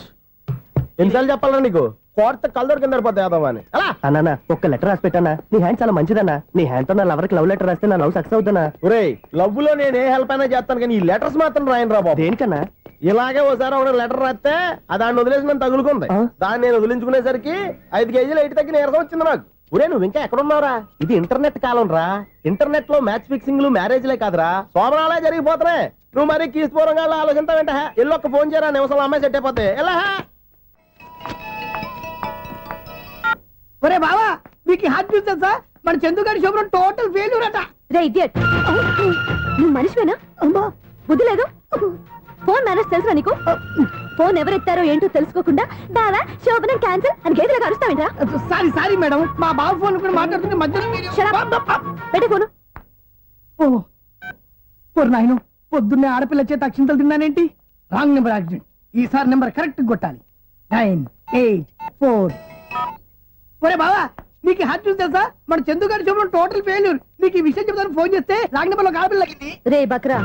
ఎన్నిసార్లు చెప్పాలా నీకు? కోర్త కలదోడు కింద పడిపోతాయి యాదవ్ అని అలా అన్నా ఒక్క లెటర్ రాసి పెట్టానా నీ హ్యాండ్ చాలా మంచిదన్నా నీ హ్యాండ్ తో నా లవర్కి లవ్ లెటర్ రాస్తే నా లవ్ సక్సెస్ అవుతానా ఒరే లవ్ లో నేను ఏ హెల్ప్ అయినా చేస్తాను కానీ ఈ లెటర్స్ మాత్రం రాయను రా బాబు దేనికన్నా ఇలాగే ఒకసారి ఒక లెటర్ రాస్తే దాన్ని వదిలేసి నన్ను తగులుకుంది దాన్ని నేను వదిలించుకునేసరికి 5 కేజీలు 8 తగ్గి నీరసం వచ్చింది నాకు ఒరే నువ్వు ఇంకా ఎక్కడున్నావురా ఇది ఇంటర్నెట్ కాలం రా ఇంటర్నెట్ లో మ్యాచ్ ఫిక్సింగ్లు మ్యారేజ్లే కాదురా శోభనాలే జరిగిపోతున్నాయి నువ్వు మరి కీస్పూరంగా ఆలోచించావంట ఎల్లు ఒక్క ఫోన్ చేయరా నిమిషంలో అమ్మాయి సెట్ అయిపోతే ఎలా ఒరే బావా మీకు హాట్ న్యూస్ తెలుసా మన చందుగారి శుభ్రం టోటల్ ఫెయిల్యూర్ అట రే ఇడియట్ నువ్వు మనిషివేనా అమ్మా బుద్ధి లేదు ఫోన్ మేనేజ్ తెలుసా నీకు ఫోన్ ఎవరెత్తారో ఏంటో తెలుసుకోకుండా బావా శోభనం క్యాన్సిల్ అని గేదెలాగా అరుస్తావేంట్రా సారీ మేడం మా బావ ఫోన్ కూడా మాట్లాడుతుంటే మధ్యలో పెట్టే ఫోను ఓ నాయను పొద్దున్నే ఆడపిల్ల చేత అక్షింతలు తిన్నానేంటి రాంగ్ నెంబర్ యాక్సిడెంట్ ఈసారి నెంబర్ కరెక్ట్ కొట్టాలి 9, 8, 4 ఒరే బావా నీకు హాట్ న్యూస్ తెలుసా మన చందుగారి శుభ్రం టోటల్ ఫెయిల్యూర్ నీకు ఈ విషయం చెప్తాను ఫోన్ చేస్తే రాంగ్ నెంబర్ లో ఆడపిల్ల తగ్గింది రే బక్రా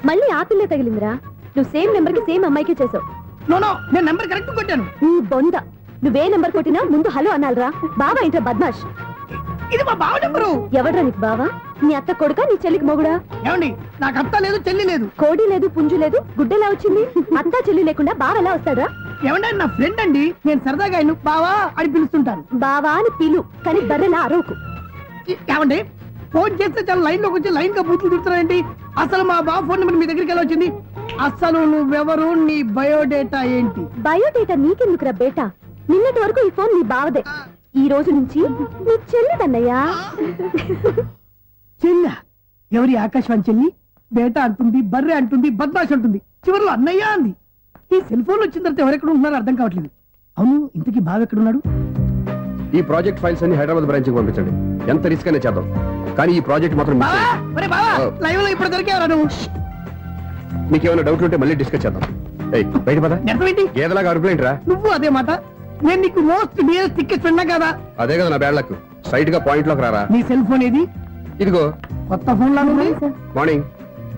మళ్ళీ ఆ పిల్ల తగిలిందిరా నువ్వు సేమ్ నెంబర్ కి సేమ్ అమ్మాయికి చేసావు నో నేను నెంబర్ కరెక్ట్ కొట్టాను నీ బొంద నువ్వే నెంబర్ కొట్టినా ముందు హలో అనాలిరా బావా ఏంట్రా బద్మాష్ ఇది మా బావ నెంబరు ఎవడ్రా నీకు బావా నీ అత్త కొడుక నీ చెల్లికి మొగుడా ఏమండి నాకు అత్త లేదు చెల్లి లేదు కోడి లేదు పుంజు లేదు గుడ్డెలా వచ్చింది అత్త చెల్లి లేకుండా బావ ఎలా వస్తాడా ఏమంటే నా ఫ్రెండ్ అండి నేను సరదాగా ఆయన బావా అని పిలుస్తుంటాను బావా అని పిలు కానీ బర్రెలా అరవకు ఏమండి ఫోన్ చేస్తే చాలా లైన్ లోకి వచ్చి లైన్ గా బూతులు తిడుతున్నాయండి అసలు మా బావ ఫోన్ నెంబర్ మీ దగ్గరికి ఎలా వచ్చింది అసలు నువ్వెవరు నీ బయోడేటా ఏంటి బయోడేటా నీకెందుకురా బేటా నిన్నటి వరకు ఈ ఫోన్ నీ బావదే ఈ రోజు నుంచి నీ చెల్లిదన్నయ్యా చెల్ల ఎవరి ఆకాశవాణి చెల్లి బేటా అంటుంది బర్రె అంటుంది బద్మాష్ అంటుంది చివరిలో అన్నయ్య అంది ఈ సెల్ ఫోన్ వచ్చిన తర్వాత ఎవరెక్కడ ఉంటున్నారో అర్థం కావట్లేదు అవును ఇంతకీ బావ ఎక్కడున్నాడు ఈ ప్రాజెక్ట్ ఫైల్స్ అన్ని హైదరాబాద్ బ్రాంచ్ కి పంపించండి ఎంత రిస్క్ అయినా చేద్దాం కానీ ఈ ప్రాజెక్ట్ మాత్రం miss బావా చేయొద్దు. ఒరే బావా లైవ్ లో ఇప్పుడు దొరికేవరా నువ్వు నీకేమైనా డౌట్ ఉంటే మళ్ళీ డిస్కస్ చేద్దాం ఏయ్ బయట పద నెరవేంటి గేదలాగా అరుపులేంట్రా నువ్వు అదే మాట నేను నీకు మోస్ట్ డియరెస్ట్ టికెట్ విన్నా కదా అదే కదా నా బ్యాడ్ లక్ స్ట్రైట్ గా పాయింట్ లోకి రారా నీ సెల్ ఫోన్ ఏది ఇదిగో కొత్త ఫోన్ లాగా ఉంది మార్నింగ్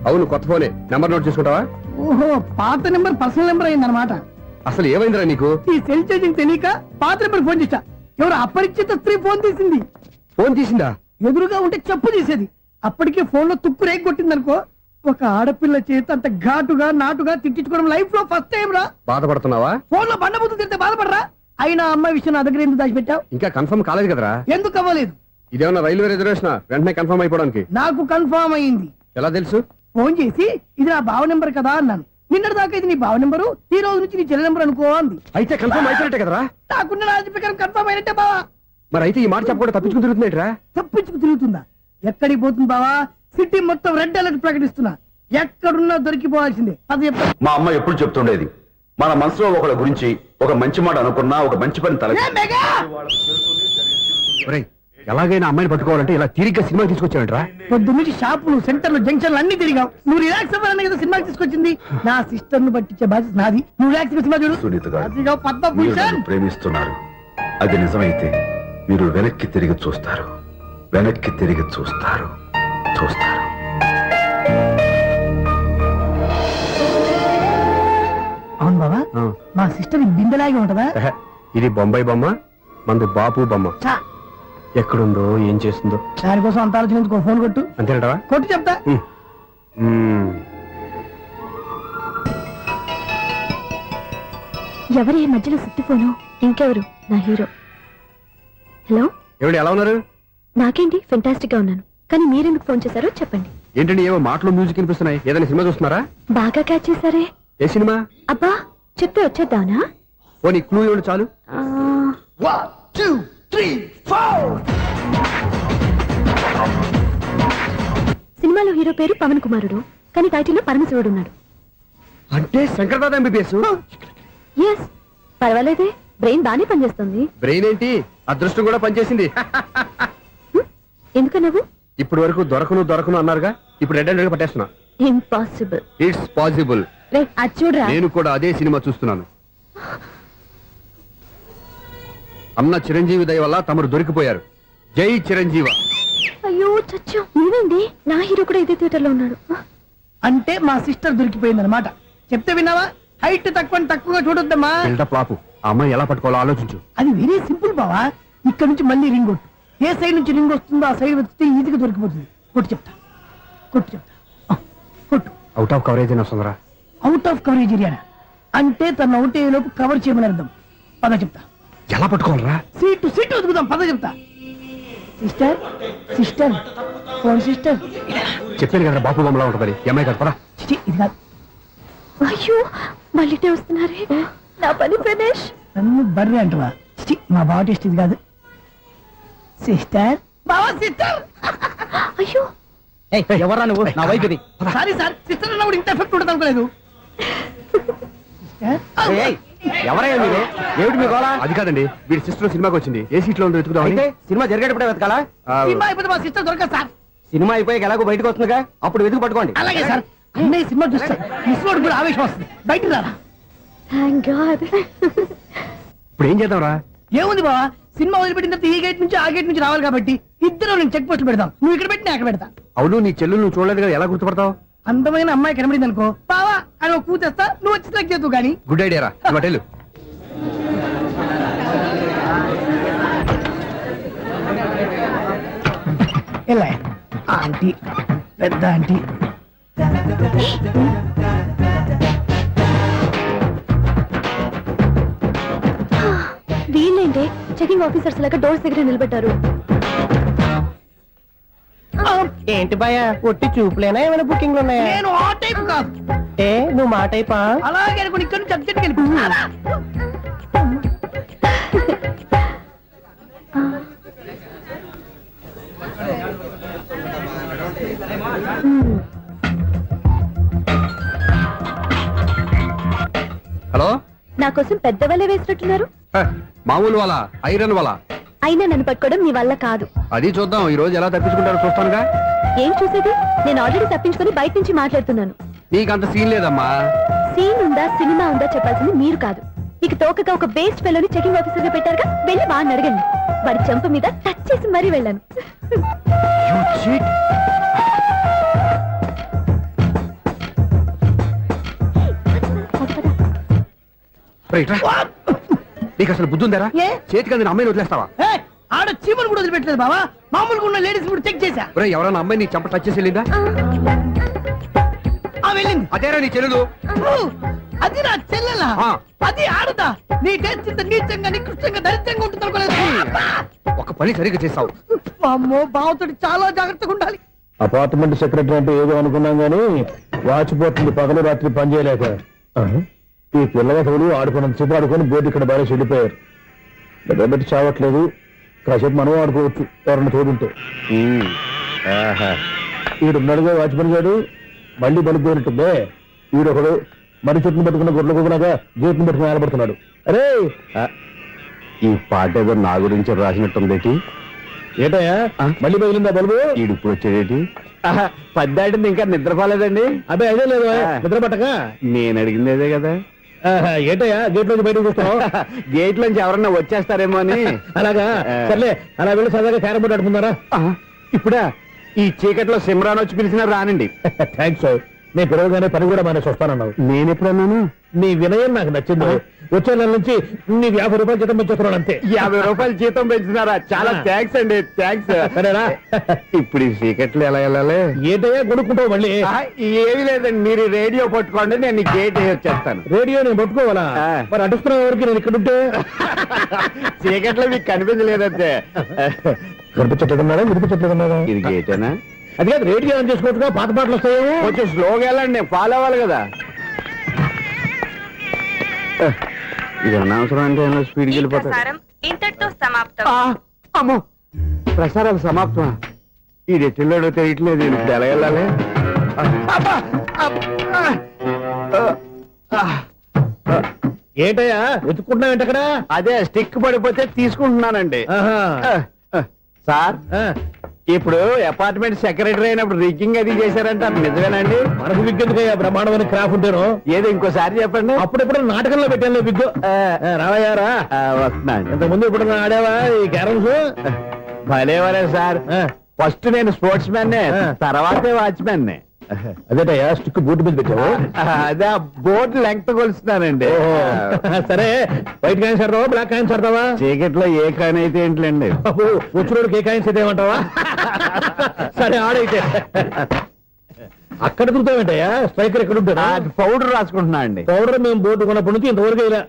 అవును కొత్త ఫోనే నెంబర్ నోట్ చేసుకుంటావా ఓహో పాత నెంబర్ పర్సనల్ నెంబర్ అయిందన్నమాట అసలు ఏమైందిరా నీకు ఈ సెల్ చేసింగ్ తెలియక పాత నెంబర్ ఫోన్ చేశా ఎవరు అపరిచిత స్త్రీ ఫోన్ తీసింది ఫోన్ తీసిందా ఎదురుగా ఉంటే చెప్పు తీసేది అప్పటికే ఫోన్ లో తుక్కు రేగి కొట్టిందనుకో ఒక ఆడపిల్ల చేత అంత ఘాటుగా నాటుగా తిట్టించుకోవడం లైఫ్ లో ఫస్ట్ టైం రా బాధపడుతున్నావా ఫోన్ లో బండబుద్ధి తిడితే బాధపడరా అయినా అమ్మాయి విషయం నా దగ్గర ఎందుకు దాచిపెట్టావు ఇంకా కన్ఫర్మ్ కాలేదు కదరా ఎందుకు అవ్వలేదు ఇదేమన్నా రైల్వే రిజర్వేషన్ వెంటనే కన్ఫర్మ్ అయిపోవడానికి నాకు కన్ఫర్మ్ అయింది ఎలా తెలుసు ఫోన్ చేసి ఇది నా బావ నెంబర్ కదా అన్నాను నిన్నటి దాకా ఇది నీ బావ నెంబరు ఈ రోజు నుంచి నీ చెల్లి నెంబర్ అనుకో అంది అయితే కన్ఫర్మ్ అయిపోయినట్టే కదరా నాకున్న రాజు ప్రకారం కన్ఫర్మ్ అయినట్టే బావా మరి అయితే ఈ మాట చెప్పకుండా తప్పించుకుని తిరుగుతున్నట్రా తప్పించుకు తిరుగుతుందా ఎక్కడికి పోతుంది బావా సిటీ మొత్తం రెడ్ అలర్ట్ ప్రకటిస్తున్నా ఎక్కడున్నా దొరికిపోవాల్సిందే అది చెప్తా మా అమ్మ ఎప్పుడు చెప్తుండేది మన మనసులో ఒకళ్ళ గురించి ఒక మంచి మాట అనుకున్నా ఒక మంచి పని తల ఏ మెగా! ఒరేయ్, ఎలాగైనా అమ్మాయిని పట్టుకోవాలంటే ఇలా తీరిగ్గా సినిమా తీసుకొచ్చావంట్రా పొద్దు నుంచి షాపులు సెంటర్లు జంక్షన్లు అన్ని తిరిగావు నువ్వు రిలాక్స్ అవ్వాలని కదా సినిమాకి తీసుకొచ్చింది నా సిస్టర్ ను పట్టించే బాధ్యత నాది నువ్వు రిలాక్స్ సినిమా చూడు సునీత గారు అదిగో మీరు పద్మభూషణ్ నన్ను ప్రేమిస్తున్నారు అది నిజమైతే మీరు వెనక్కి తిరిగి చూస్తారు వెనక్కి తిరిగి చూస్తారు చూస్తారు అవును బావా మా సిస్టర్ బిందెలాగే ఉంటదా ఎహె, ఇది బొంబాయి బొమ్మ మంది బాపు బొమ్మ చా, ఎక్కడుందో ఏం చేస్తుందో దానికోసం అంత ఆలోచించుకో ఫోన్ కొట్టు అంతేనటవా కొట్టు చెప్తా ఎవరి ఈ మధ్యలో సుత్తి ఫోను ఇంకెవరు నా హీరో హలో ఎవడు ఎలా ఉన్నారు నాకేంటి ఫెంటాస్టిక్ గా ఉన్నాను కానీ మీరెందుకు ఫోన్ చేశారో చెప్పండి ఏంటండి ఏవో మాటలు మ్యూజిక్ వినిపిస్తున్నాయి ఏదైనా సినిమా చూస్తున్నారా బాగా క్యాచ్ చేశారే ఏ సినిమా అబ్బా చెప్తే వచ్చేద్దానా పోనీ క్లూ ఇవ్వండి చాలు సినిమాలో హీరో పేరు పవన్ కుమారుడు కానీ టైటిల్లో పరమశివుడు ఉన్నాడు అంటే శంకర్దాద ఎంబీబీఎస్ ఎస్ పర్వాలేదే బ్రెయిన్ బానే పనిచేస్తుంది బ్రెయిన్ ఏంటి అదృష్టం కూడా పనిచేసింది ఎందుకు నువ్వు ఇప్పటి వరకు దొరకను అన్నారుగా ఇప్పుడు రెడ్ హ్యాండెడ్ గా పట్టేస్తున్నా ఇంపాసిబుల్ ఇట్స్ పాసిబుల్ రే అది చూడరా నేను కూడా అదే సినిమా చూస్తున్నాను అన్న చిరంజీవి దయ వల్ల తమరు దొరికిపోయారు జై చిరంజీవ అయ్యో చచ్చు నువ్వేంటి నా హీరో కూడా ఇదే థియేటర్ లో ఉన్నాడు అంటే మా సిస్టర్ దొరికిపోయింది అనమాట చెప్తే విన్నావా హైట్ తక్కువ తక్కువగా చూడొద్దమ్మా బిల్డప్ లాపు ఆ అమ్మాయి ఎలా పట్టుకోవాలో ఆలోచించు. అది వెరీ సింపుల్ బావా. ఇక్కడ నుంచి మళ్ళీ రింగ్ కొట్టు. ఏ సైడ్ నుంచి రింగ్ వస్తుందో ఆ సైడ్ వెతికితే ఈజీగా దొరికిపోతుంది. కొట్టు చెప్తా. కొట్టు. అవుట్ ఆఫ్ కవరేజ్ అని వస్తుందిరా. అవుట్ ఆఫ్ కవరేజ్ ఏరియా అంటే తన అవుట్ అయ్యేలోపు కవర్ చేయమని అర్థం. పద చెప్తా. ఎలా పట్టుకోవాలరా? సీటు వెతుకుదాం. పద చెప్తా. Sister phone sister. చెప్పాను కదా బాపు బొమ్మలా ఉంటుంది. అమ్మాయి కదా పరా. ఇది కాదు. అయ్యో మళ్ళీ వస్తున్నారే. నా పని ఫినిష్. నన్ను బర్రె అంటవా? మా బావ టేస్ట్ ఇది కాదు. సిస్టర్ బావా సిస్టర్. అయ్యో ఎవరా నువ్వు? నా వైఫ్ ఇది. సారీ సార్, సిస్టర్ అన్నప్పుడు ఇంత ఎఫెక్ట్ ఉంటుంది అనుకోలేదు. ఎవరయ్యా మీరు? ఏమిటి మీ గోళ? అది కాదండి, వీడి సిస్టర్ సినిమాకి వచ్చింది. ఏ సీట్ లో ఉందో వెతుకుదామని. అయితే సినిమా జరిగేటప్పుడే వెతకాలా? సినిమా అయిపోతే మా సిస్టర్ దొరకదు సార్. సినిమా అయిపోయి ఎలాగో బయటకు వస్తుందిగా, అప్పుడు వెతుకు పట్టుకోండి. అలాగే సార్. అన్నయ్య సినిమా చూస్తే మిస్లోడ్ కూడా ఆవేశం వస్తుంది. బయటికి రారా. Thank God. ఇప్పుడు ఏం చేద్దాంరా? ఏముంది బావా, సినిమా వదిలిపెట్టిన తర్వాత ఈ గేట్ నుంచి ఆ గేట్ నుంచి రావాలి కాబట్టి ఇద్దరు నేను చెక్ పోస్ట్ పెడతాం. నువ్వు ఇక్కడ పెట్టి అక్కడ పెడతా. అవును, నీ చెల్లు నువ్వు చూడలేదు కదా, ఎలా గుర్తుపడతావు? అందమైన అమ్మాయి కనబడింది అనుకో బావా అని ఒక కూతేస్తా, నువ్వు వచ్చి సెలెక్ట్ చేద్దు కానీ. గుడ్ ఐడియా రా. హోటల్ ఎలా ఆంటీ, పెద్ద ఆంటీ. వీళ్ళేంటి చెకింగ్ ఆఫీసర్స్ లాగా డోర్స్ దగ్గర నిలబెట్టారు. ఏంటి భయ, ఒట్టి చూపులేనా ఏమైనా బుకింగ్లు ఉన్నాయా? నేను ఆ టైప్ కాదు. ఏ నువ్వు మా టైపా? అలాగే అనుకుని ఇక్కడ నుంచి అర్జెంట్కి వెళ్ళిపోతున్నా. హలో, నా కోసం పెద్ద వలే వేసినట్టున్నారు. మామూలు వాళ్ళ ఐరన్ వాళ్ళ. అయినా నన్ను పట్టుకోవడం మీ వల్ల కాదు. అది చూద్దాం ఈ రోజు ఎలా తప్పించుకుంటారో చూస్తానుగా. ఏం చూసేది? నేను ఆల్రెడీ తప్పించుకొని బయట నుంచి మాట్లాడుతున్నాను. నీకంత సీన్ లేదమ్మా. సీన్ ఉందా సినిమా ఉందా చెప్పాల్సింది మీరు కాదు. మీకు తోకగా ఒక బేస్ట్ ఫెలోని చెకింగ్ ఆఫీసర్ గా పెట్టారుగా, వెళ్ళి బాగా అడగండి. వాడి చెంప మీద టచ్ చేసి మరీ వెళ్ళాను. నీకు అసలు బుద్ధి ఉందారా? ఏ? చేతికి అందిన అమ్మాయిని వదిలేస్తావా? ఆడ చీమలు కూడా వదిలిపెట్టలేదు బావా. మామూలుగా ఉన్న లేడీస్ కూడా చెక్ చేశా. ఎవరైనా అమ్మాయి నీ చెంప టచ్ చేసి వెళ్ళిందా? వెళ్ళింది. అదేరా నీ చెల్లెలు. అది నా చెల్లెలా? అది ఆడదా? నీ టేస్ట్ ఇంత నీచంగా నికృష్టంగా దరిద్రంగా ఉంటుంది అనుకోలేదు. ఒక పని సరిగ్గా చేస్తావు. అమ్మో, బావతోటి చాలా జాగ్రత్తగా ఉండాలి. అపార్ట్మెంట్ సెక్రటరీ అంటే ఏదో అనుకున్నాం గానీ వాచిపోతుంది పగలు రాత్రి పని చేయలేక. ఈ పిల్లవాడు ఆడుకున్నంతసేపు ఆడుకొని బోర్డు ఇక్కడ బాగా చెడిపోయారు. నిద్రబెట్టి చావట్లేదు. కాసేపు మనం ఆడుకోవచ్చు ఎవరన్నా తోడుంటే. ఈడున్నాడుగా వాచ్మెన్ గారు, మళ్ళీ బలిపోయినట్టుందే. ఈడొకడు మరి చెట్టును పట్టుకున్న గొడ్ల కుదనగా గేట్ను పట్టుకుని ఆడబడుతున్నాడు. అరే, ఈ పాట ఏదో నా గురించి రాసినట్టుంది. ఏటయ్యా మళ్ళీ బదిలిందా బలుబు? ఈడు ఇప్పుడు వచ్చేదేటి? పద్దాటింది ఇంకా నిద్రపోలేదండి. అదే అదే లేదు నిద్ర పట్టక. నేను అడిగింది అదే కదా. ఏటయ్యా గేట్ నుంచి బయటకు చూస్తున్నావు? గేట్ నుంచి ఎవరన్నా వచ్చేస్తారేమో అని. అలాగా, సర్లే అలా వెళ్ళి సరదాగా క్యారం బోర్డు ఆడుకుందారా? ఇప్పుడా? ఈ చీకట్లో సిమ్రాన్ వచ్చి పిలిచినా రానండి. థ్యాంక్స్. నేను పిలవగానే పని కూడా మానేసి వస్తానన్నావు. నేను ఎప్పుడన్నాను? నీ వినయం నాకు నచ్చింది. వచ్చే నెల నుంచి నీకు 50 రూపాయలు జీతం పెంచుతున్నాడు అంతే. 50 రూపాయలు జీతం పెంచుతున్నారా? చాలా థ్యాంక్స్ అండి, థ్యాంక్స్. సరేనా? ఇప్పుడు ఈ చీకట్లు ఎలా వెళ్ళాలి? ఏదయ్యా కొనుక్కుంటావు మళ్ళీ? ఏమీ లేదండి, మీరు రేడియో పట్టుకోండి, నేను గేట్ వచ్చేస్తాను. రేడియో నేను పట్టుకోవాలా? మరి అడుస్తున్న వరకు నేను ఇక్కడ ఉంటే చీకట్లో మీకు కనిపించలేదంతే. కనిపించట్లేదన్నారా వినిపించట్లేదన్నారా? ఇది గేటేనా? అది కాదు, రేడియో ఆన్ చేసుకోవచ్చుగా, పాత పాటలు వస్తాయేమో. కొంచెం స్లోగా వెళ్ళండి, ఫాలో అవ్వాలి కదా. ఇది అనవసరం అంటే స్పీడ్కి వెళ్ళిపోతారు. ఇంతటితో సమాప్తం. అమ్మో, ప్రసారాలు సమాప్తమా? ఇది ఎట్టిల్లాడో తెలియట్లేదు. ఇప్పుడు ఎలా వెళ్ళాలి? ఏంటయ్యా వెతుక్కుంటున్నావు ఏంటక్కడ? అదే స్టిక్ పడిపోతే తీసుకుంటున్నానండి. సార్, ఇప్పుడు అపార్ట్మెంట్ సెక్రటరీ అయినప్పుడు రిగ్గింగ్ అది చేశారంట, నిజమేనండి? మనకు విగ్గెందుకయ్యా, బ్రహ్మాండమైన క్రాఫ్ ఉంటాను. ఏదో ఇంకోసారి చెప్పండి. అప్పుడెప్పుడు నాటకంలో పెట్టాను విగ్గు. రావయ్యారా? వస్తున్నాను. ఇంతకుముందు ఇప్పుడు ఆడావా ఈ క్యారమ్స్? భలేవరే సార్. ఫస్ట్ నేను స్పోర్ట్స్ మ్యాన్, తర్వాతే వాచ్మెన్. అదేటయ్యా స్టిక్ బూట్ మీద పెట్టావు అదే బోర్డు లెంగ్త్ కొలుస్తున్నానండి సరే వైట్ కాయిన్స్ ఆడతావా బ్లాక్ కాయిన్స్ ఆడతావా చీకట్లో ఏ కాని అయితే ఏంటండి వచ్చినోడు ఏ కాయిన్స్ అయితే ఏమంటావా సరే ఆడైతే అక్కడ తిరుగుతావేంటయ్యా స్ట్రైకర్ ఎక్కడ ఉంటాడా పౌడర్ రాసుకుంటున్నా అండి పౌడర్ మేము బోర్డు కొన్నప్పటి నుంచి ఇంతవరకు ఇలా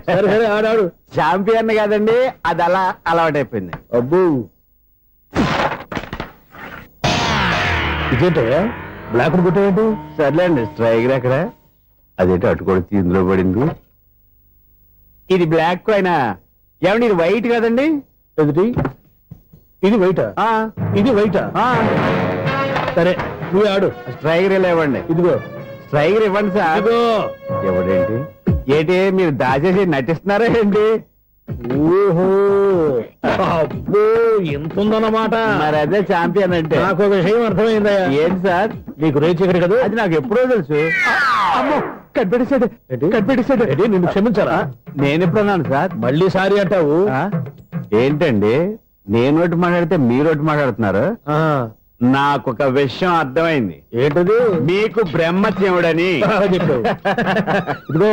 సరే సరే ఆడాడు చాంపియన్ కాదండి అది అలా అలవాటైపోయింది. అబ్బు ఇదేంటయ్యా బ్లాక్ కొట్టేయండి సర్లేండి స్ట్రైకర్ ఎక్కడ అదేంటి అటుకొడితే ఇందులో పడింది. ఇది బ్లాక్ అయినా ఏమండి ఇది వైట్ కదండి. ఎదుటి ఇది వైటా ఆ, ఇది వైటా ఆ, సరే నువ్వు ఆడు స్ట్రైకర్ ఇలా ఇవ్వండి. ఇదిగో స్ట్రైకర్ ఇవ్వండి సార్. ఇదిగో ఎవడేంటి ఏంటి మీరు దాచేసి నటిస్తున్నారా ఏంటి? ఓహో అబ్బో ఎంత ఉందన్నమాట మరి అదే చాంపియన్ అంటే. నాకు ఒక విషయం అర్థమైందయ్యా ఏంటి సార్? నీకు రేచి ఇక్కడ కదా అది నాకు ఎప్పుడో తెలుసు. అమ్మో కనిపెట్టేశాడు కనిపెట్టేశాడు. ఏంటి నిన్ను క్షమించారా నేను ఎప్పుడన్నాను సార్? మళ్ళీ సారీ అంటావు ఆ? ఏంటండి నేను ఒకటి మాట్లాడితే మీరు ఒకటి మాట్లాడుతున్నారు. ఆ, నాకు ఒక విషయం అర్థమైంది. ఏంటది మీకు బ్రహ్మత్యముడని. బాగా చెప్పావు ఇదిగో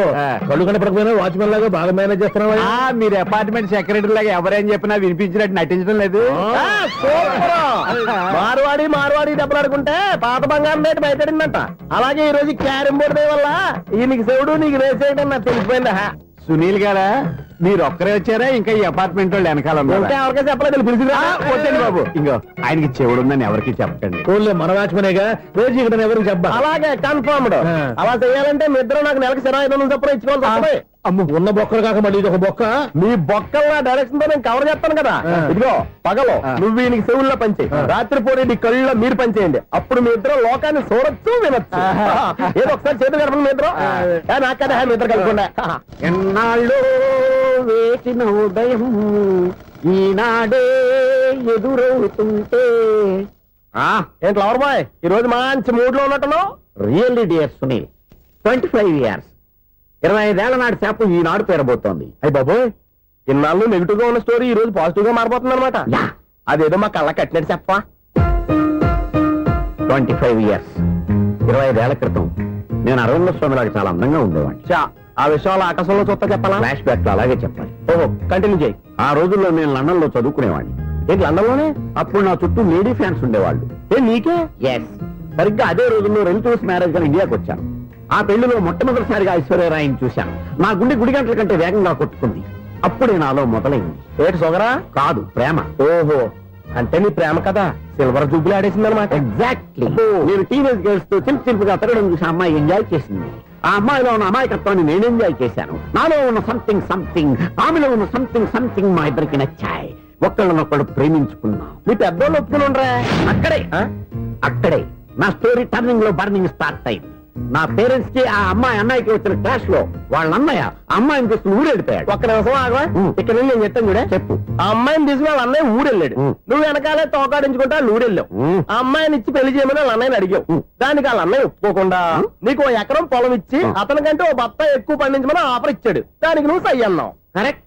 కళ్ళు కనపడకపోయినా వాచ్మెన్ లాగా బాగా మేనేజ్ చేస్తున్నావా ఆ, మీరు అపార్ట్మెంట్ సెక్రటరీ లాగా ఎవరేం చెప్పినా వినిపించినట్టు నటించడం లేదు. మార్వాడి దెబ్బలు ఆడుకుంటే పాత బంగారం రేటు బయటడిందంట. అలాగే ఈ రోజు క్యారం బోర్డు వల్ల ఈయనకి శివుడు నీకు రేసేయడం నాకు తెలిసిపోయిందా. సునీల్ గారా మీరు ఒక్కరే వచ్చారా ఇంకా ఈ అపార్ట్మెంట్ వాళ్ళు వెనకాల ఇంకా ఉన్నారా? ఎవరికైనా చెప్పలేదు పిలిచిరా. వద్దండి బాబు ఇంకో ఆయనకి చెవుడుందని ఎవరికి చెప్పకండి. ఫోన్లే మన వాచ్మెనేగా రేచి ఇక్కడ ఎవరికి చెప్పా అలాగే కన్ఫర్మ్డ్. అలా చేయాలంటే మీ ఇద్దరు నాకు నెలకి 500 చొప్పున ఇచ్చుకోవాలి తప్పదు. అమ్మ ఉన్న బొక్కలు కాక మళ్ళీ ఇది ఒక బొక్క మీ బొక్కల డైరెక్షన్ తో నేను కవర్ చేస్తాను కదా. ఇదిగో పగలో నువ్వు ఈయనకి చెవుల్లో పంచేయి, రాత్రిపూట నీ కళ్ళలో మీరు పంచేయండి. అప్పుడు మీ ఇద్దరు లోకాన్ని చూడొచ్చు వినొచ్చు. ఏదో ఒకసారి చేతులు కలపండి మీ ఇద్దరు. నాకు కదా మీ ఇద్దరు కలుపుకుండా. ఎన్నాళ్ళు వేసిన ఉదయం ఈనాడే ఎదురవుతుంటే. ఏంటి లవర్ బాయ్ ఈ రోజు మంచి మూడ్ లో ఉన్నట్టున్నావు. రియల్లీ డియర్ సునీల్ 25 years 25 ఏళ్ల నాటి చేప ఈనాడు పేరబోతోంది. అయ్యి బాబోయ్ ఇన్నాళ్ళు నెగిటివ్ గా ఉన్న స్టోరీ ఈ రోజు పాజిటివ్ గా మారిపోతుంది అనమాట. యా. అదేదో మా కళ్ళ కట్టినట్టు చెప్పా. 25 years 25 ఏళ్ల క్రితం నేను అరవింద స్వామిలాగా చాలా అందంగా ఉండేవాడిని. చా ఆ విషయాలు ఆకాశంలో చూస్తా చెప్పాలా. ఫ్లాష్ బ్యాక్ లో అలాగే చెప్పాలి. ఓహో కంటిన్యూ చేయి. ఆ రోజుల్లో నేను లండన్ లో చదువుకునేవాడిని. ఏంటి లండన్లోనే? అప్పుడు నా చుట్టూ లేడీ ఫ్యాన్స్ ఉండేవాళ్ళు. నీకే? ఎస్ సరిగ్గా అదే రోజుల్లో రిలేటివ్స్ మ్యారేజ్ గా ఇండియాకి వచ్చాను. ఆ పెళ్లిలో మొట్టమొదటిసారిగా ఐశ్వర్యరాయని చూశాను. నా గుండె గుడి గంటల కంటే వేగంగా కొట్టుకుంది. అప్పుడే నాలో మొదలైంది. ఏటి సొగరా? కాదు ప్రేమ. ఓహో అంటే నీ ప్రేమ కదా సిల్వర్ జూబ్లీ ఆడేసింది అనమాట. ఎగ్జాక్ట్లీ. నేను టీనేజ్ గర్ల్స్ తో చిలుపుగా తిరగడం చూసి ఆ అమ్మాయి ఎంజాయ్ చేసింది. ఆ అమ్మాయిలో ఉన్న అమాయకత్వాన్ని నేను ఎంజాయ్ చేశాను. నాలో ఉన్న సంథింగ్ సంథింగ్ ఆమెలో ఉన్న సంథింగ్ సంథింగ్ మా ఇద్దరికి నచ్చాయి. ఒక్కళ్ళనొక్కడు ప్రేమించుకున్నాం. మీ పెద్దోళ్ళు ఒప్పుకుని ఉండరా? అక్కడే నా స్టోరీ టర్నింగ్ లో బర్నింగ్ స్టార్ట్ అయింది. నా పేరెంట్స్ కి ఆ అమ్మాయి అన్నయ్యకి వచ్చిన క్లాష్ లో వాళ్ళ అన్నయ్య ఆ అమ్మాయిని తీసుకుని ఊరెళ్ళిపోయాడు. ఒక్క నిమిషం ఆగవా. ఇక్కడ నుండి నేను చెప్తాను చూడే. చెప్పు. ఆ అమ్మాయిని తీసుకుని వాళ్ళ అన్నయ్య ఊరెళ్ళాడు. నువ్వు వెనకాలే తోకాడించుకుంటా వాళ్ళు ఊరెళ్ళావు. ఆ అమ్మాయిని ఇచ్చి పెళ్లి చేయమని వాళ్ళ అన్నయ్యని అడిగావు. దానికి వాళ్ళ అన్నయ్య ఒప్పుకోకుండా నీకు 1 ఎకరం పొలం ఇచ్చి అతనికంటే ఓ బత్త ఎక్కువ పండించమని ఆఫర్ ఇచ్చాడు. దానికి నువ్వు సై అన్నావు. కరెక్ట్.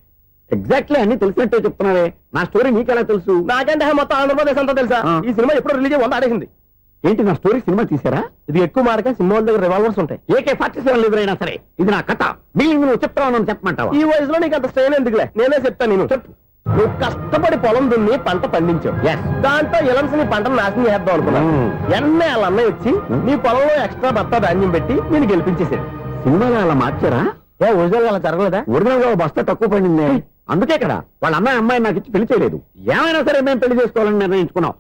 ఎగ్జాక్ట్లీ అన్ని తెలిసినట్టే చెప్తున్నావే. నా స్టోరీ నీకెలా తెలుసు? నాకంటే మొత్తం ఆంధ్రప్రదేశ్ అంతా తెలుసా. ఈ సినిమా ఎప్పుడు రిలీజ్ 100 ఆడేసింది. ఏంటి నా స్టోరీ సినిమా తీసారా? ఇది ఎక్కువ మార్క సినిమా వాళ్ళ దగ్గర రివాల్వర్స్ ఉంటాయి. AK-47 ఎదురైనా సరే ఇది నా కథ. బిల్డింగ్ నువ్వు చెప్తావు చెప్పమంటావా? ఈ వయసులో నీకు అంత స్ట్రెయిన్ ఎందుకులే, నేనే చెప్తాను. నేను చెప్పు. నువ్వు కష్టపడి పొలం దున్ని పంట పండించావు. దాంతో ఇలమ్స్ నీ పంటను నాశనం చేద్దాం అనుకున్నావు. ఎన్నే వాళ్ళ అన్నయ్య వచ్చి నీ పొలంలో ఎక్స్ట్రా బత్తా ధాన్యం పెట్టి నేను గెలిపించేసాడు. సినిమాలో అలా మార్చారా? ఒరిజినల్ అలా జరగలేదా? ఒరిజినల్ గా బస్తా తక్కువ పడింది. అందుకే ఇక్కడ వాళ్ళ అమ్మాయి నాకు ఇచ్చి పెళ్లి చేయలేదు. ఏమైనా సరే మేము పెళ్లి చేసుకోవాలని నిర్ణయించుకున్నాం.